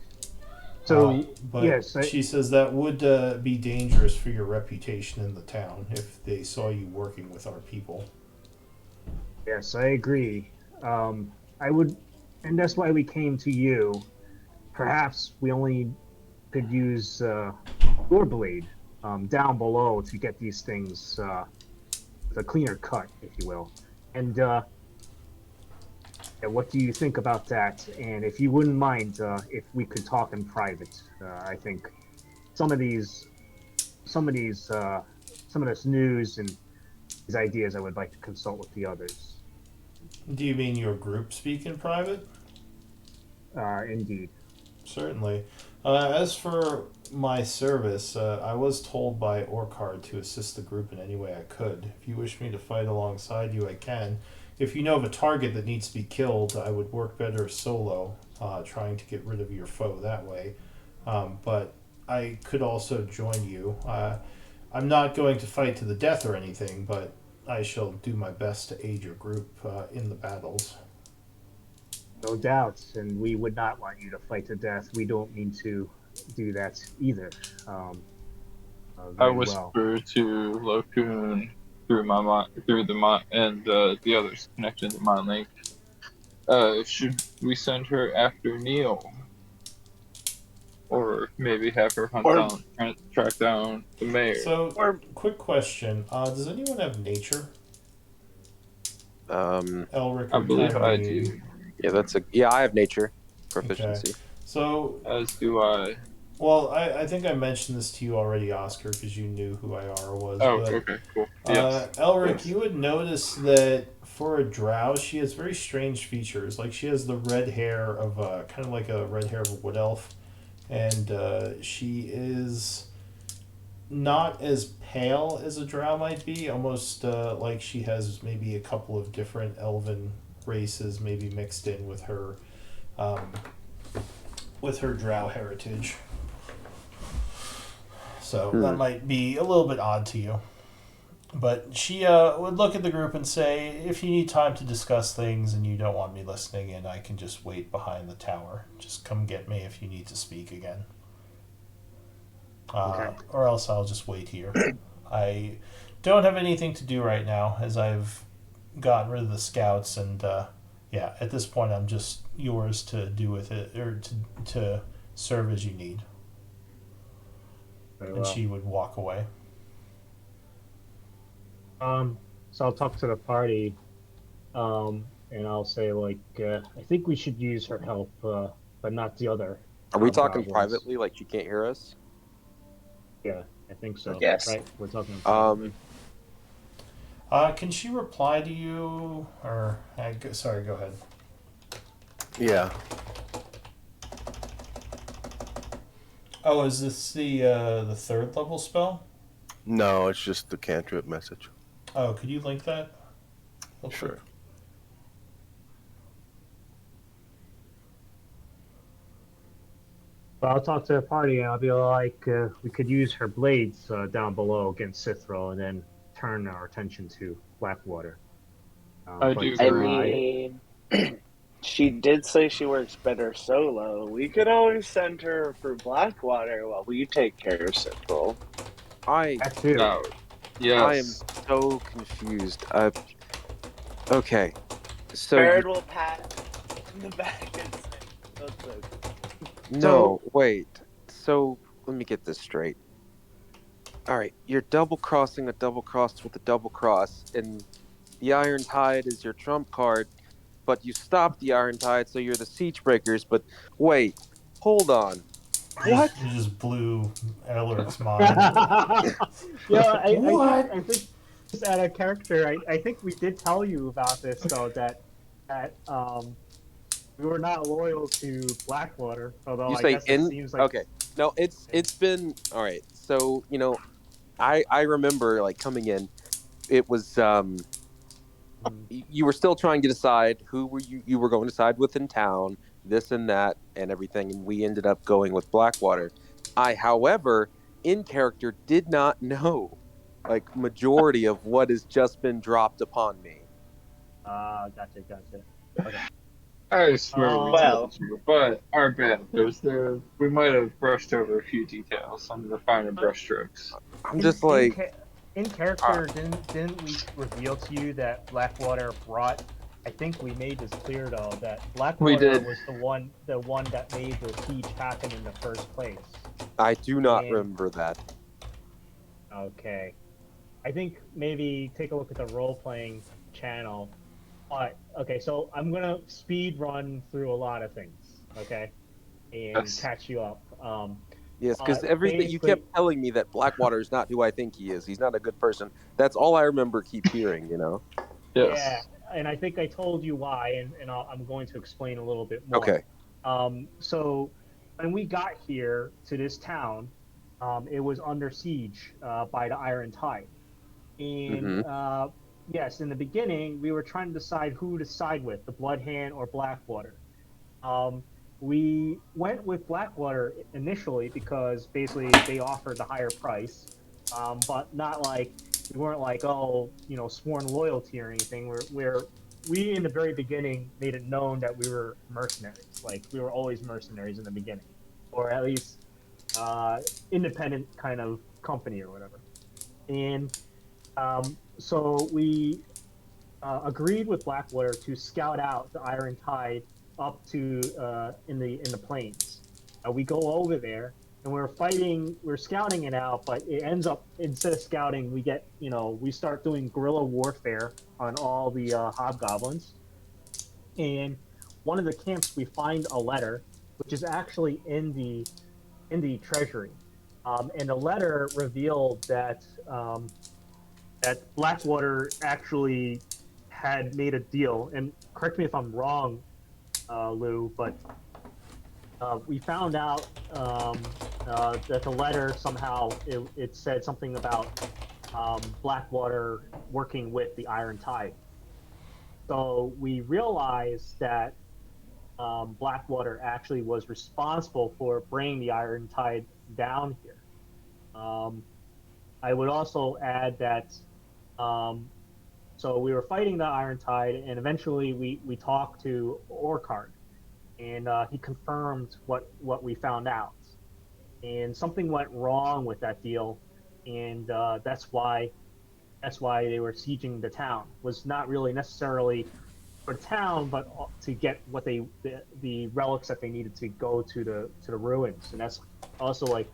So, but yes, she says that would be dangerous for your reputation in the town if they saw you working with our people. yes, I agree. I would, and that's why we came to you. Perhaps we only could use your blade down below to get these things with a cleaner cut, if you will. And what do you think about that? And if you wouldn't mind, if we could talk in private, I think some of this news and these ideas, I would like to consult with the others. Do you mean your group speak in private? Indeed. Certainly. As for my service, I was told by Orkard to assist the group in any way I could. If you wish me to fight alongside you, I can. If you know of a target that needs to be killed, I would work better solo, trying to get rid of your foe that way. But I could also join you. I'm not going to fight to the death or anything, but I shall do my best to aid your group in the battles. No doubt, and we would not want you to fight to death. We don't mean to do that either. I Very whisper well. to Lokun through the mind and the others connected to mind link. Should we send her after Neil, or maybe have her track down the mayor? So, quick question: does anyone have nature? Elric I or believe I Kyrene? do. Yeah, I have nature proficiency. Okay. So, As do I. well, I think I mentioned this to you already, Oscar, because you knew who Iara was. Oh, but, okay, cool. Yes. Elric, Yes. you would notice that for a drow, she has very strange features. Like she has the red hair of kind of like a red hair of a wood elf, and she is not as pale as a drow might be, almost like she has maybe a couple of different elven races maybe mixed in um, with her drow heritage. So that might be a little bit odd to you. But she would look at the group and say, if you need time to discuss things and you don't want me listening in, I can just wait behind the tower. Just come get me if you need to speak again. Okay. Or else I'll just wait here. I don't have anything to do right now, as I've gotten rid of the scouts, and yeah, at this point I'm just yours to do with it, or to serve as you need. Very And well. she would walk away. So I'll talk to the party, and I'll say like, I think we should use her help, but not the other Are we talking hobgoblins. privately, like she can't hear us? Yeah, I think so. Yes. Right, we're talking privately. Can she reply to you, or sorry, go ahead. Yeah. Oh, is this the third level spell? No, it's just the cantrip message. Oh, could you link that? Real Sure. quick? But I'll talk to the party, and I'll be like, we could use her blades down below against Cithro, and then turn our attention to Blackwater. I But, do I agree. mean, she did say she works better solo. We could always send her for Blackwater while we take care of Central. I that too. Oh, I am yes. so confused. Okay, so Barrett will pat in the back and say, "Listen, no, wait. So let me get this straight. All right, you're double crossing a double cross with a double cross, and the Iron Tide is your trump card, but you stop the Iron Tide, so you're the Siegebreakers. But wait, hold on. What? You just blew Elric's mind. Yeah, What? I think just out of character, I think we did tell you about this though, that we were not loyal to Blackwater, although You I say guess it in? seems like Okay. No, it's been all right. So I remember like coming in. It was you were still trying to decide who were you were going to side with in town, this and that and everything, and we ended up going with Blackwater. I, however, in character did not know like majority of what has just been dropped upon me. gotcha. Okay. I swear we well, told you, but our bad. We might have brushed over a few details on the finer brushstrokes. I'm just like, In character, didn't we reveal to you that Blackwater brought? I think we made this clear though that Blackwater did. was the one that made the siege happen in the first place. I do not And- remember that. Okay, I think maybe take a look at the role playing channel. Okay, so I'm gonna speed run through a lot of things, okay, and Yes. catch you up. Yes, because everything you basically- kept telling me that Blackwater is not who I think he is. He's not a good person. That's all I remember. Keep hearing, Yes. Yeah, and I think I told you why, and I'm going to explain a little bit more. Okay. So when we got here to this town, it was under siege by the Iron Tide, and yes, in the beginning we were trying to decide who to side with, the Blood Hand or Blackwater. We went with Blackwater initially because basically they offered the higher price, but not like we weren't like, oh, sworn loyalty or anything. We in the very beginning made it known that we were mercenaries. Like we were always mercenaries in the beginning, or at least independent kind of company or whatever. And so we agreed with Blackwater to scout out the Iron Tide up to in the plains. We go over there and we're scouting it out, but it ends up instead of scouting, we start doing guerrilla warfare on all the hobgoblins. And one of the camps, we find a letter, which is actually in the treasury, and the letter revealed that that Blackwater actually had made a deal. And correct me if I'm wrong, Lou, but we found out that the letter somehow it said something about Blackwater working with the Iron Tide. So we realized that Blackwater actually was responsible for bringing the Iron Tide down here. I would also add that um, so we were fighting the Iron Tide, and eventually we talked to Orcard, and he confirmed what we found out. And something went wrong with that deal, and that's why they were sieging the town. Was not really necessarily for the town, but to get what the relics that they needed to go to the ruins, and that's also like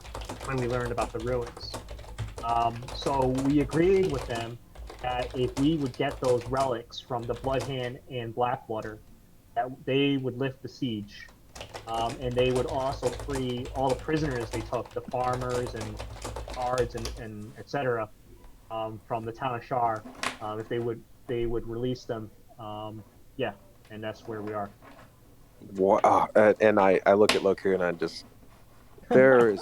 when we learned about the ruins. So we agreed with them that if we would get those relics from the Blood Hand and Blackwater, that they would lift the siege, and they would also free all the prisoners they took, the farmers and guards and etc. From the town of Chaur, if they would release them. Yeah, and that's where we are. And I look at Loku and I just there is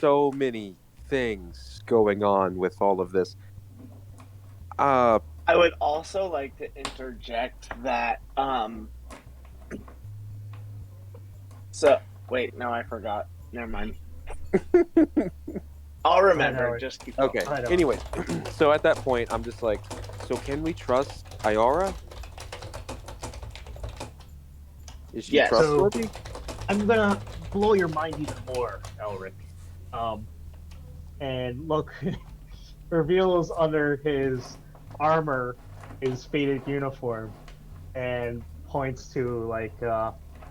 so many things going on with all of this. Uh, I would also like to interject that so wait, no, I forgot. Never mind. I'll remember. Just keep going. okay. Anyways, so at that point, I'm just like, so can we trust Iara? Is she Yes. trustworthy? So I'm gonna blow your mind even more, Elric. And look, reveals under his armor his faded uniform, and points to like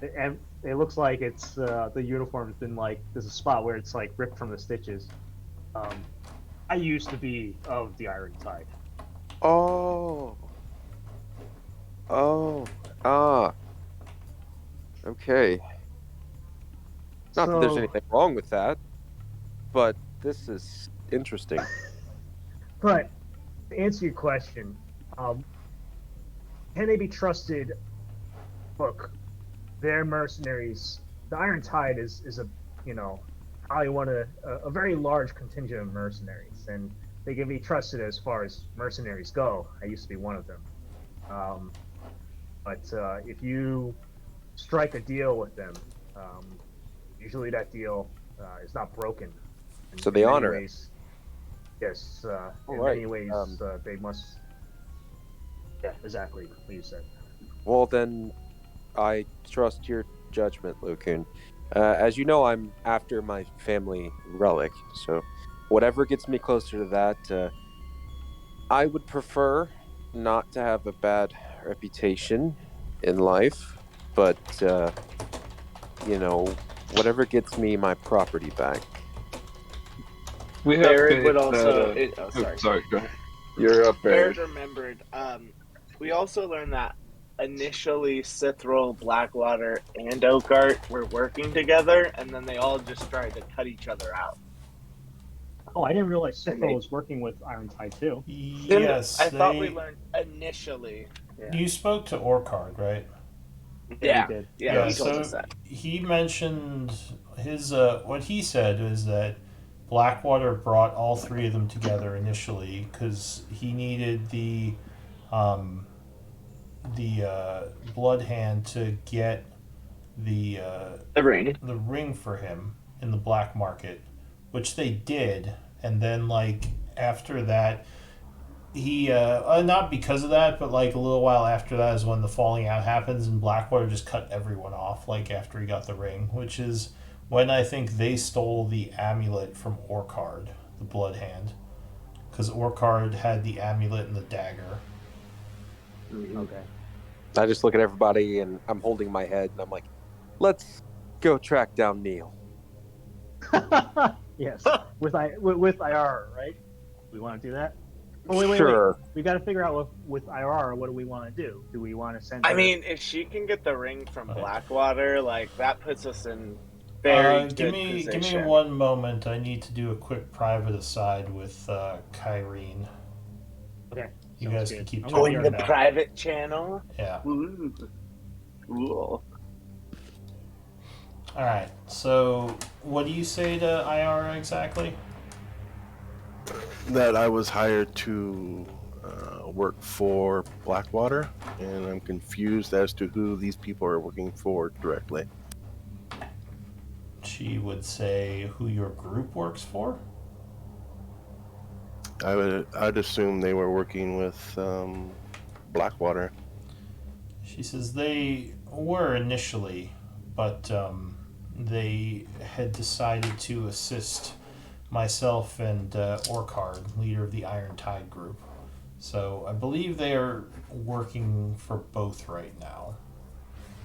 and it looks like it's the uniform's been like there's a spot where it's like ripped from the stitches. Um, I used to be of the Iron Tide. Oh. Oh. Ah. Okay. Not that there's So, anything wrong with that, but this is interesting. but to answer your question, um, can they be trusted? Look, they're mercenaries. The Iron Tide is a probably one of a very large contingent of mercenaries, and they can be trusted as far as mercenaries go. I used to be one of them. Um, but if you strike a deal with them, usually that deal is not broken. So they many honor it. ways, yes. In right. many ways, they must. Yeah, exactly what you said. Well, then I trust your judgment, Lukun. As you know, I'm after my family relic, so whatever gets me closer to that, I would prefer not to have a bad reputation in life, but whatever gets me my property back. We have Barrett would faith also. that. Sorry. Sorry, go ahead. You're up, Barrett Barrett. remembered. We also learned that initially Cithril, Blackwater, and Oakart were working together, and then they all just tried to cut each other out. Oh, I didn't realize They Sifo made- was working with Iron Tide too. Yes, I thought we learned initially. Yeah. You spoke to Orcard, right? Yeah, we did. yeah, he so told us that. he mentioned his what he said is that Blackwater brought all three of them together initially because he needed the blood hand to get the The ring. for him in the black market, which they did, and then like after that he not because of that, but like a little while after that is when the falling out happens, and Blackwater just cut everyone off like after he got the ring, which is when I think they stole the amulet from Orcard, the blood hand, because Orcard had the amulet and the dagger. Okay. I just look at everybody and I'm holding my head and I'm like, let's go track down Neil. Yes, with IR, right? We want to do that. Oh, wait. Sure. We got to figure out with IR what do we want to do? Do we want to send? I her... mean, if she can get the ring from Blackwater, like that puts us in Give me 1 moment. I need to do a quick private aside with Kyrene. Okay. You guys can keep going talking the now. private channel. Yeah. Ooh, cool. All right. So, what do you say to IR exactly? That I was hired to work for Blackwater, and I'm confused as to who these people are working for directly. She would say who your group works for. I'd assume they were working with Blackwater. She says they were initially, but they had decided to assist myself and Orcard, leader of the Iron Tide group. So I believe they are working for both right now.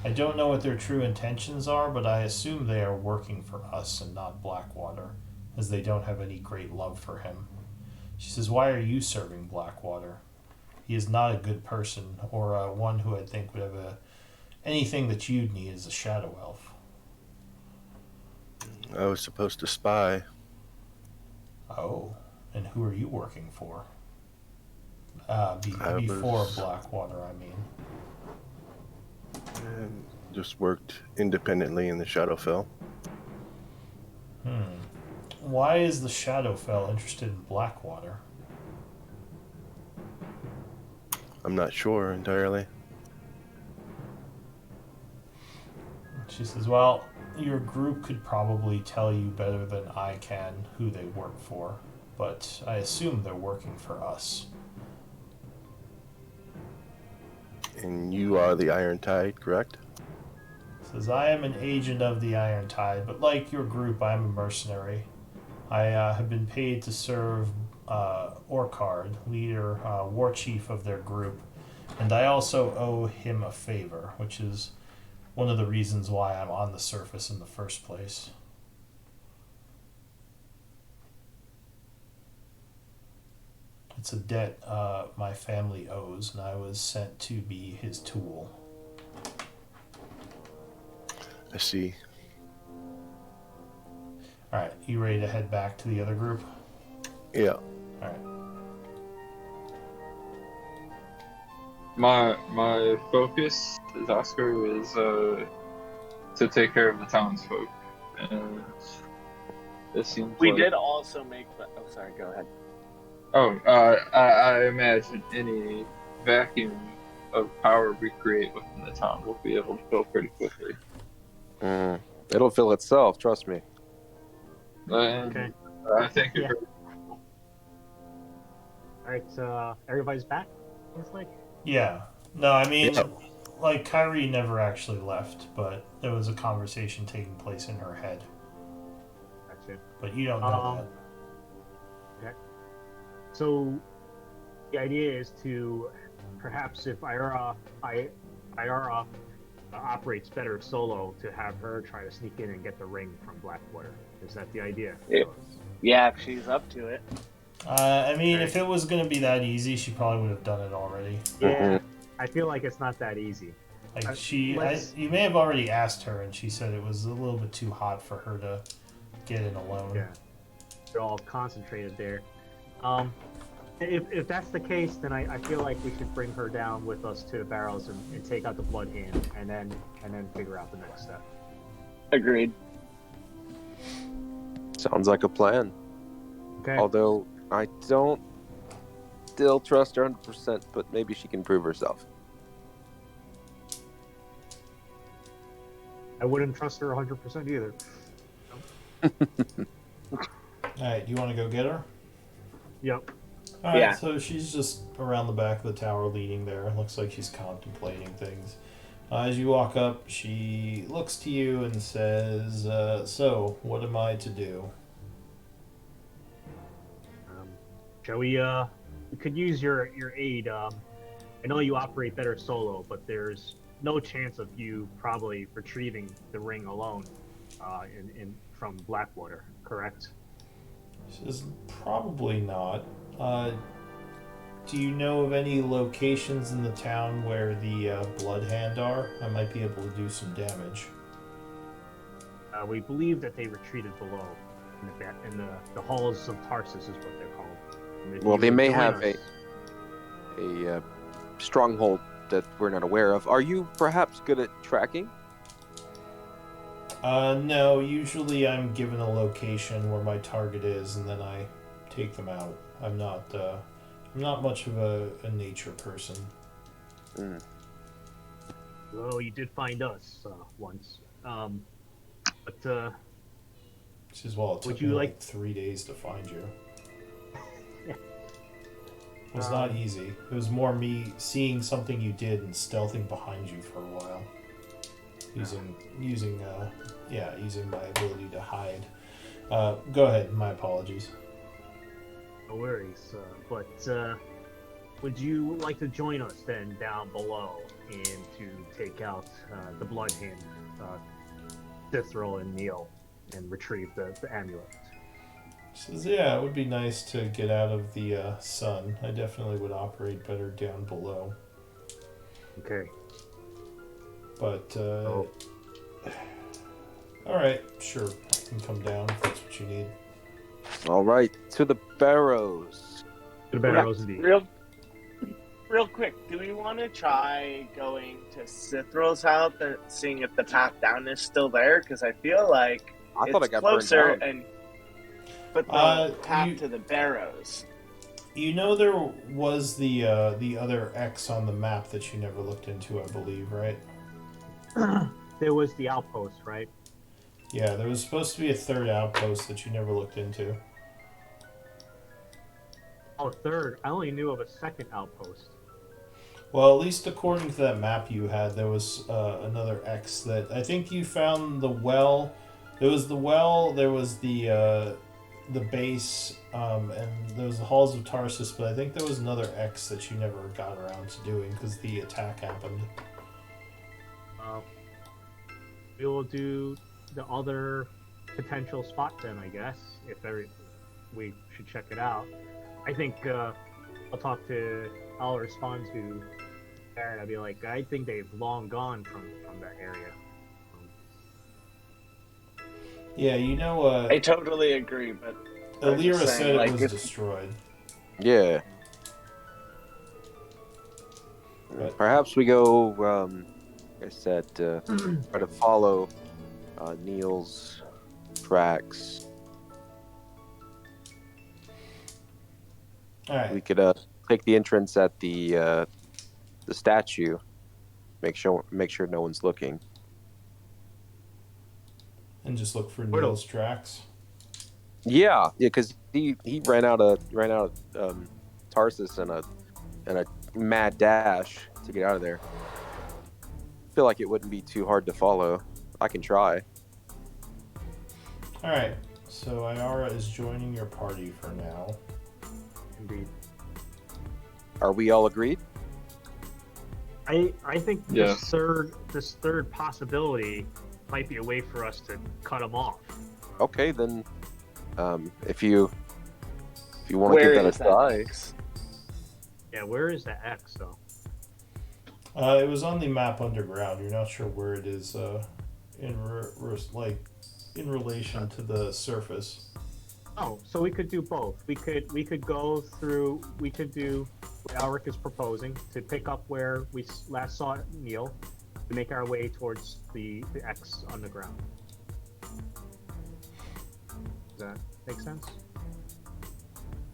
I don't know what their true intentions are, but I assume they are working for us and not Blackwater, as they don't have any great love for him. She says, "Why are you serving Blackwater? He is not a good person, or one who I think would have anything that you'd need as a shadow elf." I was supposed to spy. Oh, and who are you working for? I Before was Blackwater, I mean. just worked independently in the Shadowfell. Why is the Shadowfell interested in Blackwater? I'm not sure entirely. She says, "Well, your group could probably tell you better than I can who they work for, but I assume they're working for us." And you are the Iron Tide, correct? Says, "I am an agent of the Iron Tide, but like your group, I'm a mercenary. I have been paid to serve Orcard, leader, war chief of their group, and I also owe him a favor, which is one of the reasons why I'm on the surface in the first place." It's a debt my family owes, and I was sent to be his tool. I see. All right, you ready to head back to the other group? Yeah. All right. My focus as Oscar is to take care of the townsfolk, and it seems We like, did also make the. Oh, sorry. Go ahead. I imagine any vacuum of power we create within the town will be able to fill pretty quickly. It'll fill itself, trust me. And Okay. I think Yeah. All right, everybody's back. It's like Yeah. No, I mean, Yeah. like, Kyrie never actually left, but there was a conversation taking place in her head. that's it. But you don't know that. So the idea is to perhaps if Ira operates better solo, to have her try to sneak in and get the ring from Blackwater. Is that the idea? Yeah, if she's up to it. I mean, Okay. if it was going to be that easy, she probably would have done it already. Yeah, I feel like it's not that easy. Like, you may have already asked her, and she said it was a little bit too hot for her to get in alone. Yeah, they're all concentrated there. If that's the case, then I feel like we should bring her down with us to the barrels and take out the blood hand, and then figure out the next step. Agreed. Sounds like a plan. Okay. Although I don't still trust her 100%, but maybe she can prove herself. I wouldn't trust her 100% either. Alright, you want to go get her? Yep. Alright, Yeah. so she's just around the back of the tower leading there. It looks like she's contemplating things. As you walk up, she looks to you and says, "So, what am I to do?" Joey, we could use your aid. I know you operate better solo, but there's no chance of you probably retrieving the ring alone from Blackwater, correct? She says, "Probably not. Do you know of any locations in the town where the Blood Hand are? I might be able to do some damage." We believe that they retreated below in the halls of Tarsus is what they're called. And if Well, you they would may join have us- a stronghold that we're not aware of. Are you perhaps good at tracking? No, usually I'm given a location where my target is, and then I take them out. I'm not much of a nature person. Mm. Well, you did find us once. But Which is, well, it would took me you like like? 3 days to find you. Yeah. It was not easy. It was more me seeing something you did and stealthing behind you for a while. Using my ability to hide. Go ahead. My apologies. No worries. But would you like to join us then down below and to take out the Blood Hand, Cithril and Neil, and retrieve the amulet? She says, "Yeah, it would be nice to get out of the sun. I definitely would operate better down below. Okay. But Oh, all right, sure, I can come down if that's what you need." All right, to the barrows. to the barrows indeed. Real quick, do we want to try going to Cithril's house and seeing if the path down is still there? Because I feel like I thought it's it got closer, burned down. but the path you- to the barrows. You know there was the other X on the map that you never looked into, I believe, right? There was the outpost, right? Yeah, there was supposed to be a third outpost that you never looked into. Oh, third. I only knew of a second outpost. Well, at least according to that map you had, there was another X that I think you found the well. There was the well. There was the base, and there was the halls of Tarsus. But I think there was another X that you never got around to doing because the attack happened. We will do the other potential spot then, I guess. We should check it out. I think I'll respond to Aaron. I'll be like, I think they've long gone from that area. Yeah, you know, I totally agree, but I'm Alira just saying, said it like, was if- destroyed. Yeah. But- Perhaps we go, like I said, try to follow Neil's tracks. All right. We could take the entrance at the statue. Make sure no one's looking. And just look for Where do- Neil's tracks. Yeah, because he ran out of Tarsus in a mad dash to get out of there. Feel like it wouldn't be too hard to follow. I can try. All right. So Ayara is joining your party for now. Indeed. Are we all agreed? I think Yes. this third possibility might be a way for us to cut them off. Okay, then. If you want to where give that a is that try. X? Yeah, where is the X though? It was on the map underground. You're not sure where it is in relation to the surface. Oh, so we could do both. We could go through. We could do what Alric is proposing to pick up where we last saw Neil, to make our way towards the X underground. Does that make sense?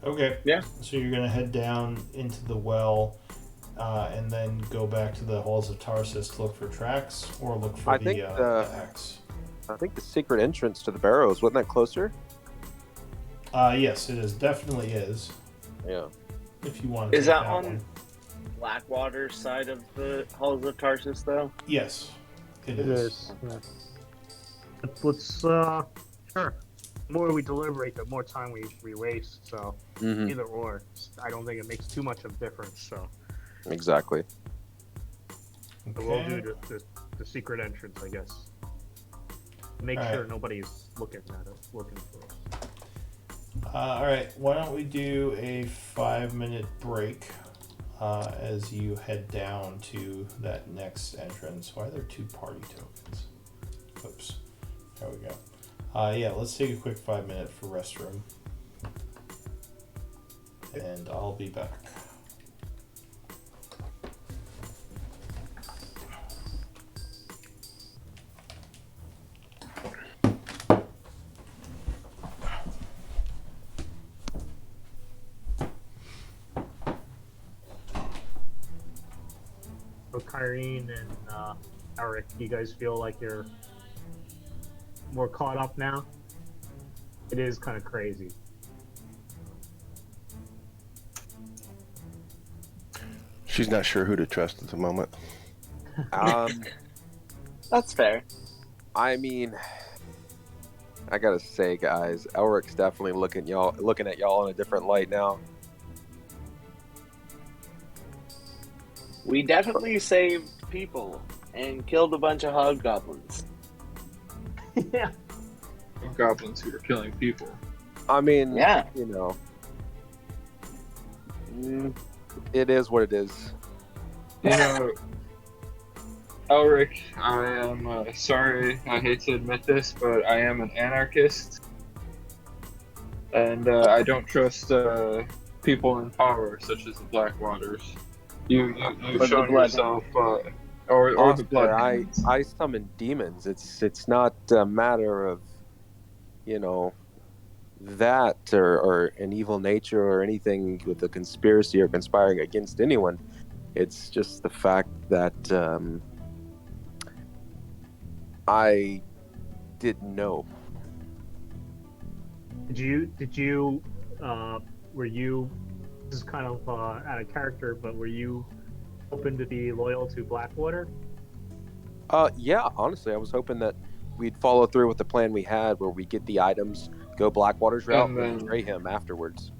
Okay. Yeah. So you're gonna head down into the well, and then go back to the halls of Tarsus to look for tracks, or look for the X. I think the secret entrance to the barrows, wasn't that closer? Yes, it is. Definitely is. Yeah. If you want to. Is take that on one. Blackwater side of the Halls of Tarsus, though? Yes, it is. Yeah. Let's sure. The more we deliberate, the more time we waste. So Mm-hmm. either or, I don't think it makes too much of a difference. So Exactly. we'll Okay. do the secret entrance, I guess. Make All sure right. nobody's looking for us. All right. Why don't we do a 5-minute break as you head down to that next entrance? Why are there 2 party tokens? Oops. There we go. Yeah, let's take a quick 5-minute for restroom. And I'll be back. So Kyrene and Eric, you guys feel like you're more caught up now? It is kind of crazy. She's not sure who to trust at the moment. That's fair. I mean, I gotta say, guys, Elric's definitely looking at y'all in a different light now. We definitely saved people and killed a bunch of hobgoblins. Yeah. Goblins who are killing people. I mean, Yeah. you know, it is what it is. You know, Elric, I am sorry, I hate to admit this, but I am an anarchist. And I don't trust people in power, such as the Blackwaters. You've the shown Blood yourself, or the Oscar, Blood. I summon demons. It's not a matter of, you know, that or an evil nature or anything with a conspiracy or conspiring against anyone. It's just the fact that I didn't know. Did you were you, this is kind of out of character, but were you hoping to be loyal to Blackwater? Yeah, honestly, I was hoping that we'd follow through with the plan we had, where we get the items, go Blackwater's route, and betray him afterwards.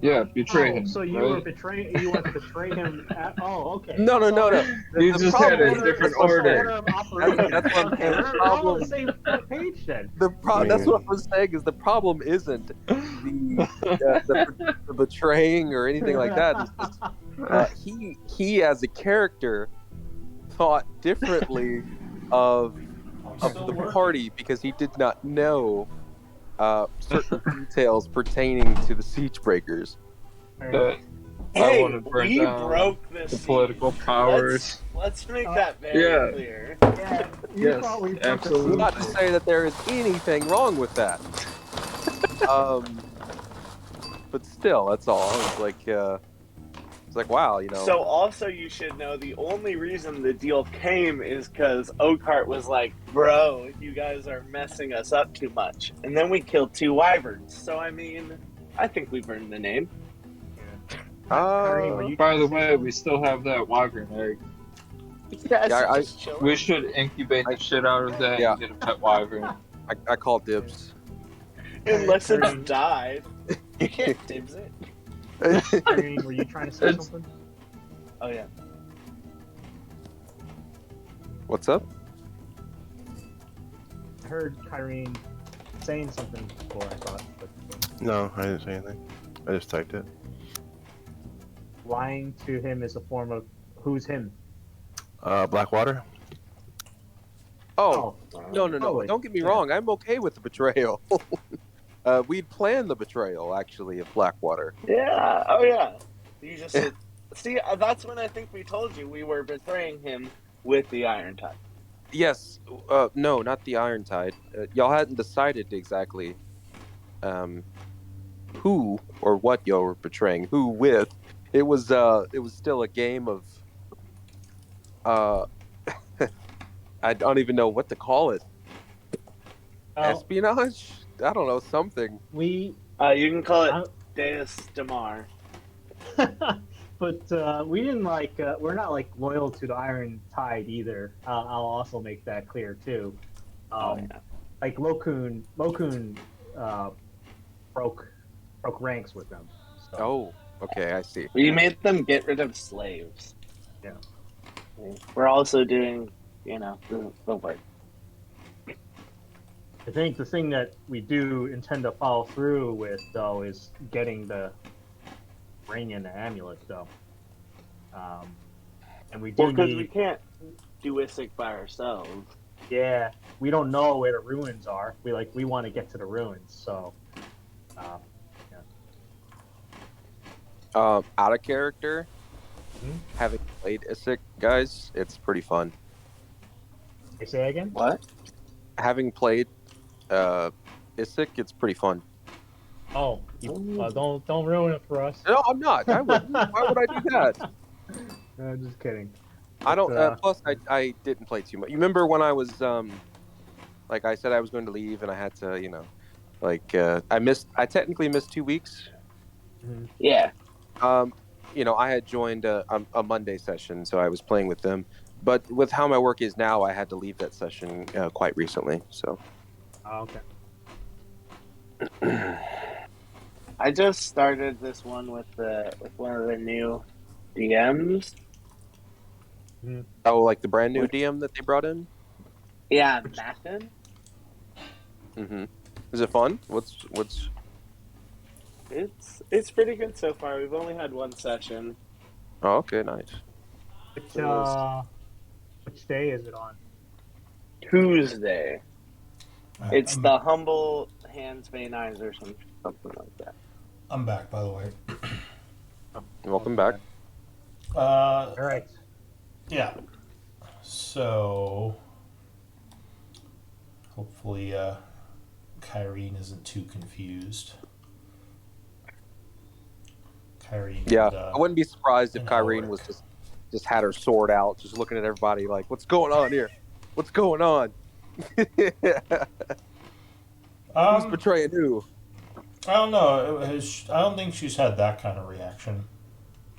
Yeah, betray him. So you right? were betraying. You want to betray him? Okay. No. You The just had problem a is- different What's the order. of operation? That's what I'm Okay, saying. we're all on the same page then. That's what I was saying. Is the problem isn't the betraying or anything like that. It's just, he as a character thought differently of the party because he did not know certain details pertaining to the Siegebreakers. That I Hey, want to burn we down broke this the political powers. Let's make that very clear. Yeah, you Yes, thought we absolutely. Not to say that there is anything wrong with that. But still, that's all. It's like wow, you know. So also you should know the only reason the deal came is because Oakhart was like, bro, you guys are messing us up too much. And then we killed 2 wyverns. So I mean, I think we've earned the name. Kyrene, were you By the trying to say way, something? we still have that wyvern egg. Yes, Yeah, just chilling. We should incubate the shit out of that Yeah. and get a pet wyvern. I call dibs. Unless it's Kyrene, died. You can't dibs it. Kyrene, were you trying to say It's- something? Oh yeah. What's up? I heard Kyrene saying something before, I thought. But No, I didn't say anything. I just typed it. lying to him is a form of who's him? Blackwater? Oh, no. Oh, Don't get me yeah. wrong. I'm okay with the betrayal. We'd planned the betrayal, actually, of Blackwater. Yeah. Oh yeah. You just said, see, that's when I think we told you we were betraying him with the Iron Tide. Yes. No, not the Iron Tide. Y'all hadn't decided exactly who or what y'all were betraying. Who with. It was still a game of... I don't even know what to call it. Espionage? I don't know, something. We, You can call it I- Deus Damar. but we didn't like. We're not like loyal to the Iron Tide either. I'll also make that clear too. Like Lokun broke ranks with them. So. Oh, okay, I see. We made them get rid of slaves. Yeah. We're also doing, the work. I think the thing that we do intend to follow through with, though, is getting the ring and the amulet, though. And we do Well, because need. we can't do Isik by ourselves. Yeah, we don't know where the ruins are. We want to get to the ruins, so. Out of character, Hmm? having played Isik, guys, it's pretty fun. Hey, say again? What? Having played Isik, it's pretty fun. Oh, don't ruin it for us. No, I'm not. I wouldn't. Why would I do that? No, just kidding. I don't. But, Plus, I didn't play too much. You remember when I was like I said I was going to leave and I had to, I technically missed 2 weeks. mhm. Yeah. Um, I had joined a Monday session, so I was playing with them. But with how my work is now, I had to leave that session quite recently. So Oh, okay. I just started this one with one of the new DMs, Mhm. oh, like the brand new which DM that they brought in. yeah, Mackin. Mm-hmm. Is it fun? What's? It's pretty good so far. We've only had one session. Oh, okay, nice. Which So it was which day is it on? Tuesday. It's I'm the humble hands May nines or something like that. I'm back, by the way. Oh, Welcome okay. back. Uh, All right. yeah. So hopefully, Kyrene isn't too confused. Kyrene Yeah, and I wouldn't be surprised if Kyrene Ulrich. was just had her sword out, just looking at everybody like, "What's going on here? What's going on? Who's Um, betraying who?" I don't know. I don't think she's had that kind of reaction.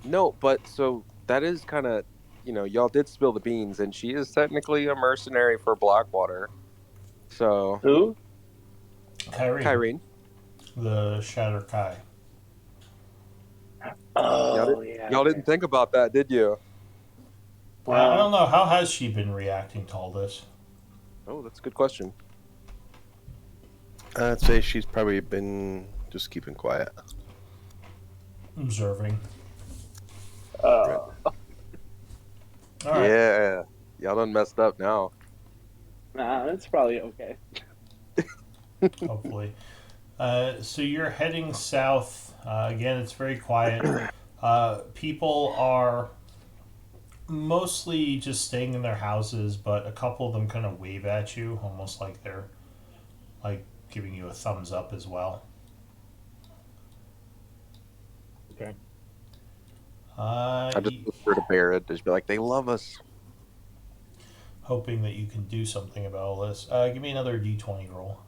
No, but so that is kind of, y'all did spill the beans, and she is technically a mercenary for Blackwater. So Who? Kyrene, Kyrene, the Shatter Kai. y'all, Oh did, yeah. y'all Okay. didn't think about that, did you? I don't No. know. How has she been reacting to all this? Oh, that's a good question. I'd say she's probably been just keeping quiet. Observing. Right. Oh. All right. Yeah, y'all done messed up now. Nah, it's probably okay. Hopefully. So you're heading south. Again, it's very quiet. People are mostly just staying in their houses, but a couple of them kind of wave at you, almost like they're like giving you a thumbs up as well. Okay. I just whisper to Barrett, just be like, "They love us." Hoping that you can do something about all this. Give me another d20 roll.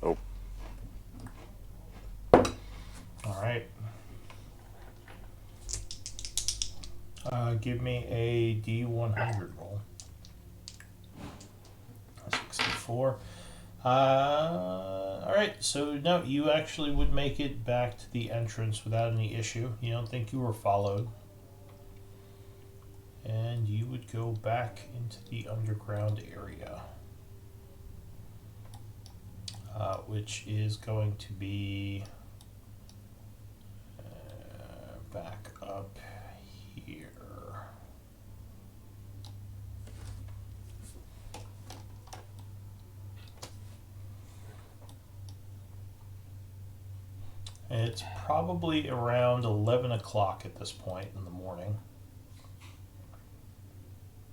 Oh, All right. Give me a d100 roll. 64. All right. So no, you actually would make it back to the entrance without any issue. You don't think you were followed, and you would go back into the underground area, which is going to be back up here. And it's probably around 11 o'clock at this point in the morning.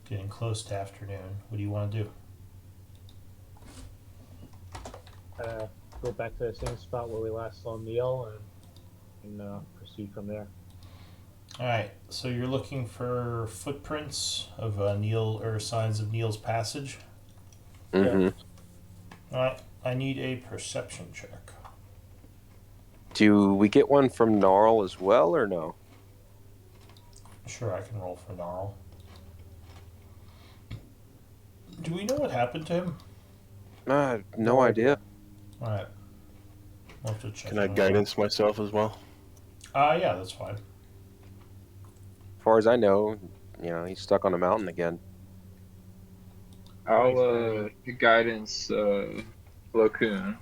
Getting close to afternoon. What do you want to do? Go back to the same spot where we last saw Neil and proceed from there. All right. So you're looking for footprints of Neil or signs of Neil's passage. mm-hmm. All right. I need a perception check. Do we get one from Gnarl as well, or no? Sure, I can roll for Gnarl. Do we know what happened to him? No idea. All right. We'll have to check. Can I on that. guidance myself as well? Yeah, that's fine. As far as I know, he's stuck on a mountain again. I'll guidance Locoon.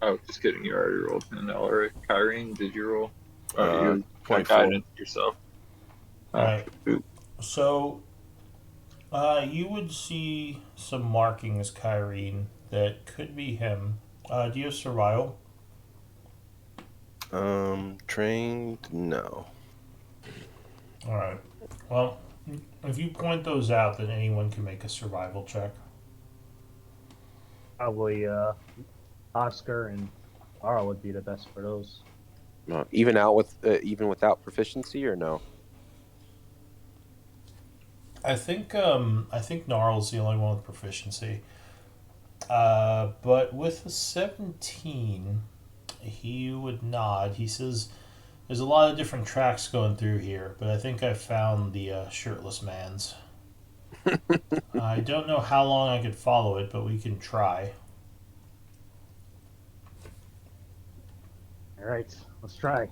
Oh, just kidding. You already rolled. And Elric, Kyrene, did you roll? You 24. guidance yourself. All right. Shoot. So, you would see some markings, Kyrene, that could be him. Do you have survival? Trained? No. All right. Well, if you point those out, then anyone can make a survival check. Probably Oscar and Ara would be the best for those. Even without proficiency, or no? I think Gnarl's the only one with proficiency. But with a 17, he would nod. He says, "There's a lot of different tracks going through here, but I think I found the shirtless man's. I don't know how long I could follow it, but we can try." All right, let's try.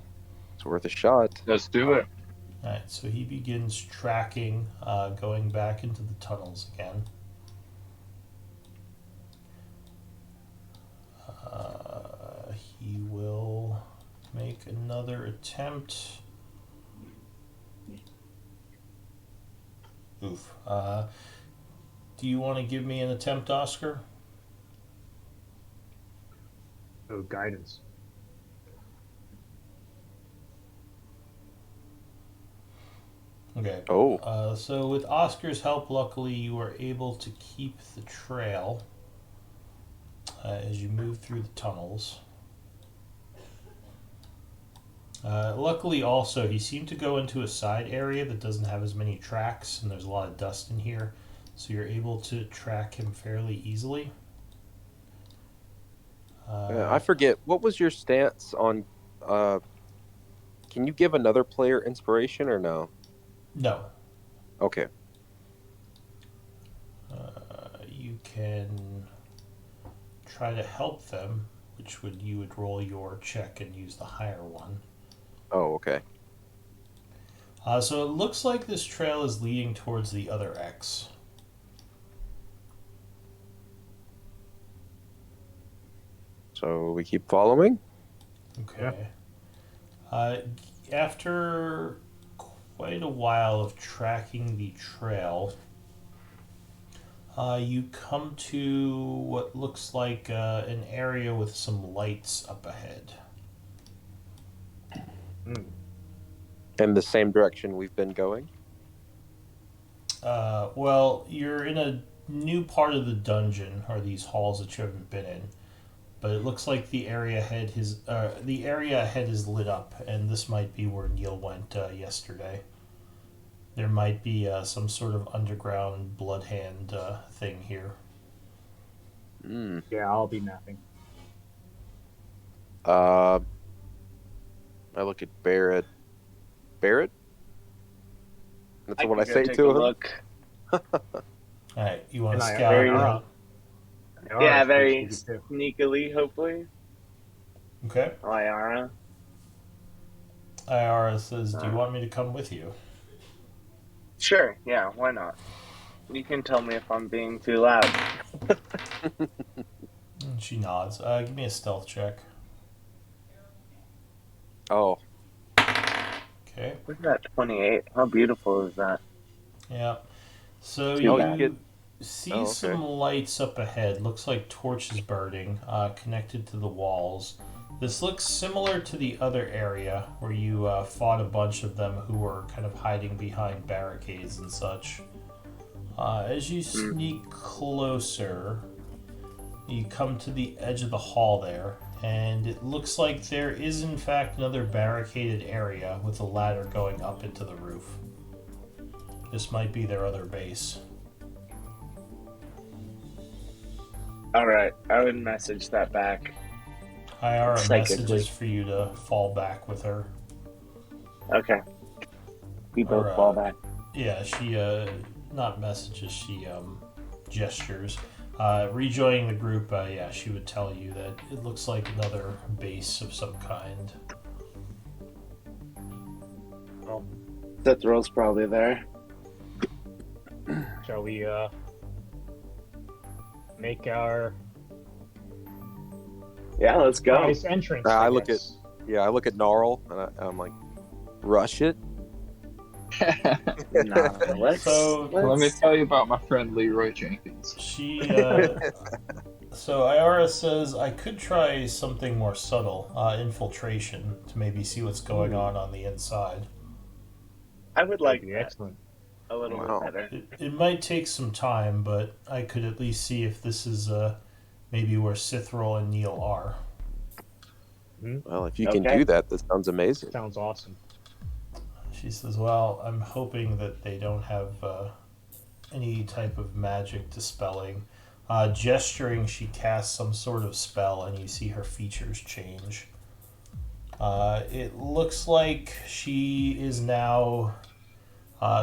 It's worth a shot. Let's do it. Alright, so he begins tracking, going back into the tunnels again. He will make another attempt. Oof. Do you want to give me an attempt, Oscar? Oh, guidance. Okay. Oh, So with Oscar's help, luckily you are able to keep the trail as you move through the tunnels. Luckily, also, he seemed to go into a side area that doesn't have as many tracks, and there's a lot of dust in here, so you're able to track him fairly easily. I forget. What was your stance on? Can you give another player inspiration or no? No. Okay. You can try to help them, which you would roll your check and use the higher one. Oh, okay. So it looks like this trail is leading towards the other X. So we keep following. Okay. After quite a while of tracking the trail, you come to what looks like an area with some lights up ahead. In the same direction we've been going. Well, you're in a new part of the dungeon, or these halls that you haven't been in. But it looks like the area ahead is lit up, and this might be where Neil went yesterday. There might be some sort of underground blood hand thing here. Yeah, I'll be mapping. I look at Barrett. Barrett? That's what I can go say take to a him. Look. All right, you want to And I- scout very- it out? Ara's Yeah, pretty very sneaky, too. sneakily, hopefully. Okay. Lyara. Iara says, "Do you want me to come with you?" Sure, yeah, why not? You can tell me if I'm being too loud. And she nods. Give me a stealth check. Oh, Okay. Look at that 28. How beautiful is that? Yeah. So Too you bad. see Oh, okay. some lights up ahead. Looks like torches burning, connected to the walls. This looks similar to the other area where you fought a bunch of them who were kind of hiding behind barricades and such. As you sneak closer, you come to the edge of the hall there, and it looks like there is in fact another barricaded area with a ladder going up into the roof. This might be their other base. Alright, I would message that back. IR Psychically. messages for you to fall back with her. Okay. We both Or, fall back. Yeah, she not messages, she gestures. Rejoining the group, yeah, she would tell you that it looks like another base of some kind. Sethrill's probably there. Shall we make our Yeah, let's go. nice entrance? I I look guess. I look at Gnarl and I'm like, rush it. Nah, let's, Let me tell you about my friend Leroy Jenkins. She, so Iara says, I could try something more subtle, infiltration, to maybe see what's going on the inside. I would like That'd be that excellent. a little Wow. bit better. It might take some time, but I could at least see if this is maybe where Sithril and Neil are. Well, if you can Okay. do that, that sounds amazing. Sounds awesome. She says, well, I'm hoping that they don't have any type of magic dispelling. Gesturing, she casts some sort of spell, and you see her features change. It looks like she is now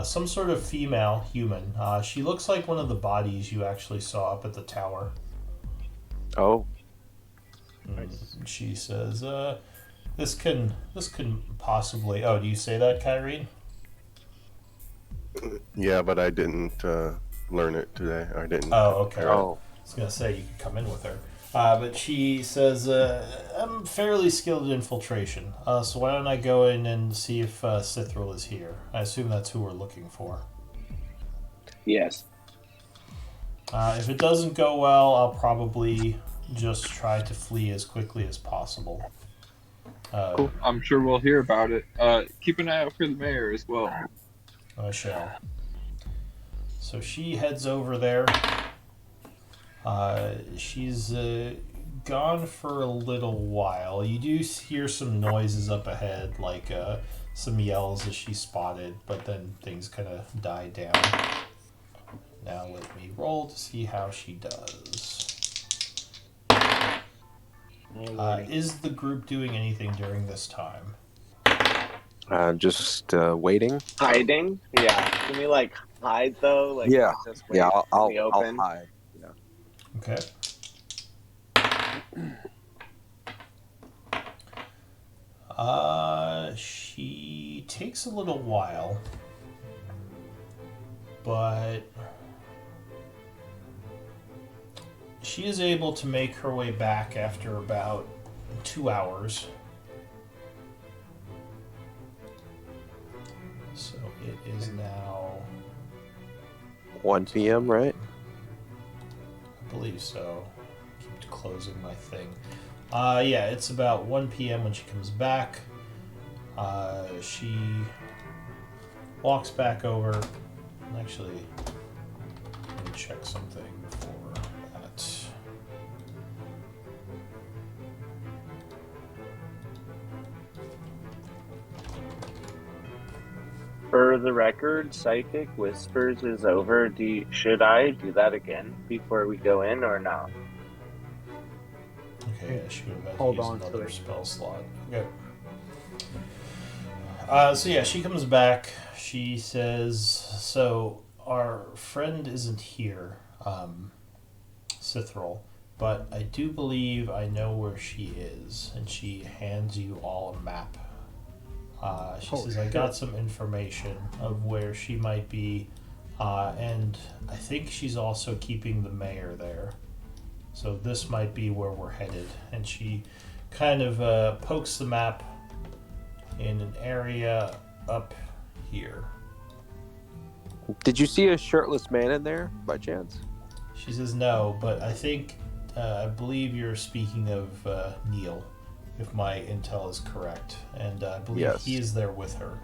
some sort of female human. She looks like one of the bodies you actually saw up at the tower. Oh, Nice. She says, this can possibly... Oh, do you say that, Kyrene? Yeah, but I didn't learn it today. I didn't. Oh, okay. oh, I was going to say you could come in with her. But she says, I'm fairly skilled in infiltration, so why don't I go in and see if Sithril is here? I assume that's who we're looking for. Yes. If it doesn't go well, I'll probably just try to flee as quickly as possible. Cool. I'm sure we'll hear about it. Keep an eye out for the mayor as well. I shall. So she heads over there. She's gone for a little while. You do hear some noises up ahead, like some yells as she spotted, but then things kind of die down. Now let me roll to see how she does. Is the group doing anything during this time? just waiting. Hiding? Yeah. Can we like hide though? Like Yeah. just wait Yeah, in the I'll open? hide. Yeah. Okay. She takes a little while, but she is able to make her way back after about 2 hours. So it is now, 1 p.m., right? I believe so. Keep closing my thing. Yeah, it's about 1 p.m. when she comes back. She walks back over. Actually, let me check something before that. For the record, Psychic Whispers is over. Should I do that again before we go in or not? Okay, yeah, she would have had to Hold use on to another it. spell slot. Okay. So yeah, she comes back. She says, "So our friend isn't here, Sithril, but I do believe I know where she is." And she hands you all a map. She Oh, says, "I got shit. some information of where she might be, and I think she's also keeping the mayor there. So this might be where we're headed." And she kind of pokes the map in an area up here. Did you see a shirtless man in there by chance? She says no, but I believe you're speaking of Neil, if my intel is correct, and I believe Yes. he is there with her.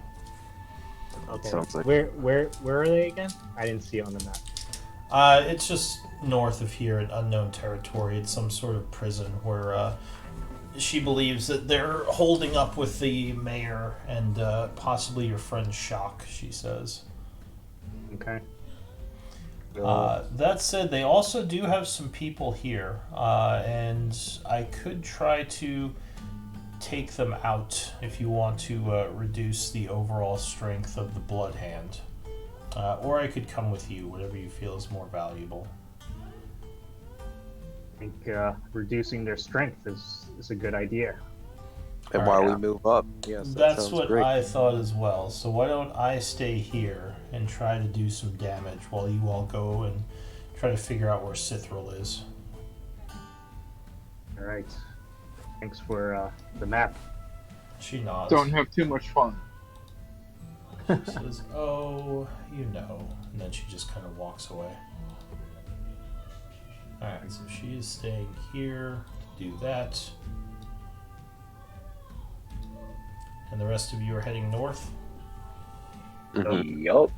Okay. Sounds like- Where are they again? I didn't see it on the map. It's just north of here in unknown territory. It's some sort of prison where she believes that they're holding up with the mayor and possibly your friend Shock, she says. Okay. That said, they also do have some people here, and I could try to take them out if you want to reduce the overall strength of the Blood Hand. Or I could come with you, whatever you feel is more valuable. I think reducing their strength is a good idea. And Alright. while we move up, yes, that That's sounds what great. I thought as well. So why don't I stay here and try to do some damage while you all go and try to figure out where Sithril is. All right. Thanks for the map. She nods. Don't have too much fun. She says, "Oh, you know," and then she just kind of walks away. Alright, so she is staying here to do that. And the rest of you are heading north? Mhm. Yup.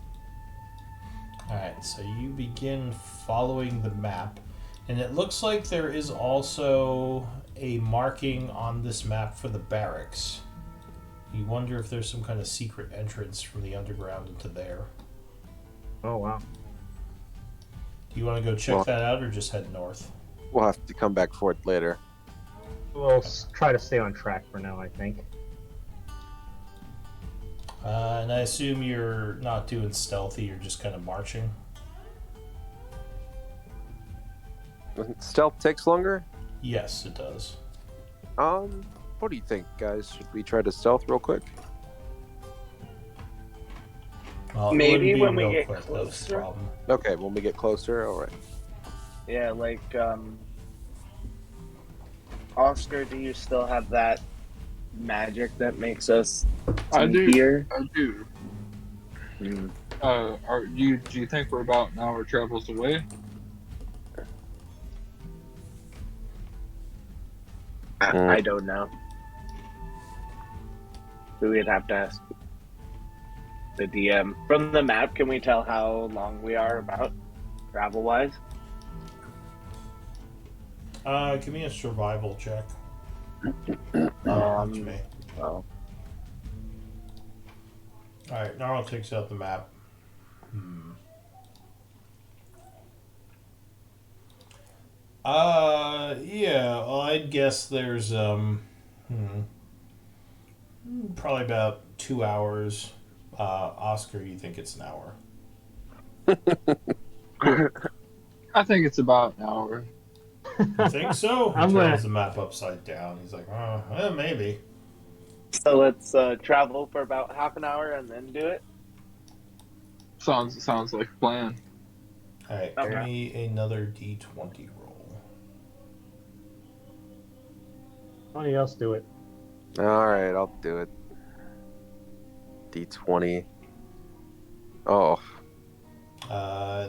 Alright, so you begin following the map. And it looks like there is also a marking on this map for the barracks. You wonder if there's some kind of secret entrance from the underground into there. Oh wow. Do you want to go check Well- that out or just head north? We'll have to come back for it later. We'll try to stay on track for now, I think. And I assume you're not doing stealthy, you're just kind of marching. Stealth takes longer. Yes, it does. What do you think, guys? Should we try to stealth real quick? Well, it Maybe wouldn't be when we real get quick, that's the closer. problem. Okay, when we get closer, all right. Yeah, like, Oscar, do you still have that magic that makes us I do. hear? I do. Hmm. Do you think we're about an hour travels away? I don't know. So we'd have to ask the DM. From the map, can we tell how long we are about travel-wise? Give me a survival check. Not to me. Well, Alright, Gnarl takes out the map. Yeah, well, I'd guess there's, probably about 2 hours. Oscar, you think it's an hour? I think it's about an hour. You think so? He I'm turns gonna- the map upside down. He's like, maybe. so let's travel for about half an hour and then do it. Sounds like a plan. Alright, Okay. give me another d20 roll. Somebody else do it. All right, I'll do it. D20. Oh,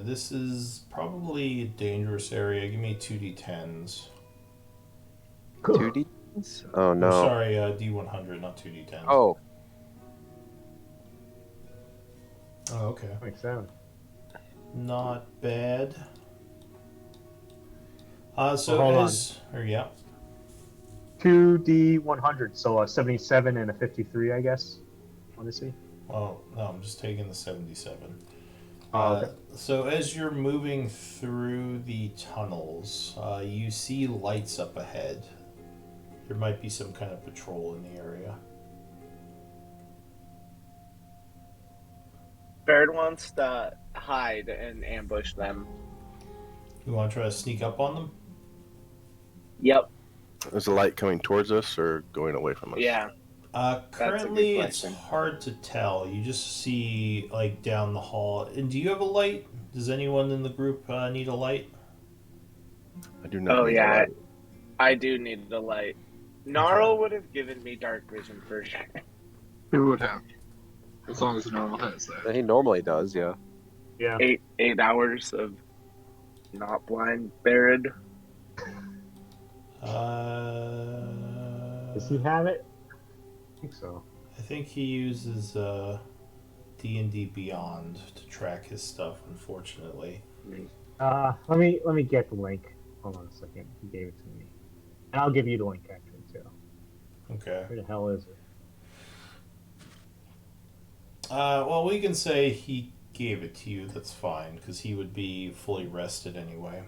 This is probably a dangerous area. Give me 2d10s. 2D? Oh no. Sorry, d100, not 2d10s. Oh, Oh, okay. 27. Not bad. So Hold on. yeah. 2D100, so a 77 and a 53, I guess. Want to see? Well, no, I'm just taking the 77. Oh, okay. So as you're moving through the tunnels, you see lights up ahead. There might be some kind of patrol in the area. Baird wants to hide and ambush them. You want to try to sneak up on them? Yep. Is the light coming towards us or going away from us? Yeah. Currently, good it's question. hard to tell. You just see like down the hall. And do you have a light? Does anyone in the group need a light? I do not. Oh, need the yeah. light. I do need the light. Gnarl would have given me dark vision for sure. Who would have? As long as normal has that. he normally does, yeah. Yeah. 8 hours of not blind Baird. Does he have it? I think so. I think he uses D&D Beyond to track his stuff. Unfortunately, Let me get the link. Hold on a second. He gave it to me. And I'll give you the link actually too. okay. Where the hell is it? Well, we can say he gave it to you. That's fine because he would be fully rested anyway.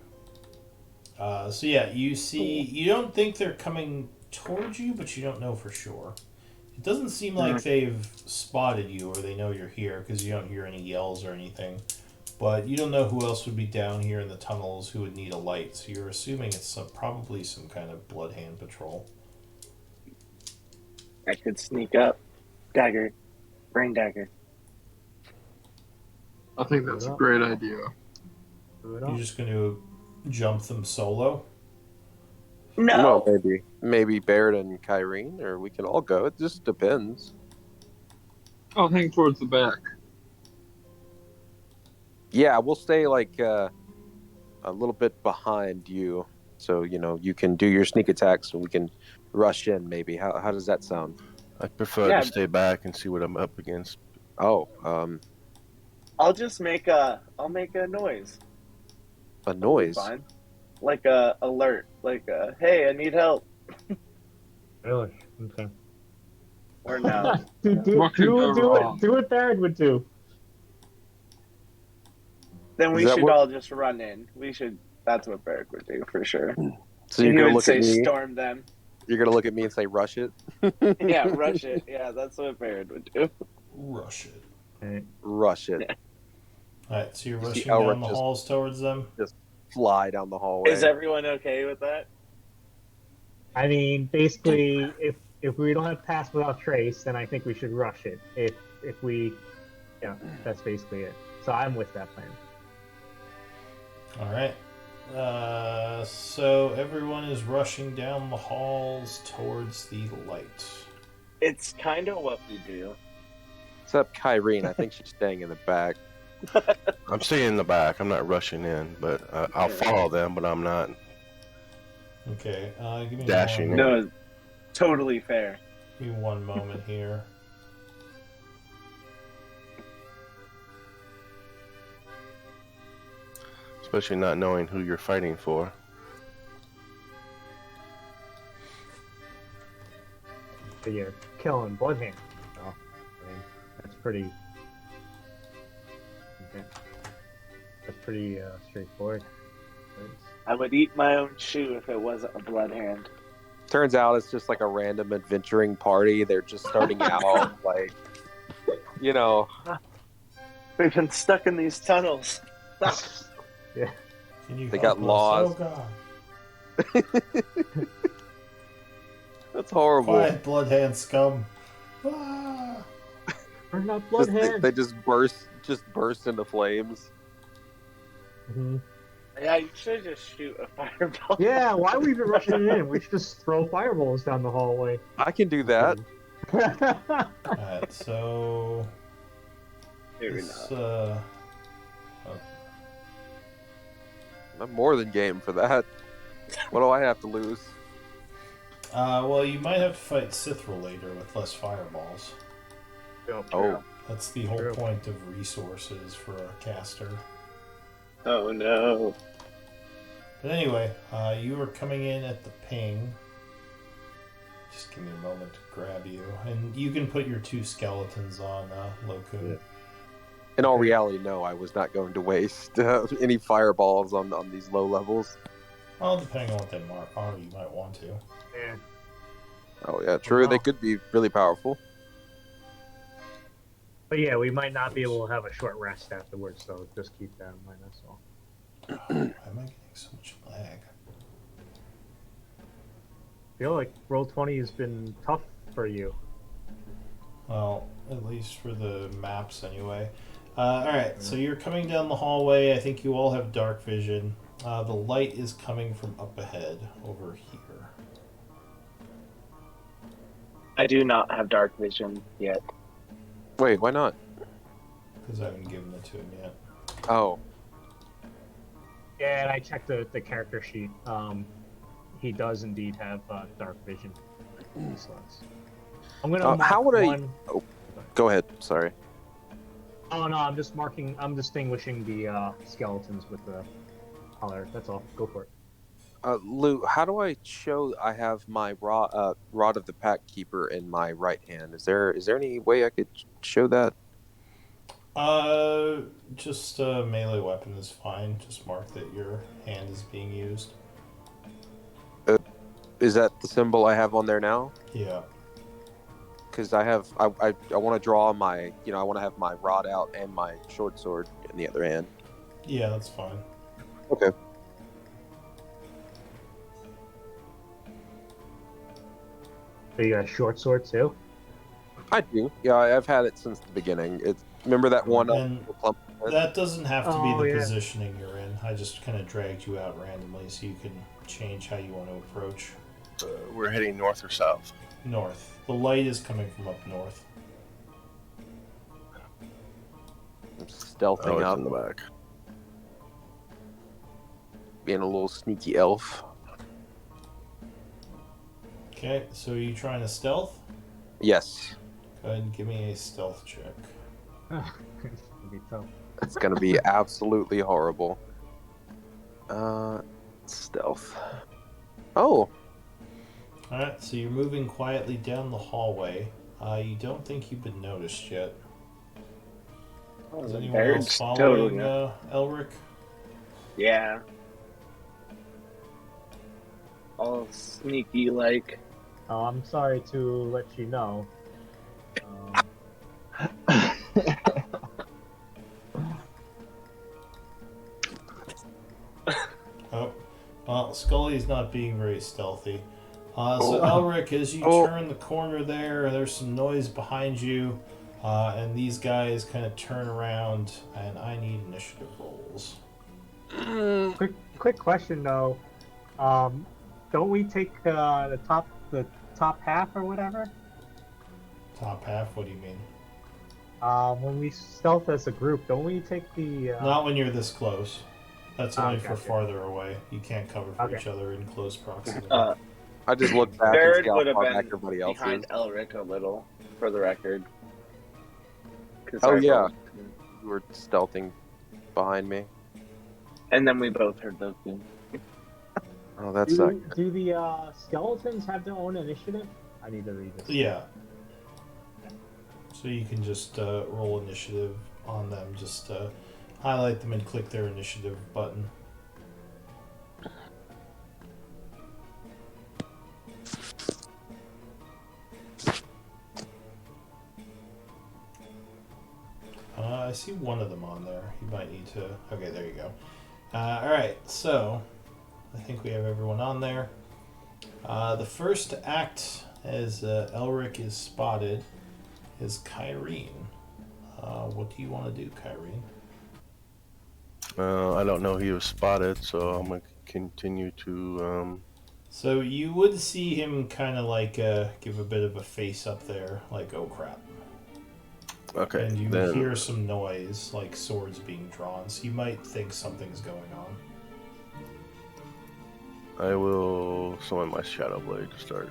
So yeah, you see. You don't think they're coming towards you, but you don't know for sure. It doesn't seem like they've spotted you or they know you're here because you don't hear any yells or anything. But you don't know who else would be down here in the tunnels who would need a light. So you're assuming it's probably some kind of bloodhand patrol. I could sneak up. Dagger. Brain dagger. I think that's a great idea. Do it You're all. just going to jump them solo? No. Well, maybe Baird and Kyrene, or we can all go. It just depends. I'll hang towards the back. Yeah, we'll stay like a little bit behind you, so you can do your sneak attacks, and we can rush in. Maybe. How does that sound? I prefer Yeah. to stay back and see what I'm up against. Oh, I'll just make a noise. a noise. Fine. like a alert, like a hey, I need help, Really? Okay. or no? What could go wrong? Do what Baron would do. Then Is we that should what? all just run in. We should. That's what Barrick would do for sure. So you're He gonna would look at say, me. "Storm them." You're gonna look at me and say, "Rush it." Yeah, rush it. Yeah, that's what Barrett would do. Rush it. Okay. Rush it. Yeah. Alright, so you're You see rushing Elric down the just- halls towards them? Just fly down the hallway. Is everyone okay with that? I mean, basically, if we don't have pass without trace, then I think we should rush it. If we, yeah, that's basically it. So I'm with that plan. Alright. So everyone is rushing down the halls towards the light. It's kind of what we do. Except Kyrene, I think she's staying in the back. I'm staying in the back. I'm not rushing in, but I'll follow them. But I'm not. Okay, give me Dashing one, in. No, totally fair. give me one moment here. Especially not knowing who you're fighting for. But you're killing Bloodhand. So, I mean, that's pretty. Okay. That's pretty straightforward. I would eat my own shoe if it wasn't a blood hand. Turns out it's just like a random adventuring party. They're just starting out, like, you know. We've been stuck in these tunnels. Can you They help got us? lost. Oh god. That's horrible. Quiet, bloodhand scum. Ah! We're not Just, Bloodhand. they just burst into flames. Mhm. Yeah, you should just shoot a fireball. Yeah, why are we even rushing in? We should just throw fireballs down the hallway. I can do that. Alright, so Maybe this, not. I'm more than game for that. What do I have to lose? well, you might have to fight Sithral later with less fireballs. Oh, That's the whole True. point of resources for a caster. Oh no. But anyway, you are coming in at the ping. Just give me a moment to grab you. And you can put your 2 skeletons on Loku. Yeah. in all reality, no. I was not going to waste any fireballs on these low levels. Well, depending on what they mark on, you might want to. Yeah. Oh yeah, true. wow. They could be really powerful. But yeah, we might not be able to have a short rest afterwards, so just keep that in mind, that's all. Why am I getting so much lag? I feel like Roll20 has been tough for you. Well, at least for the maps anyway. Alright, so you're coming down the hallway. I think you all have dark vision. The light is coming from up ahead, over here. I do not have dark vision yet. Wait, why not? Because I haven't given it to him yet. Oh, Yeah, and I checked the character sheet. He does indeed have dark vision slots. I'm gonna mark how would I- one. go ahead. Sorry. Oh no, I'm just marking. I'm distinguishing the skeletons with the color. That's all. Go for it. Lou, how do I show I have my rod of the Pack Keeper in my right hand? Is there any way I could show that? Just a melee weapon is fine. Just mark that your hand is being used. Is that the symbol I have on there now? Yeah. Because I want to draw my, I want to have my rod out and my short sword in the other hand. Yeah, that's fine. Okay. So you got a short sword too? I do. Yeah, I've had it since the beginning. Remember that one? And that doesn't have to Oh, be the yeah. positioning you're in. I just kind of dragged you out randomly so you can change how you want to approach. We're heading north or south. North. The light is coming from up north. I'm stealthing Oh, it's up, in the back. being a little sneaky elf. Okay, so are you trying to stealth? Yes, Go ahead and give me a stealth check. It's gonna be tough. it's gonna be absolutely horrible. Stealth. Oh, Alright, so you're moving quietly down the hallway. You don't think you've been noticed yet. Is the anyone else birds following totally. Elric? Yeah. All sneaky like. Oh, I'm sorry to let you know. Oh, well, Scully's not being very stealthy. So Elric, as you turn the corner there's some noise behind you, and these guys kind of turn around, and I need initiative rolls. Quick question though. Don't we take the top half or whatever? Top half? What do you mean? When we stealth as a group, don't we take the? Not when you're this close. That's only for gotcha. farther away. You can't cover for Okay. each other in close proximity. I just looked back and Barrett see how would have far been back everybody else behind is. Elric a little, for the record. 'Cause Oh, I yeah. rolled. You were stealthing behind me. And then we both heard those things. Oh, that's not good. Do the skeletons have their own initiative? I need to read this. Yeah. So you can just roll initiative on them. Just highlight them and click their initiative button. I see one of them on there. You might need to... Okay, there you go. Alright, so I think we have everyone on there. The first to act as Elric is spotted is Kyrene. What do you want to do, Kyrene? I don't know he was spotted, so I'm gonna continue to. So you would see him kind of like give a bit of a face up there, like, oh crap. Okay, And you then hear some noise, like swords being drawn, so you might think something's going on. I will summon my Shadow Blade to start.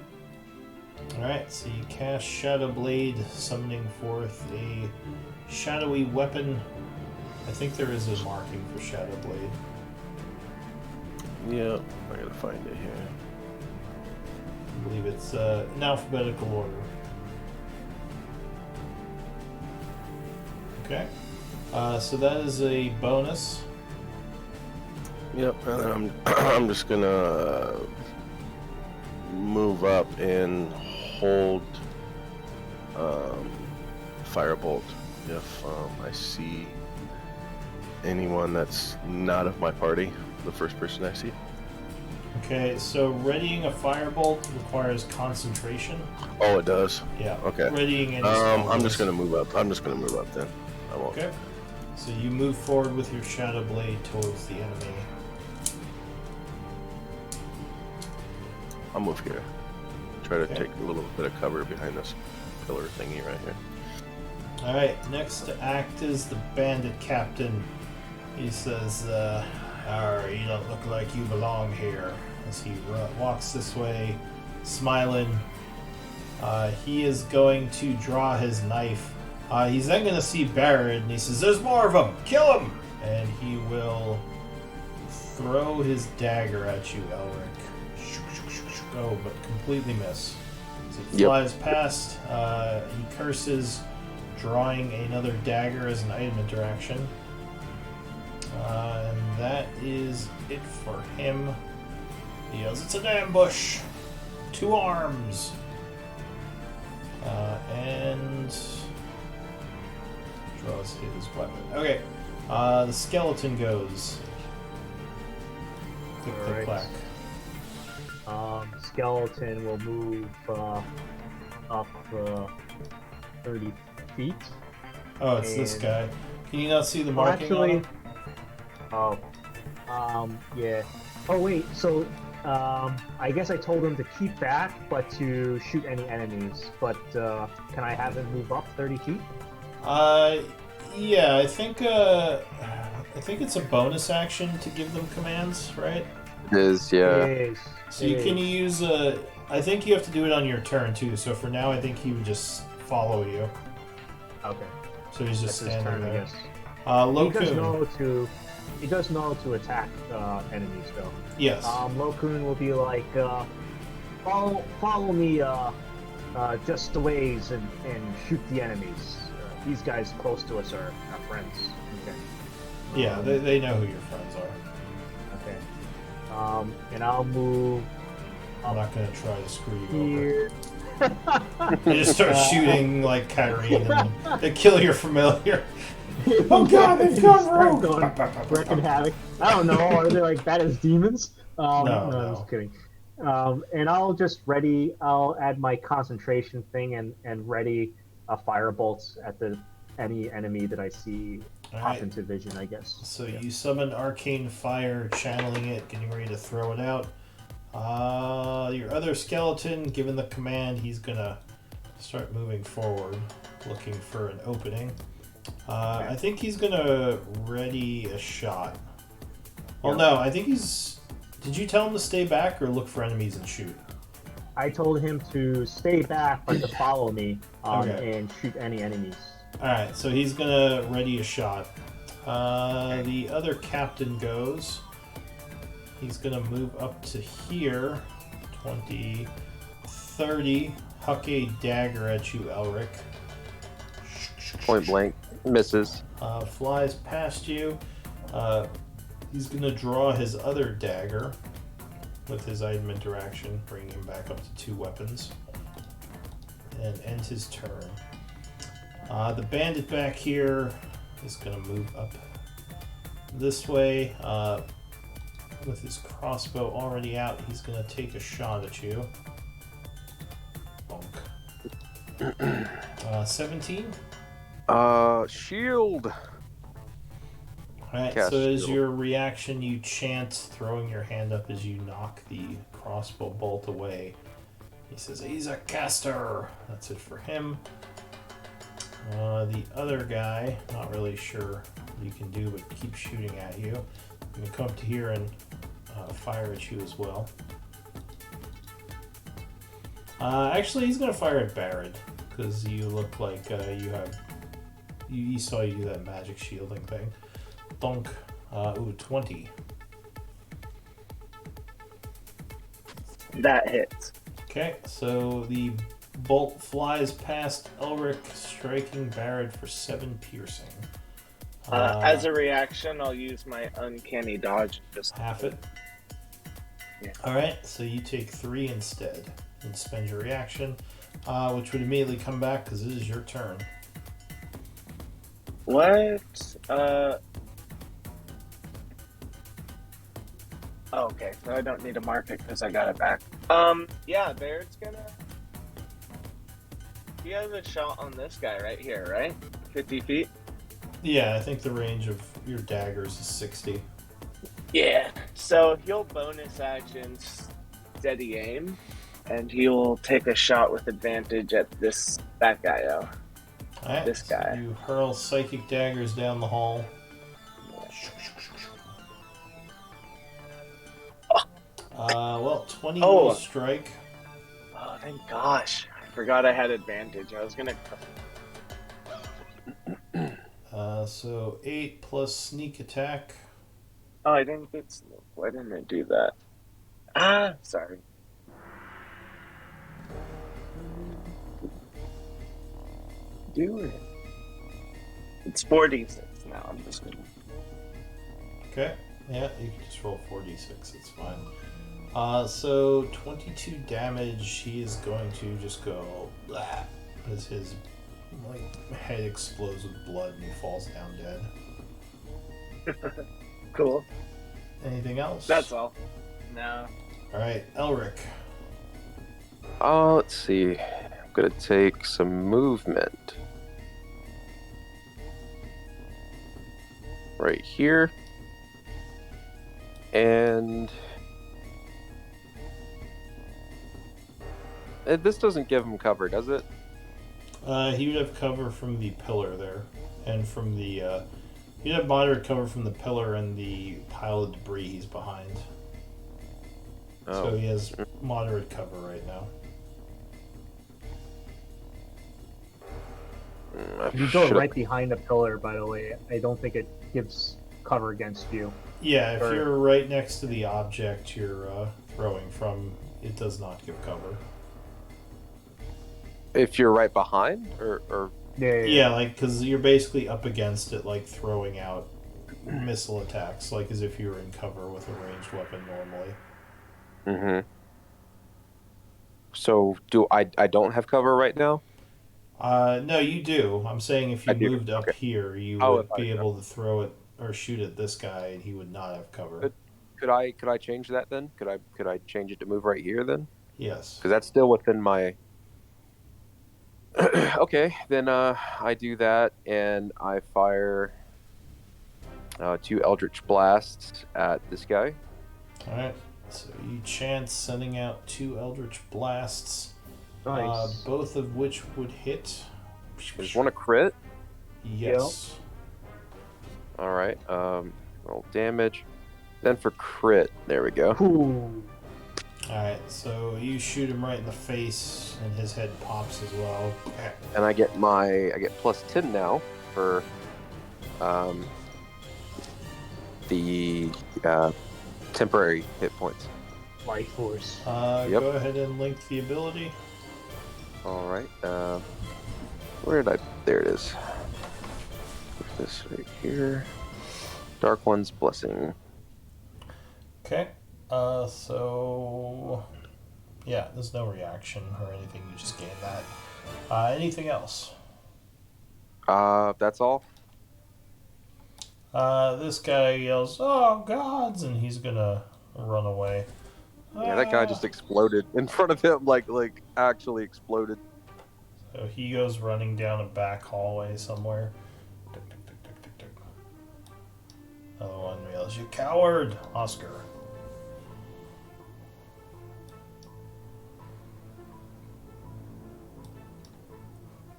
Alright, so you cast Shadow Blade, summoning forth a shadowy weapon. I think there is a marking for Shadow Blade. Yeah, I gotta find it here. I believe it's in alphabetical order. Okay. So that is a bonus. Yep, and then I'm just gonna move up and hold Firebolt if I see anyone that's not of my party. The first person I see. Okay, so readying a firebolt requires concentration. Oh, it does. Yeah. Okay. Readying any I'm just spell gonna move up. I'm just gonna move up then. I won't. Okay. So you move forward with your Shadow Blade towards the enemy. I'll move here. Try to Okay. take a little bit of cover behind this pillar thingy right here. Alright, next to act is the bandit captain. He says, you don't look like you belong here. As he walks this way, smiling. He is going to draw his knife. He's then going to see Barrett, and he says, there's more of them! Kill him! And he will throw his dagger at you, Elric. Oh, but completely miss. As it flies past, he curses, drawing another dagger as an item interaction. And that is it for him. He yells, it's an ambush! 2 arms! And draws his weapon. Okay, the skeleton goes. Click, click, Alright. clack. Skeleton will move up 30 feet. Oh, it's this And- guy. Can you not see the Oh, marking on him? Yeah. Oh wait, so I guess I told him to keep back, but to shoot any enemies. But can I have him move up 30 feet? Yeah, I think it's a bonus action to give them commands, right? It is, yeah. It is. So you can use I think you have to do it on your turn too. So for now, I think he would just follow you. Okay. So he's just That's his standing turn, I there. guess. He does Lokun. know to he does know to attack enemies though. Yes. Lokun will be like, follow me just a ways and shoot the enemies. These guys close to us are our friends. Okay. Yeah, they know who your friends are. Okay. And I'll move I'm not going to try to screw you here. over. They just start shooting like Kyrene and they kill your familiar. Oh god, they've gone rogue! Wreaking havoc. I don't know. Are they like bad as demons? No. I'm just kidding. And I'll add my concentration thing and ready a firebolt at any enemy that I see pop into vision, I guess. So you summon Arcane Fire, channeling it, getting ready to throw it out. Your other skeleton, given the command, he's gonna start moving forward, looking for an opening. I think he's gonna ready a shot. Well, no, I think he's... Did you tell him to stay back or look for enemies and shoot? I told him to stay back, but to follow me and shoot any enemies. Alright, so he's gonna ready a shot. The other captain goes. He's gonna move up to here. 20, 30. Huck a dagger at you, Elric. Point blank. Misses. Flies past you. He's gonna draw his other dagger with his item interaction, bringing him back up to 2 weapons. And end his turn. The bandit back here is gonna move up this way. With his crossbow already out, he's gonna take a shot at you. Bonk. 17? Shield. Alright, Cast so as shield. your reaction, you chant, throwing your hand up as you knock the crossbow bolt away. He says, he's a caster! That's it for him. The other guy, not really sure what you can do, but keep shooting at you. I'm going to come up to here and fire at you as well. Actually, he's going to fire at Barrett, because you look like you have... He saw you do that magic shielding thing. Bonk. 20. That hits. Okay, so the bolt flies past Elric, striking Barrett for 7 piercing. As a reaction, I'll use my uncanny dodge. Just half it. Yeah. Alright, so you take 3 instead and spend your reaction, which would immediately come back because it is your turn. What? Okay, so I don't need to mark it because I got it back. Yeah, Baird's gonna... He has a shot on this guy right here, right? 50 feet? Yeah, I think the range of your daggers is 60. Yeah. So he'll bonus action steady aim, and he'll take a shot with advantage at that guy, though. Alright, This guy. So you hurl psychic daggers down the hall. Well, 20 will strike. Oh, thank gosh. I forgot I had advantage. I was gonna... So 8 plus sneak attack. Oh, I didn't get sneak. Why didn't I do that? Ah, sorry. Do it. It's 4d6 now. I'm just gonna... Okay. Yeah, you can just roll 4d6. It's fine. So 22 damage. He is going to just go blah as his head explodes with blood and he falls down dead. Cool. Anything else? That's all. No. All right, Elric. Let's see. I'm gonna take some movement right here, and this doesn't give him cover, does it? He would have cover from the pillar there, and from the. He'd have moderate cover from the pillar and the pile of debris he's behind. Oh. So he has moderate cover right now. If you go right behind the pillar, by the way, I don't think it gives cover against you. Yeah, if Or- you're right next to the object you're throwing from, it does not give cover. If you're right behind, or Yeah, like, because you're basically up against it, like, throwing out missile attacks, like as if you were in cover with a ranged weapon normally. Mm-hmm. So I don't have cover right now? No, you do. I'm saying if you I do. moved up Okay. here, you Oh, would if I- be able to throw it or shoot at this guy, and he would not have cover. Could I change that then? Could I change it to move right here then? Yes. Because that's still within my. Okay, then I do that and I fire 2 Eldritch Blasts at this guy. Alright. So you chance sending out 2 Eldritch Blasts, Nice. both of which would hit. There's one a crit. Yes. All right. Roll damage. Then for crit, there we go. Ooh. Alright, so you shoot him right in the face, and his head pops as well. And I get plus 10 now for the temporary hit points. Life force. Yep. Go ahead and link the ability. All right. Where did I? There it is. Put this right here. Dark One's Blessing. Okay. So yeah, there's no reaction or anything. You just gain that. Anything else? That's all. This guy yells, "Oh gods!" and he's gonna run away. Yeah, that guy just exploded in front of him, like actually exploded. So he goes running down a back hallway somewhere. Tick, tick, tick, tick, tick, tick. Another one yells, "You coward, Oscar!"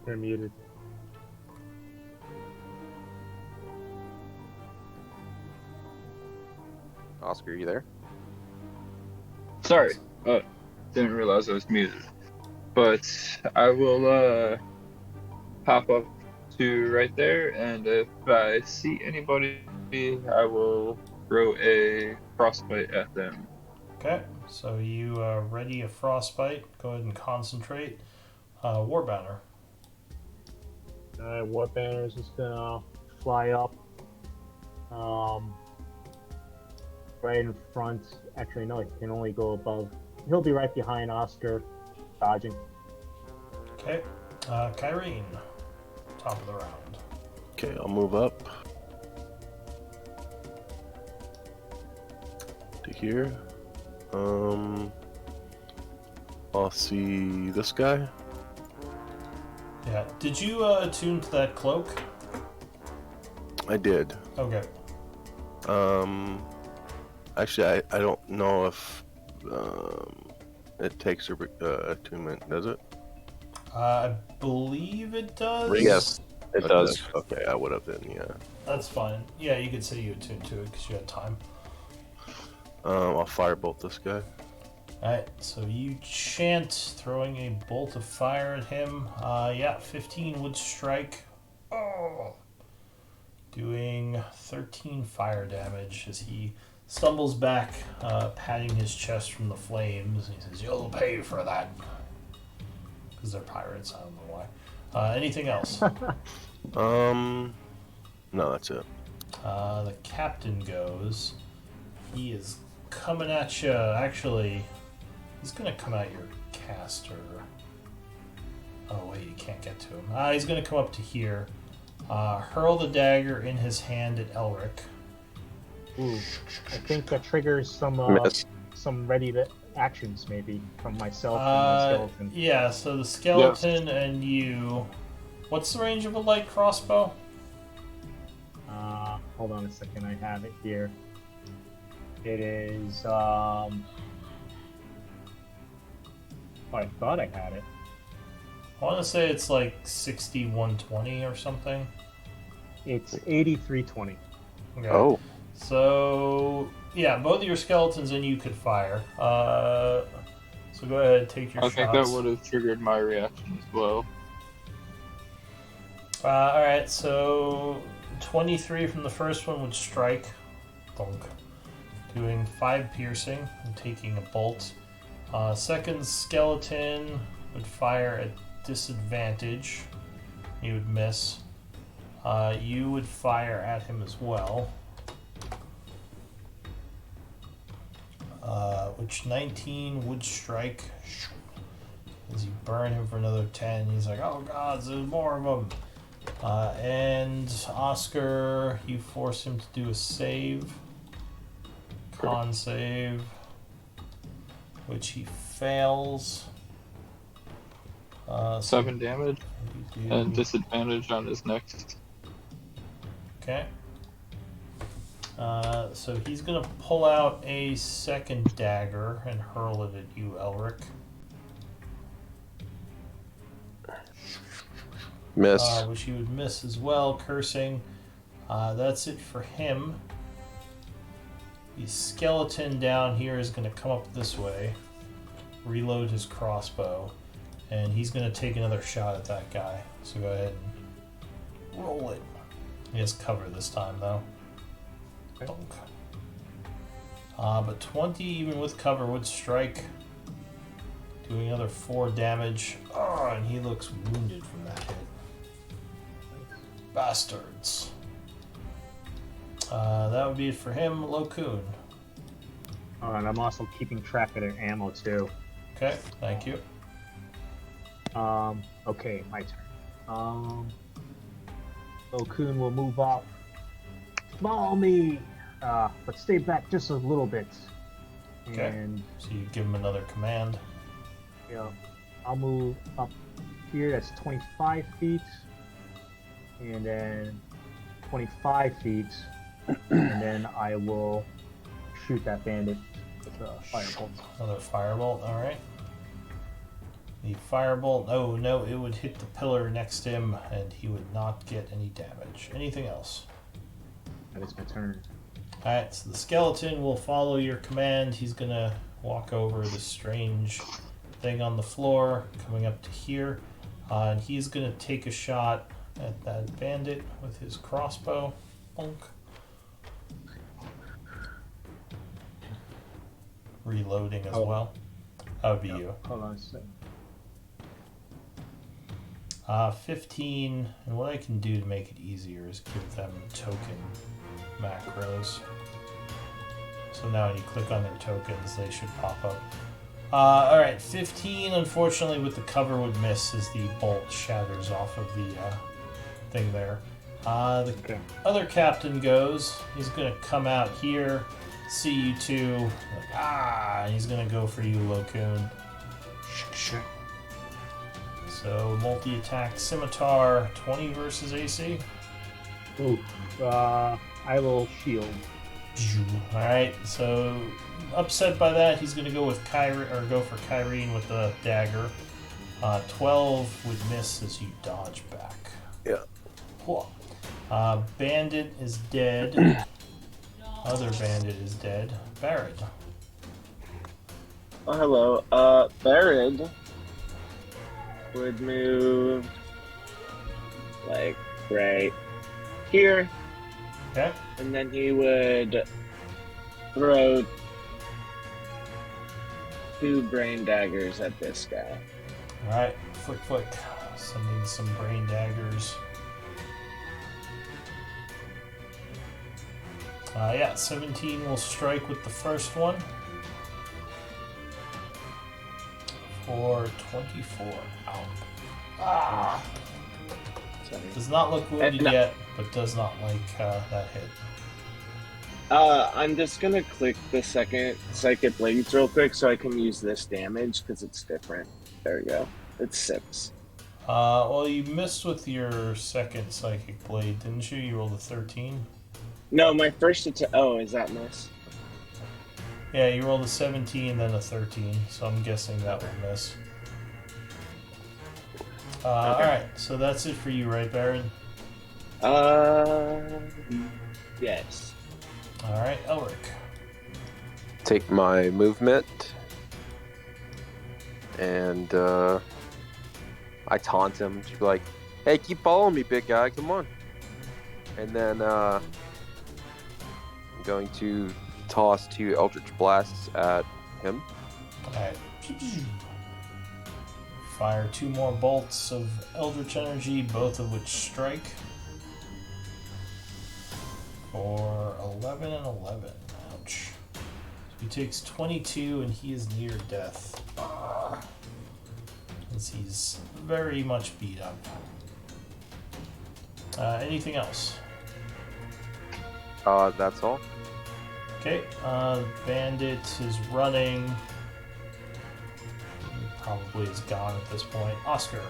You're muted. Oscar, you there? Sorry, didn't realize I was muted. But I will pop up to right there, and if I see anybody, I will throw a frostbite at them. Okay, so you ready a frostbite. Go ahead and concentrate. Warbanner. Alright, War Banner is just gonna fly up. Right in front. Actually, no, he can only go above. He'll be right behind Oscar, dodging. Okay, Kyrene. Top of the round. Okay, I'll move up to here. I'll see this guy. Yeah. Did you attune to that cloak? I did. Okay. Actually, I don't know if it takes a attunement, does it? I believe it does. Yes, it does. Okay, I would have then, yeah. That's fine. Yeah, you could say you attuned to it because you had time. I'll firebolt this guy. Alright, so you chant, throwing a bolt of fire at him. Yeah, 15 would strike. Oh! Doing 13 fire damage as he stumbles back, patting his chest from the flames. He says, "You'll pay for that." Because they're pirates, I don't know why. Anything else? No, that's it. The captain goes. He is coming at you. Actually, he's going to come at your caster. Oh, wait, you can't get to him. He's going to come up to here. Hurl the dagger in his hand at Elric. Ooh, I think that triggers Miss. some ready to actions maybe from myself and my skeleton. Yeah, so the skeleton and you. What's the range of a light crossbow? Hold on a second, I have it here. It is oh, I thought I had it. I want to say it's like 6120 or something. It's 8320. Okay. Oh, So, yeah, both of your skeletons and you could fire. So go ahead and take your I shots. think that would have triggered my reaction as well. Alright, so 23 from the first one would strike. Thunk. Doing 5 piercing and taking a bolt. Second skeleton would fire at disadvantage. He would miss. You would fire at him as well. Which 19 would strike. As you burn him for another 10. He's like, oh god, there's more of them. And Oscar, you force him to do a save. Con save. Which he fails. 7 damage you do- and disadvantage on his next. Okay. So he's gonna pull out a second dagger and hurl it at you, Elric. Miss. Which he would miss as well, cursing. That's it for him. The skeleton down here is going to come up this way, reload his crossbow, and he's going to take another shot at that guy. So go ahead and roll it. He has cover this time, though. Okay. But 20, even with cover, would strike. Doing another 4 damage. Oh, and he looks wounded from that hit. Bastards. That would be it for him. Lokun. And I'm also keeping track of their ammo too. Okay, thank you. Okay, my turn. Okun will move up. Follow me! But stay back just a little bit. Okay. And, So you give him another command. I'll move up here. That's 25 feet. And then 25 feet. And then I will shoot that bandit with a firebolt. Another firebolt, alright. The firebolt, oh no, it would hit the pillar next to him and he would not get any damage. Anything else? That is my turn. Alright, so the skeleton will follow your command. He's gonna walk over this strange thing on the floor, coming up to here. And he's gonna take a shot at that bandit with his crossbow. Bonk. Reloading as well. That would be you. Hold on a second. 15, and what I can do to make it easier is give them token macros. So now when you click on their tokens, they should pop up. Alright, 15, unfortunately, with the cover would miss as the bolt shatters off of the thing there. The other captain goes. He's going to come out here, see you two, like, and he's going to go for you, Lokun. So, multi-attack scimitar, 20 versus AC. Ooh, I will shield. Alright, so upset by that, he's gonna go with go for Kyrene with the dagger. 12 would miss as you dodge back. Yeah. Bandit is dead. Other bandit is dead. Barrett. Oh, hello. Barrett would move like right here, Okay. and then he would throw 2 brain daggers at this guy. Alright, flick. Sending some brain daggers. 17 will strike with the first one. For 24. Ow. Sorry. Does not look wounded No. yet, but does not like that hit. I'm just gonna click the second Psychic Blades real quick so I can use this damage because it's different. There we go. It's 6. Well, you missed with your second Psychic Blade, didn't you? You rolled a 13. No, my first attack. Oh, is that miss? Yeah, you rolled a 17, then a 13, so I'm guessing that will miss. Okay. Alright, so that's it for you, right, Baron? Yes. Alright, Elric. Take my movement, and I taunt him. Just be like, "Hey, keep following me, big guy. Come on." And then I'm going to toss 2 Eldritch Blasts at him. Alright. Fire 2 more bolts of Eldritch Energy, both of which strike. For 11 and 11. Ouch. So he takes 22 and he is near death. As he's very much beat up. Anything else? That's all. Okay, Bandit is running. He probably is gone at this point. Oscar.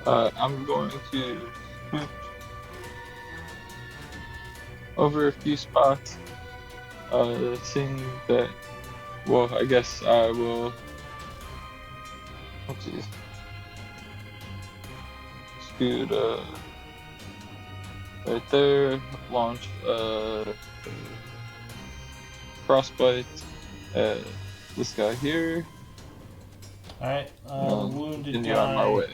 I'm going to swoop over a few spots, seeing that. Well, I guess I will. Oh, jeez. Scoot right there. Launch frostbite at this guy here. Alright, And wounded continue on my guy. way.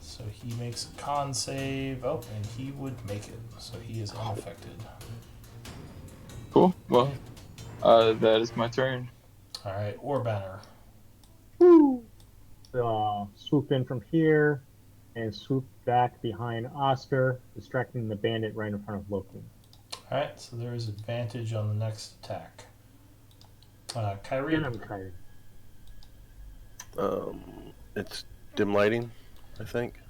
So he makes a con save. Oh, and he would make it. So he is unaffected. Cool. Well, that is my turn. Alright, Orbanner. Swoop in from here and swoop back behind Oscar, distracting the bandit right in front of Loki. Alright, so there is advantage on the next attack. Kyrie. And I'm tired. It's dim lighting, I think.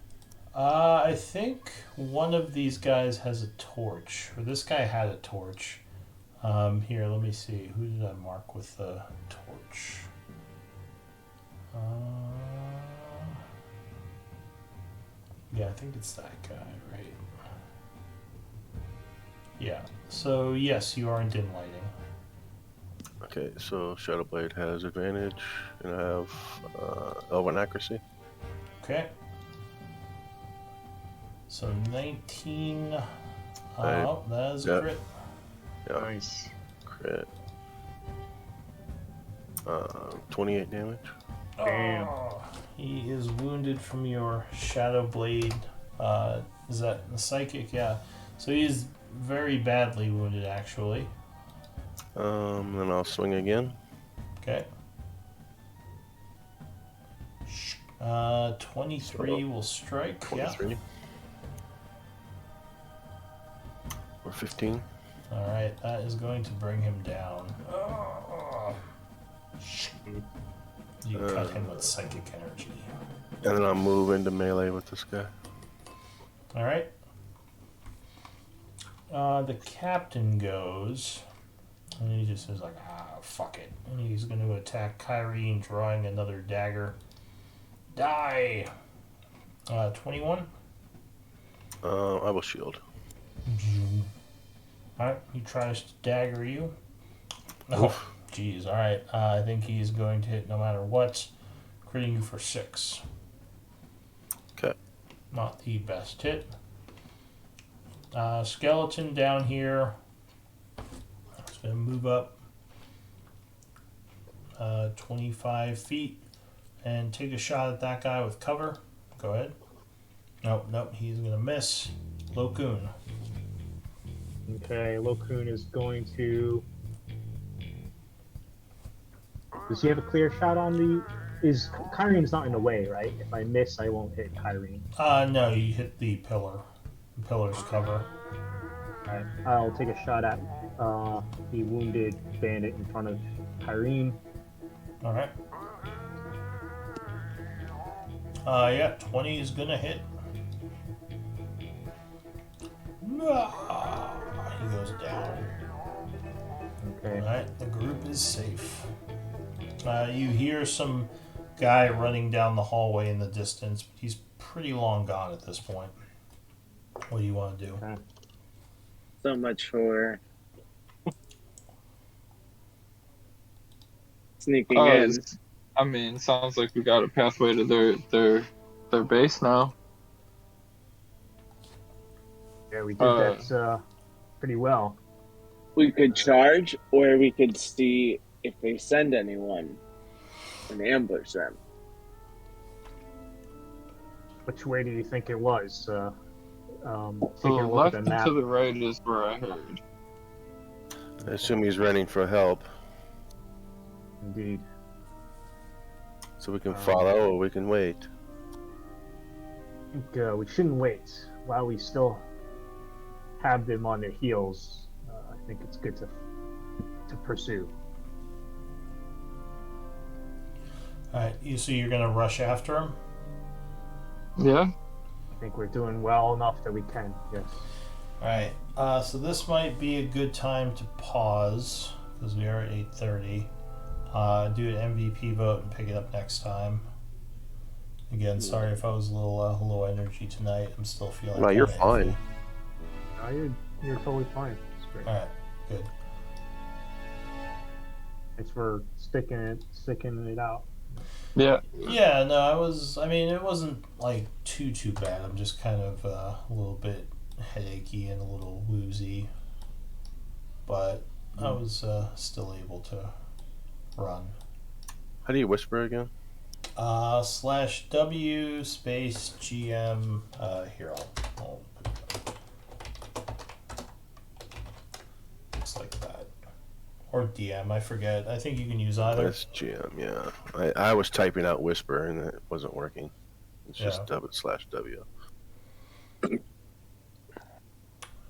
I think one of these guys has a torch. Or this guy had a torch. Here, let me see. Who did I mark with the torch? Yeah, I think it's that guy, right? Yeah. So, yes, you are in dim lighting. Okay, so Shadowblade has advantage, and I have Elven Accuracy. Okay. So 19. Right. Oh, that is a Yeah. crit. Yeah, Nice. crit. 28 damage. Damn. Oh, he is wounded from your shadow blade. Is that the psychic? Yeah. So he is very badly wounded, actually. Then I'll swing again. Okay. 23 will strike. 23. Yeah. Or 15. All right, that is going to bring him down. You cut him with psychic energy. And then I'll move into melee with this guy. All right. The captain goes, and he just is like, fuck it. And he's going to attack Kyrie, drawing another dagger. Die! 21. I will shield. Alright, he tries to dagger you. Oh, jeez. Alright, I think he's going to hit no matter what. Critting you for 6. Okay. Not the best hit. Skeleton down here. It's going to move up 25 feet and take a shot at that guy with cover. Go ahead. Nope, he's going to miss. Lokun. Okay, Lokun is going to. Does he have a clear shot on the? Is Kyrene's not in the way, right? If I miss, I won't hit Kyrene. No, you hit the pillar. The pillar's cover. Alright, I'll take a shot at the wounded bandit in front of Kyrene. Alright. Yeah, 20 is gonna hit. He goes down. Okay. Alright, the group is safe. You hear some guy running down the hallway in the distance, but he's pretty long gone at this point. What do you want to do? Okay. So much for sneaking in. I mean, sounds like we got a pathway to their base now. Yeah, we did that pretty well. We could charge, or we could see if they send anyone and ambush them. Which way do you think it was? To the Taking a look at left the and map. to the right is where I heard. I assume he's running for help, Indeed. so we can follow or we can wait. I think we shouldn't wait while we still have them on their heels. I think it's good to pursue. All right, so you're gonna rush after him? Yeah. I think we're doing well enough that we can. Yes. All right. So this might be a good time to pause because we are at 8:30. Do an MVP vote and pick it up next time. Again, sorry if I was a little low energy tonight. I'm still feeling. No, you're kinda fine. iffy. No, you're totally fine. It's great. All right, good. Thanks for sticking it out. Yeah. Yeah, no, I mean, it wasn't like too bad. I'm just kind of a little bit headachy and a little woozy, but I was still able to run. How do you whisper again? /W space GM. Here, I'll put it up. Looks like that. Or DM, I forget. I think you can use either. That's GM, yeah. I was typing out whisper and it wasn't working. It's just Yeah. /W.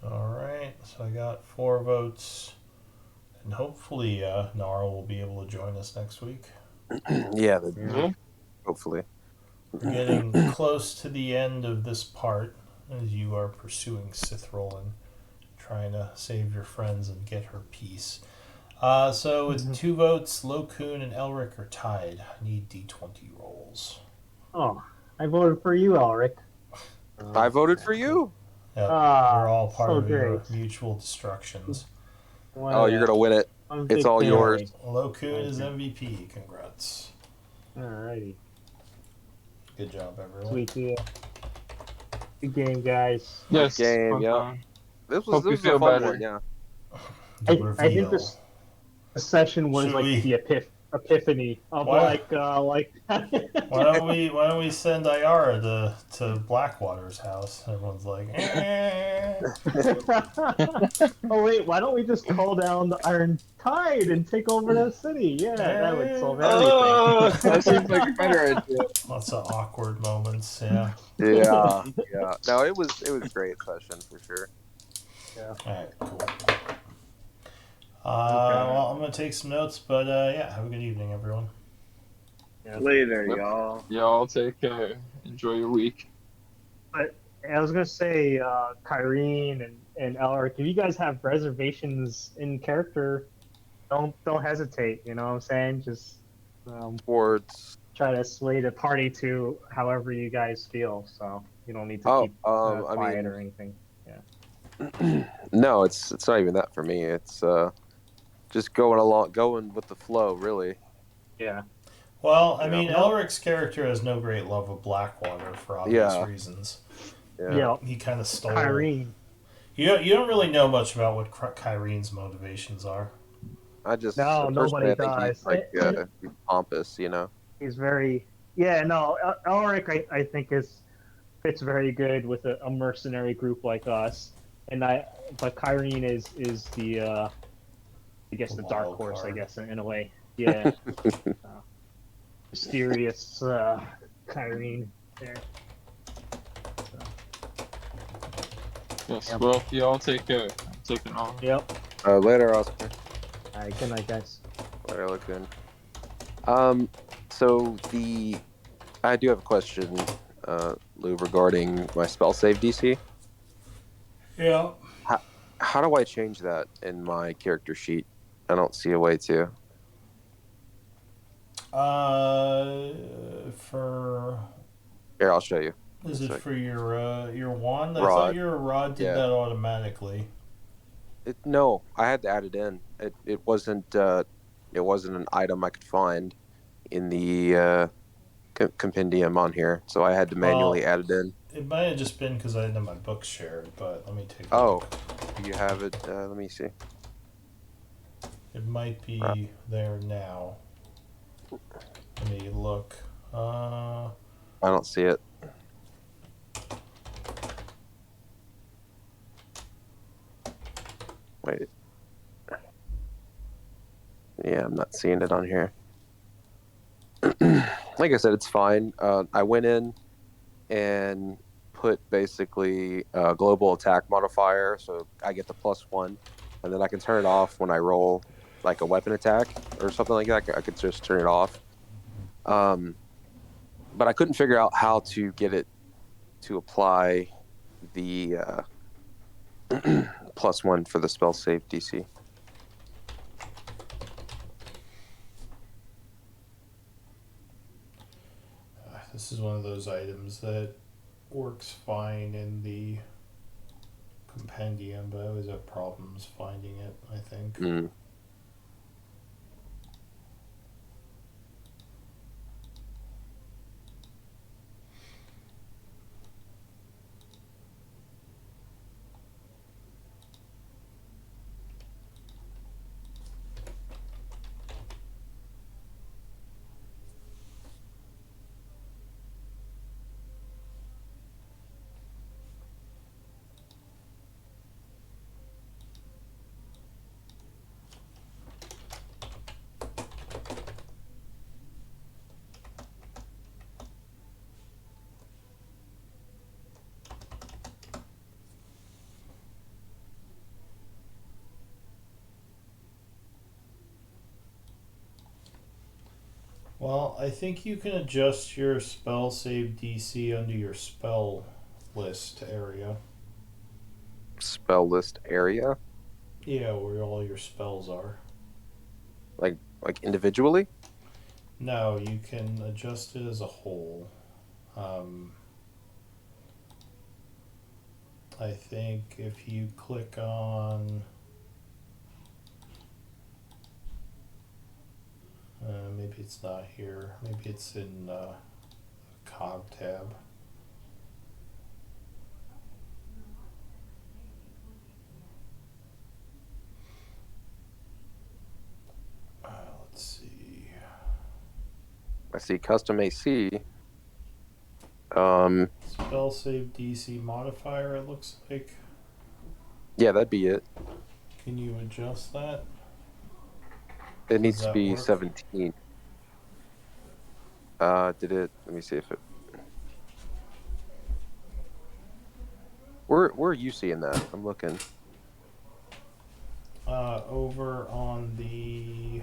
Alright, so I got 4 votes. And hopefully Nara will be able to join us next week. Yeah, Yeah. hopefully. We're getting close to the end of this part as you are pursuing Sithril and trying to save your friends and get her peace. So with 2 votes, Lokun and Elric are tied. I need D20 rolls. Oh, I voted for you, Elric. I voted for you. Yep, Ah, they're all part so of your great. mutual destructions. Oh, you're gonna win it. It's all yours. Lokun is MVP. Congrats. Alrighty. Good job, everyone. Sweet deal. Good game, guys. Yes. Game, fun yeah. time. This Hope was you a feel fun better. one, yeah. The I think reveal. the session was Should like we- the epiphany of Why- like. Why don't we send Ayara to Blackwater's house? Everyone's like, Oh wait, why don't we just call down the Iron Tide and take over the city? Yeah, that would solve everything. Oh, that seems like a better idea. Lots of awkward moments. Yeah. Yeah, yeah. No, it was a great session for sure. All right. Cool. Well, I'm gonna take some notes, but yeah, have a good evening, everyone. Later, Yep. y'all. Y'all take care. Enjoy your week. I was gonna say, Kyrene and Elric, if you guys have reservations in character, don't hesitate. You know what I'm saying? Just Towards try to sway the party to however you guys feel. So you don't need to Oh, keep I quiet mean- or anything. no, it's not even that for me. It's just going with the flow, really. Yeah. Well, I Yeah. mean, Elric's character has no great love of Blackwater for obvious Yeah. reasons. Yeah. He kind of stole. Kyrene. You don't really know much about what Kyrene's motivations are. I just No, personally, nobody I think does. he's like he's pompous, you know. He's very Elric I think fits very good with a mercenary group like us, but Kyrene is the I guess the dark Wild horse, card. I guess in a way. Yeah. Mysterious Kyrene there. Yes. Yep. Well, y'all take care. I'm taking off. Yep. Later, Oscar. All right. Good night, guys. Later, look good. So I do have a question, Lou, regarding my spell save DC. Yeah. How do I change that in my character sheet? I don't see a way to. For Here, I'll show you. is it Sorry. for your wand? I Rod. thought your rod did Yeah. that automatically. No, I had to add it in. It wasn't an item I could find in the compendium on here, so I had to manually add it in. It might have just been because I didn't have my books shared, but let me take a Oh, look. do you have it? Let me see. It might be Right. there now. Let me look. I don't see it. Wait. Yeah, I'm not seeing it on here. Like I said, it's fine. I went in and put basically a global attack modifier, so I get the +1, and then I can turn it off when I roll like a weapon attack or something like that. I could just turn it off. But I couldn't figure out how to get it to apply the +1 for the spell save DC. This is one of those items that works fine in the compendium, but I always have problems finding it, I think. Well, I think you can adjust your spell save DC under your spell list area. Spell list area? Yeah, where all your spells are. Like individually? No, you can adjust it as a whole. I think if you click on maybe it's not here. Maybe it's in the cog tab. Let's see. I see custom AC. Spell save DC modifier, it looks like. Yeah, that'd be it. Can you adjust that? It needs to that be work? 17. Did it? Let me see if it. Where are you seeing that? I'm looking. Over on the